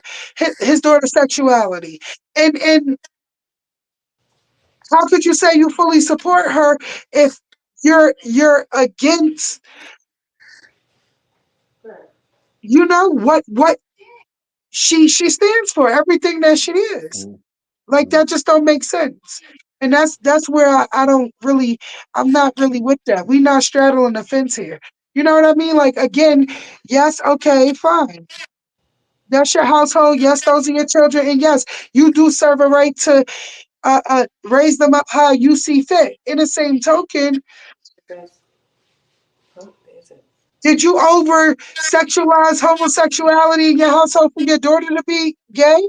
sexuality. And how could you say you fully support her if you're against, you know, what she stands for, everything that she is? Like that just don't make sense. And that's where I don't really, I'm not really with that. We not straddling the fence here. You know what I mean? Like again, yes, okay, fine. That's your household. Yes, those are your children. And yes, you do serve a right to raise them up how you see fit. In the same token, did you over sexualize homosexuality in your household for your daughter to be gay?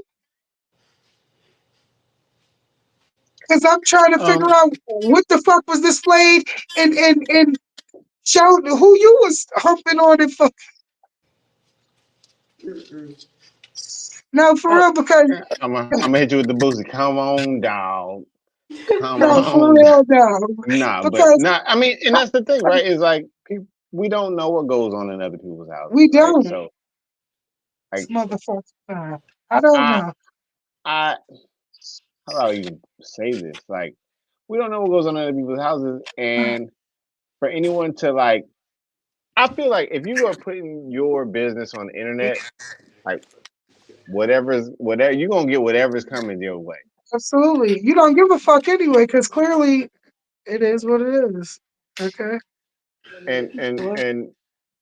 Because I'm trying to figure Um, out what the fuck was displayed and showed who you was humping on and fuck. Mm-mm. No, for I, real, because I'm gonna hit you with the boozy. Come on, dog. Come no, for on. real, no. Nah, but Because not. I mean, and I, that's the thing, right? Is like we don't know what goes on in other people's houses, we right? don't. So, This like, motherfucker. I don't I, know. I, how do I even say this? Like, we don't know what goes on in other people's houses, and for anyone to like, I feel like if you are putting your business on the internet, like whatever you're gonna get whatever's coming your way. Absolutely. You don't give a fuck anyway, because clearly it is what it is. Okay. And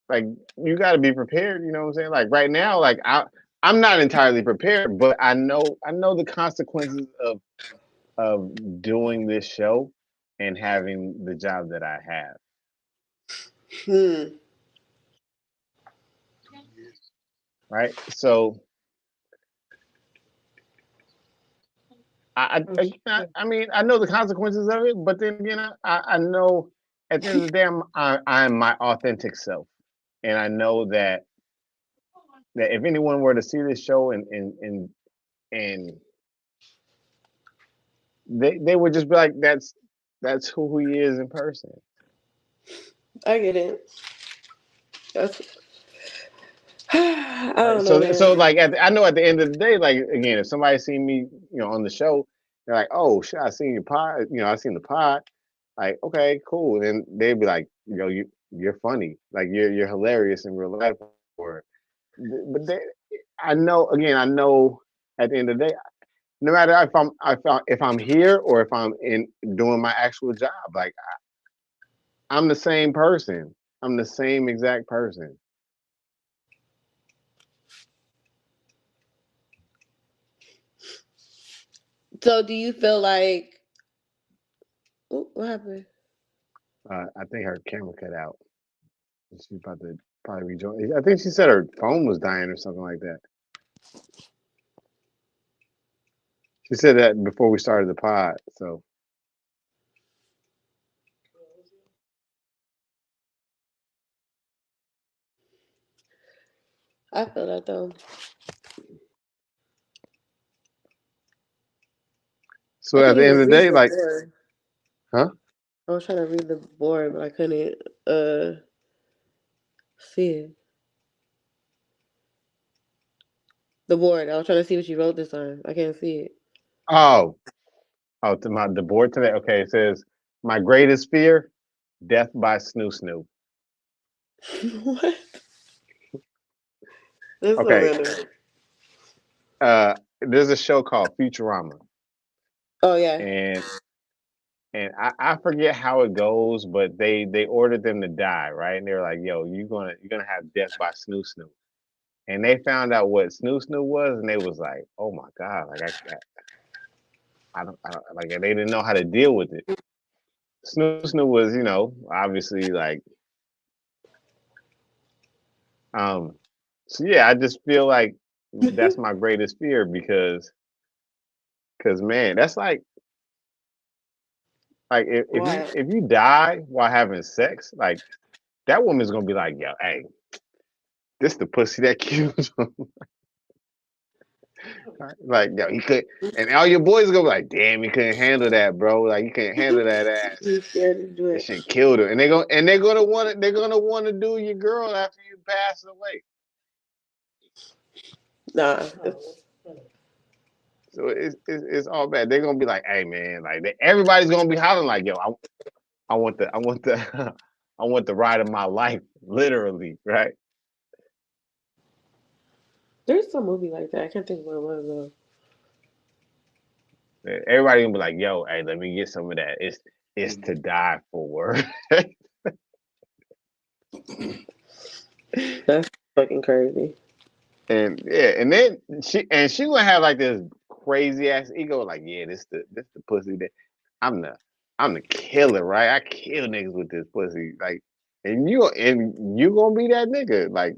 like you got to be prepared. You know what I'm saying? Like right now, like I'm not entirely prepared, but I know the consequences of doing this show and having the job that I have. Right. So I mean I know the consequences of it, but then again I know at the end of the day I'm my authentic self, and I know that if anyone were to see this show and they would just be like, that's who he is in person. I get it. I don't know. So like I know at the end of the day, like again, if somebody seen me, on the show, they're like, oh shit, I seen your pod, I seen the pod. Like, okay, cool. And they'd be like, you're funny, like you're hilarious in real life. But I know at the end of the day, no matter if I'm here or if I'm in doing my actual job, like I'm the same person. I'm the same exact person. So do you feel like what happened? I think her camera cut out. She's about to probably rejoin. I think she said her phone was dying or something like that. She said that before we started the pod. So I feel that though. So at the end of the day, like, huh? I was trying to read the board, but I couldn't see it. The board. I was trying to see what you wrote this time. I can't see it. Oh, to the board today. Okay, it says my greatest fear: death by snoo. What? That's okay. There's a show called Futurama. Oh yeah. And I forget how it goes, but they ordered them to die, right? And they were like, "Yo, you're gonna have death by snoo." And they found out what snoo was, and they was like, "Oh my god!" Like I don't like they didn't know how to deal with it. Snoo was, obviously like, so yeah, I just feel like that's my greatest fear because man, that's like if you die while having sex, like that woman's gonna be like, yo, hey, this the pussy that killed him. Like, yo, he could, and all your boys gonna be like, damn, he couldn't handle that, bro. Like, he couldn't handle that ass. That shit killed her, and they're gonna want to do your girl after you pass away. Nah. So it's all bad. They're gonna be like, hey man, like everybody's gonna be hollering like, yo, I want the I want the ride of my life, literally, right? There's some movie like that. I can't think of what it was though. Everybody gonna be like, yo, hey, let me get some of that. It's to die for. That's fucking crazy. And yeah, and then she gonna have like this crazy ass ego, like, yeah, this the pussy that I'm the killer, right? I kill niggas with this pussy, like, and you gonna be that nigga, like,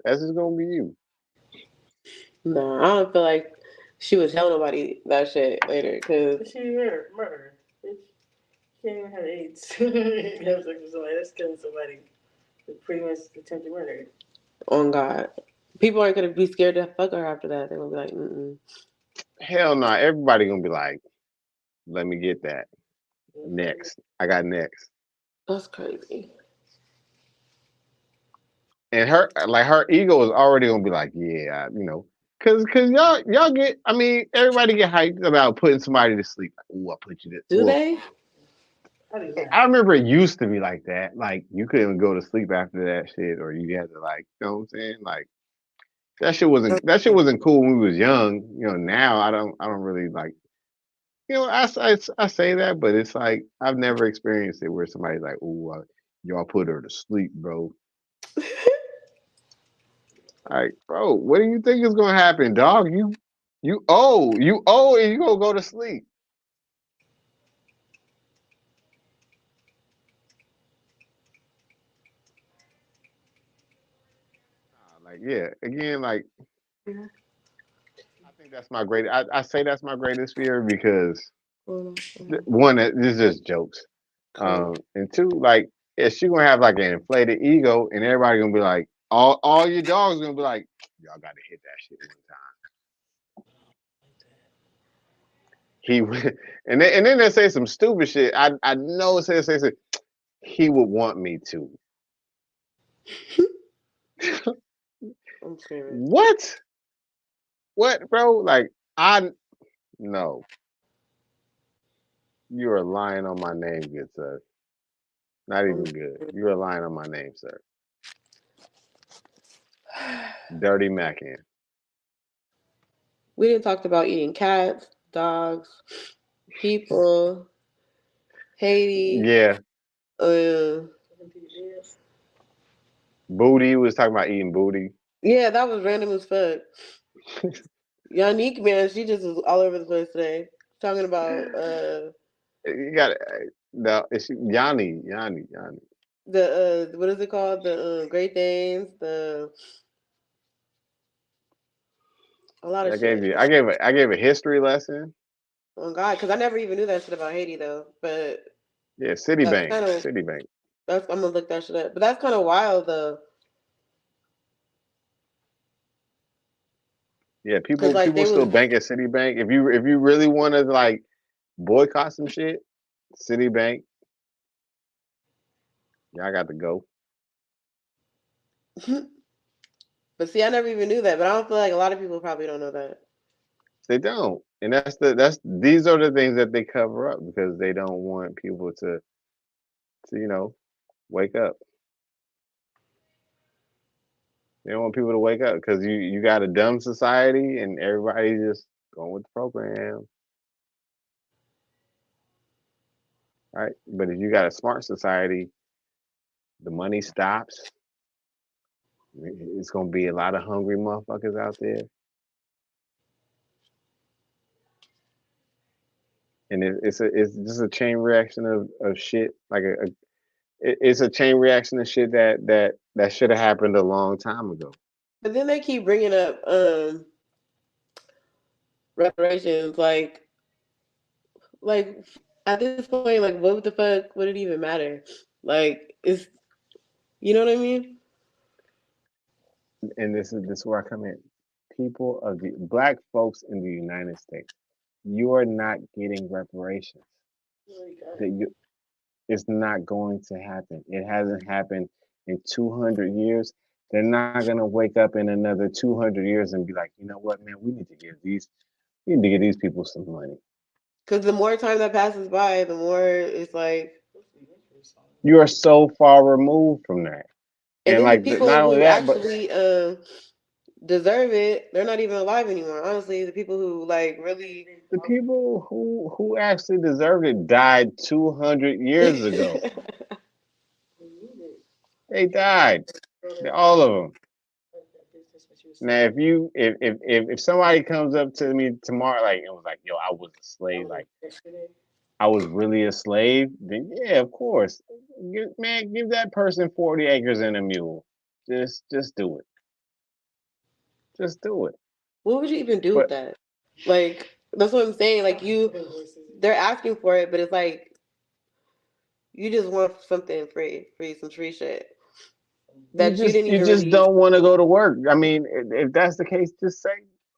that's just gonna be you. Nah, I don't feel like she would tell nobody that shit later because she murder. She can't even have AIDS. Have sex with somebody. That's killing somebody. It's pretty much attempted murder. On God, people aren't gonna be scared to fuck her after that. They're gonna be like, Hell no, everybody gonna be like, let me get that. Next. I got next. That's crazy. And her ego is already gonna be like, yeah, cause y'all get, I mean, everybody get hyped about putting somebody to sleep. Like, ooh, I put you to Do they? I do not. I remember it used to be like that. Like you couldn't go to sleep after that shit, or you had to like, you know what I'm saying? Like that shit wasn't cool when we was young. You know, now I don't really like. You know, I say that, but it's like I've never experienced it where somebody's like, "Ooh, y'all put her to sleep, bro." Like, bro, what do you think is gonna happen, dog? You owe, and you gonna go to sleep. Like, yeah, again, like I think that's my great. I say that's my greatest fear because one, this is just jokes. And two, like, yeah, she gonna have like an inflated ego, and everybody gonna be like, all your dogs gonna be like, y'all gotta hit that shit one time. He would, and then they say some stupid shit. I know say he would want me to. I'm screaming. What? What, bro? Like no. You are lying on my name, good sir. Not even good. You are lying on my name, sir. Dirty Mackin. We didn't talk about eating cats, dogs, people, Haiti. Yeah. Uh, Booty was talking about eating booty. yeah, that was random as fuck. Yannick, man, she just was all over the place today. Talking about You got no. It's Yanni. the what is it called? The Great Danes, a lot of shit. I gave a history lesson. Oh God, because I never even knew that shit about Haiti though. But Yeah, that's Citibank. kind of Citibank. I'm gonna look that shit up. But that's kind of wild though. Yeah, Cause like people they still was bank at Citibank. If you really want to like boycott some shit, Citibank. Yeah, I got to go. but see, I never even knew that. But I don't feel like a lot of people probably don't know that. They don't, and these are the things that they cover up because they don't want people to wake up. They don't want people to wake up because you got a dumb society and everybody's just going with the program, right? But if you got a smart society, the money stops. It's gonna be a lot of hungry motherfuckers out there, and it's just a chain reaction of shit. Like it's a chain reaction of shit that should have happened a long time ago. But then they keep bringing up reparations, like at this point, like what the fuck would it even matter? Like it's you know what I mean? And this is where I come in. People of the black folks in the United States, you are not getting reparations. That you It's not going to happen. It hasn't happened in 200 years. They're not going to wake up in another 200 years and be like, you know what, man, we need to give these people some money. Because the more time that passes by, the more it's like. You are so far removed from that. And And then the like, people not only who that, but actually deserve it, they're not even alive anymore. Honestly, the people who like really. the people who actually deserved it died 200 years ago. They died. All of them. Now, if somebody comes up to me tomorrow, like it was like, yo, I was a slave, like I was really a slave, then yeah, of course, man, give that person 40 acres and a mule. Just do it. Just do it. What would you even do with But that? Like that's what I'm saying. Like they're asking for it, but it's like you just want something free, some free shit that you didn't you even just really. don't want to go to work. I mean, if that's the case, just say,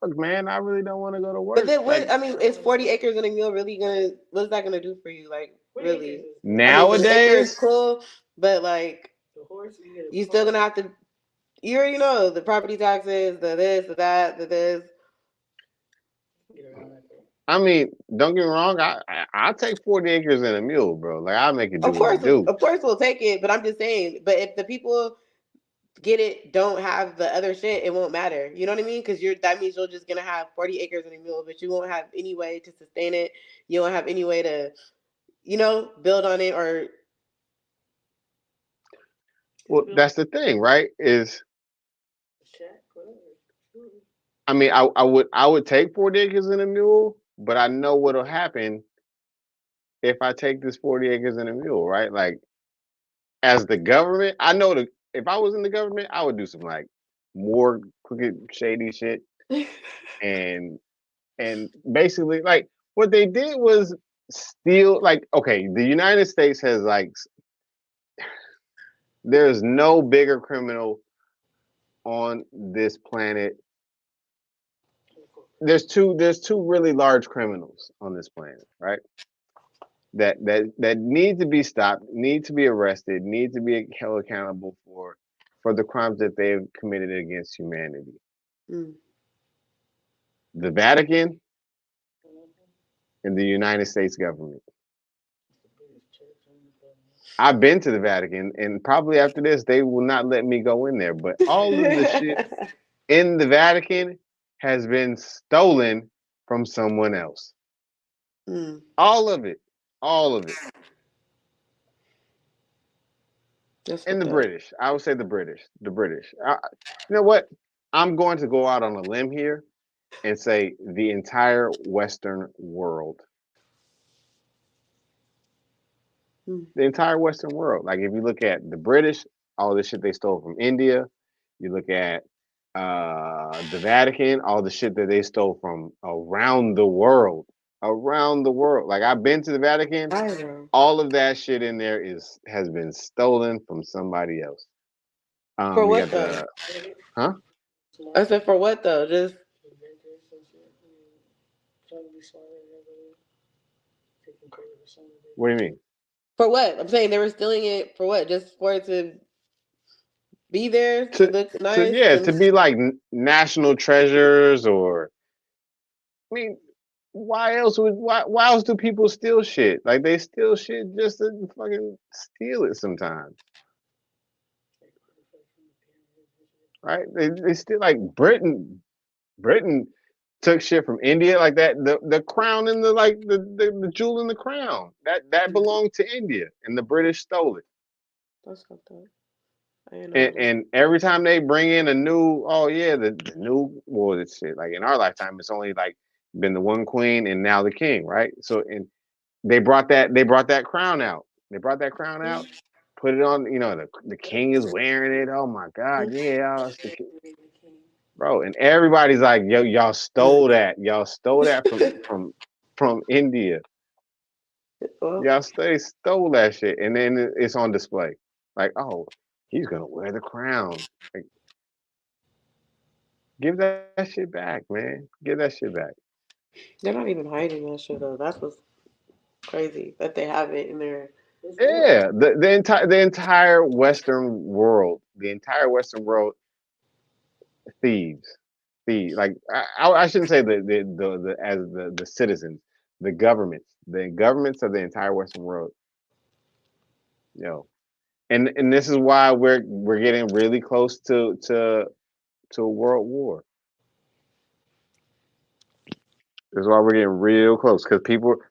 look, man, I really don't want to go to But work. then Like what? I mean, is 40 acres and a mule really gonna? What's that gonna do for you? Like really? I mean, the acre is nowadays, cool, but like you still gonna have to. You already know the property taxes, the this, the that, the this. I mean, don't get me wrong. I'll take 40 acres and a mule, bro. Like I'll make it do Of what course, it do. of course, we'll take it. But I'm just saying. But if the people get it, don't have the other shit, it won't matter. You know what I mean? Because that means you're just gonna have 40 acres and a mule, but you won't have any way to sustain it. You won't have any way to, build on it or. Well, that's the thing, right? I mean, I would take 40 acres and a mule, but I know what'll happen if I take this 40 acres and a mule, right? Like, as the government, I know if I was in the government, I would do some like more crooked, shady shit, and basically like what they did was steal. Like, okay, the United States has like there's no bigger criminal on this planet. There's two really large criminals on this planet, right? That need to be stopped, need to be arrested, need to be held accountable for the crimes that they've committed against humanity. Mm. The Vatican and the United States government. I've been to the Vatican, and probably after this, they will not let me go in there. But all of the shit in the Vatican has been stolen from someone else. Mm. All of it. All of it. And the British. I would say the British. The British. You know what? I'm going to go out on a limb here and say the entire Western world. The entire Western world. Like if you look at the British, all the shit they stole from India. You look at the Vatican, all the shit that they stole from around the world. Around the world. Like I've been to the Vatican. All of that shit in there has been stolen from somebody else. For what though? Huh? I said for what though? Just what do you mean? For what? I'm saying they were stealing it for what? Just for it to be there to look nice. To be like national treasures, or I mean, why else do people steal shit? Like they steal shit just to fucking steal it sometimes. Right? They still like Britain took shit from India like that. The crown and the jewel in the crown. That belonged to India and the British stole it. That's fucked up. And every time they bring in a new, the new shit. Like in our lifetime, it's only like been the one queen and now the king, right? So and they brought that crown out. They brought that crown out, put it on. The king is wearing it. Oh my god, yeah, it's the king, bro. And everybody's like, yo, y'all stole that. Y'all stole that from India. Y'all stole that shit, and then it's on display. Like, oh, he's gonna wear the crown. Like, give that shit back, man. Give that shit back. They're not even hiding that shit though. That's what's crazy that they have it in there. Yeah, the entire Western world, thieves. Like I shouldn't say the citizens, the governments of the entire Western world. And this is why we're getting really close to a world war. This is why we're getting real close, because people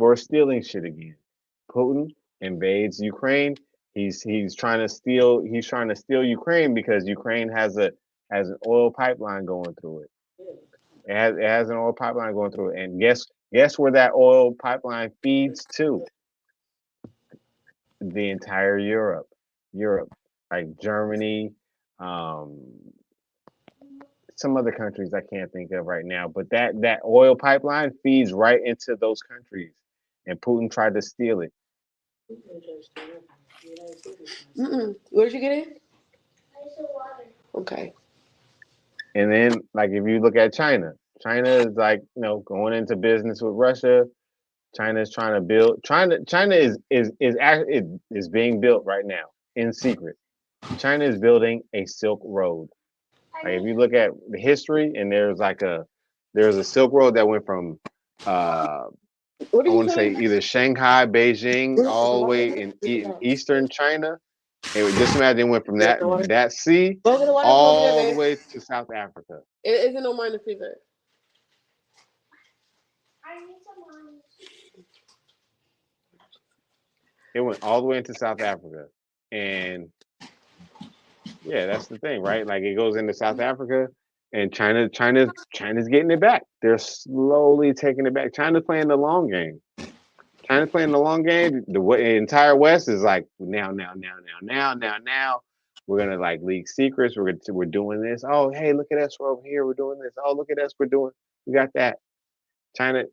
are stealing shit again. Putin invades Ukraine. He's trying to steal Ukraine because Ukraine has an oil pipeline going through it. It has an oil pipeline going through it, and guess where that oil pipeline feeds to? The entire Europe, like Germany, some other countries I can't think of right now, but that oil pipeline feeds right into those countries, and Putin tried to steal it. Where'd you get it? Okay. And then, like, if you look at China is like, going into business with Russia. China is trying to build. China is being built right now in secret. China is building a Silk Road. Like if you look at the history, and there's a Silk Road that went from What I are you want to say saying? either Shanghai, Beijing, all the way in eastern China. And just imagine it went from that sea Go get the water from over there, all the babe. way to South Africa. It isn't no more in the freezer. It went all the way into South Africa, and yeah, that's the thing, right? Like it goes into South Africa, and China's getting it back. They're slowly taking it back. China's playing the long game. China's playing the long game. The entire West is like now. We're gonna like leak secrets. We're doing this. Oh, hey, look at us. We're over here. We're doing this. Oh, look at us. We got that. China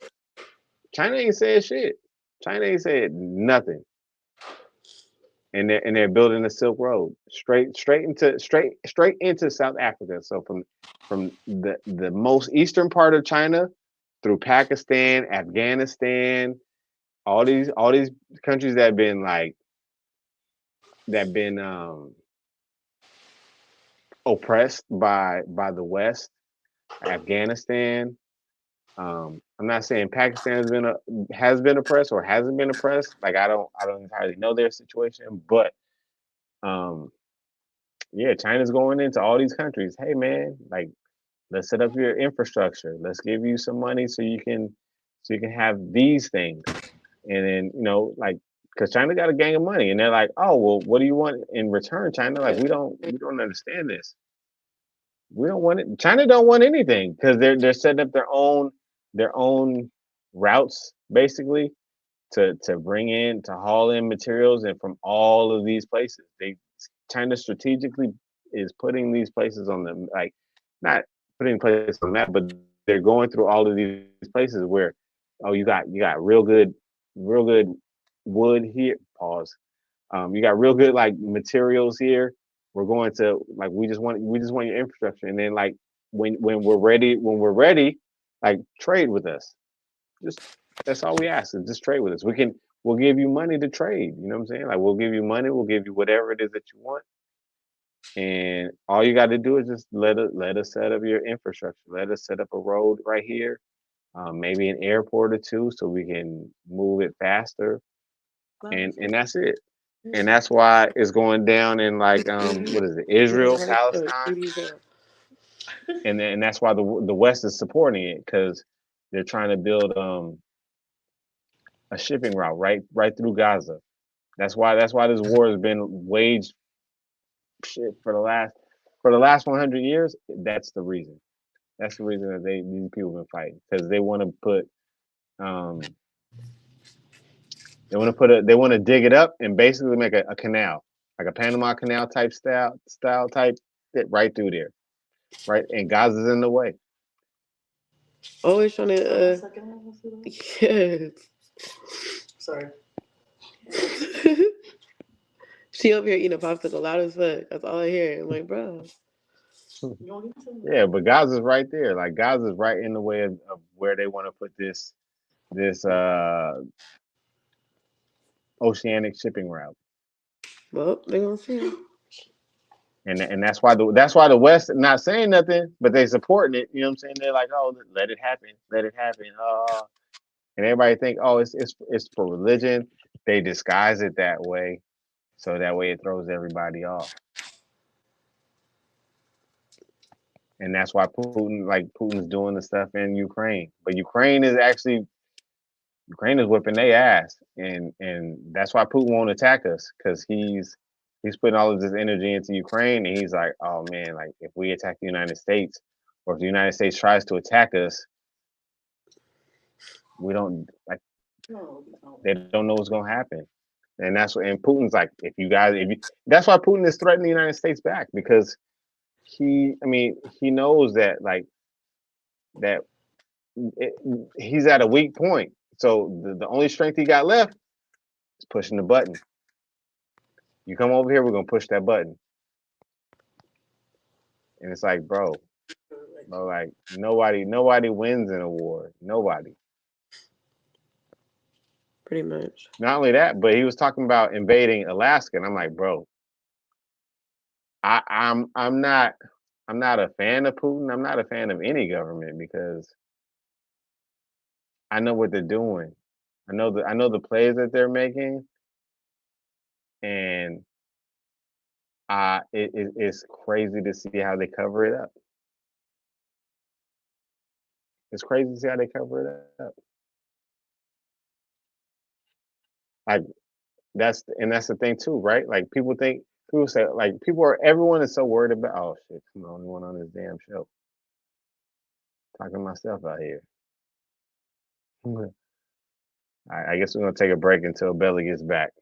ain't said shit. China ain't said nothing. And they're building the Silk Road straight into South Africa. So from the most eastern part of China through Pakistan, Afghanistan, all these countries that have been oppressed by the West, Afghanistan. I'm not saying Pakistan has been oppressed or hasn't been oppressed. Like I don't entirely know their situation, but yeah, China's going into all these countries. Hey man, like let's set up your infrastructure. Let's give you some money so you can have these things. And then, like because China got a gang of money and they're like, oh well, what do you want in return, China? Like we don't understand this. We don't want it. China don't want anything because they're setting up their own routes basically to bring in to haul in materials and from all of these places. China strategically is putting these places on the like not putting places on the map, but they're going through all of these places where you got real good wood here. Pause. You got real good like materials here. We're going to like we just want your infrastructure, and then like when we're ready, like trade with us. Just that's all we ask is just trade with us. We'll give you money to trade. You know what I'm saying? Like we'll give you money, we'll give you whatever it is that you want. And all you got to do is just let us set up your infrastructure. Let us set up a road right here, maybe an airport or two, so we can move it faster. And that's it. And that's why it's going down in like what is it, Israel, Palestine, and that's why the West is supporting it because they're trying to build a shipping route right through Gaza. That's why this war has been waged shit for the last 100 years. That's the reason. That's the reason that these people have been fighting because they want to put they want to dig it up and basically make a canal, like a Panama Canal type style type fit right through there, right? And Gaza's in the way. Always trying to. Yes. Sorry. She over here eating a popsicle loud as fuck. That's all I hear. I'm like, bro. Yeah, but Gaza's right there. Like Gaza's right in the way of where they want to put this oceanic shipping route. Well, they're gonna see. And that's why the West not saying nothing, but they supporting it. You know what I'm saying? They're like, oh, let it happen. And everybody think, oh, it's for religion. They disguise it that way, so that way it throws everybody off. And that's why Putin's doing the stuff in Ukraine. But Ukraine is whipping their ass, and that's why Putin won't attack us because he's putting all of this energy into Ukraine, and he's like, oh man, like if we attack the United States, or if the United States tries to attack us, we don't like they don't know what's gonna happen, and Putin's like, that's why Putin is threatening the United States back because he knows that he's at a weak point, so the only strength he got left is pushing the button. You come over here, we're gonna push that button. And it's like, bro, like nobody wins in a war. Nobody. Pretty much. Not only that, but he was talking about invading Alaska, and I'm like, bro, I'm not a fan of Putin. I'm not a fan of any government because I know what they're doing. I know the plays that they're making, and it's crazy to see how they cover it up. It's crazy to see how they cover it up. Like that's the thing too, right? Like people say like everyone is so worried about, oh shit, I'm the only one on this damn show. Talking to myself out here. I guess we're gonna take a break until Belly gets back.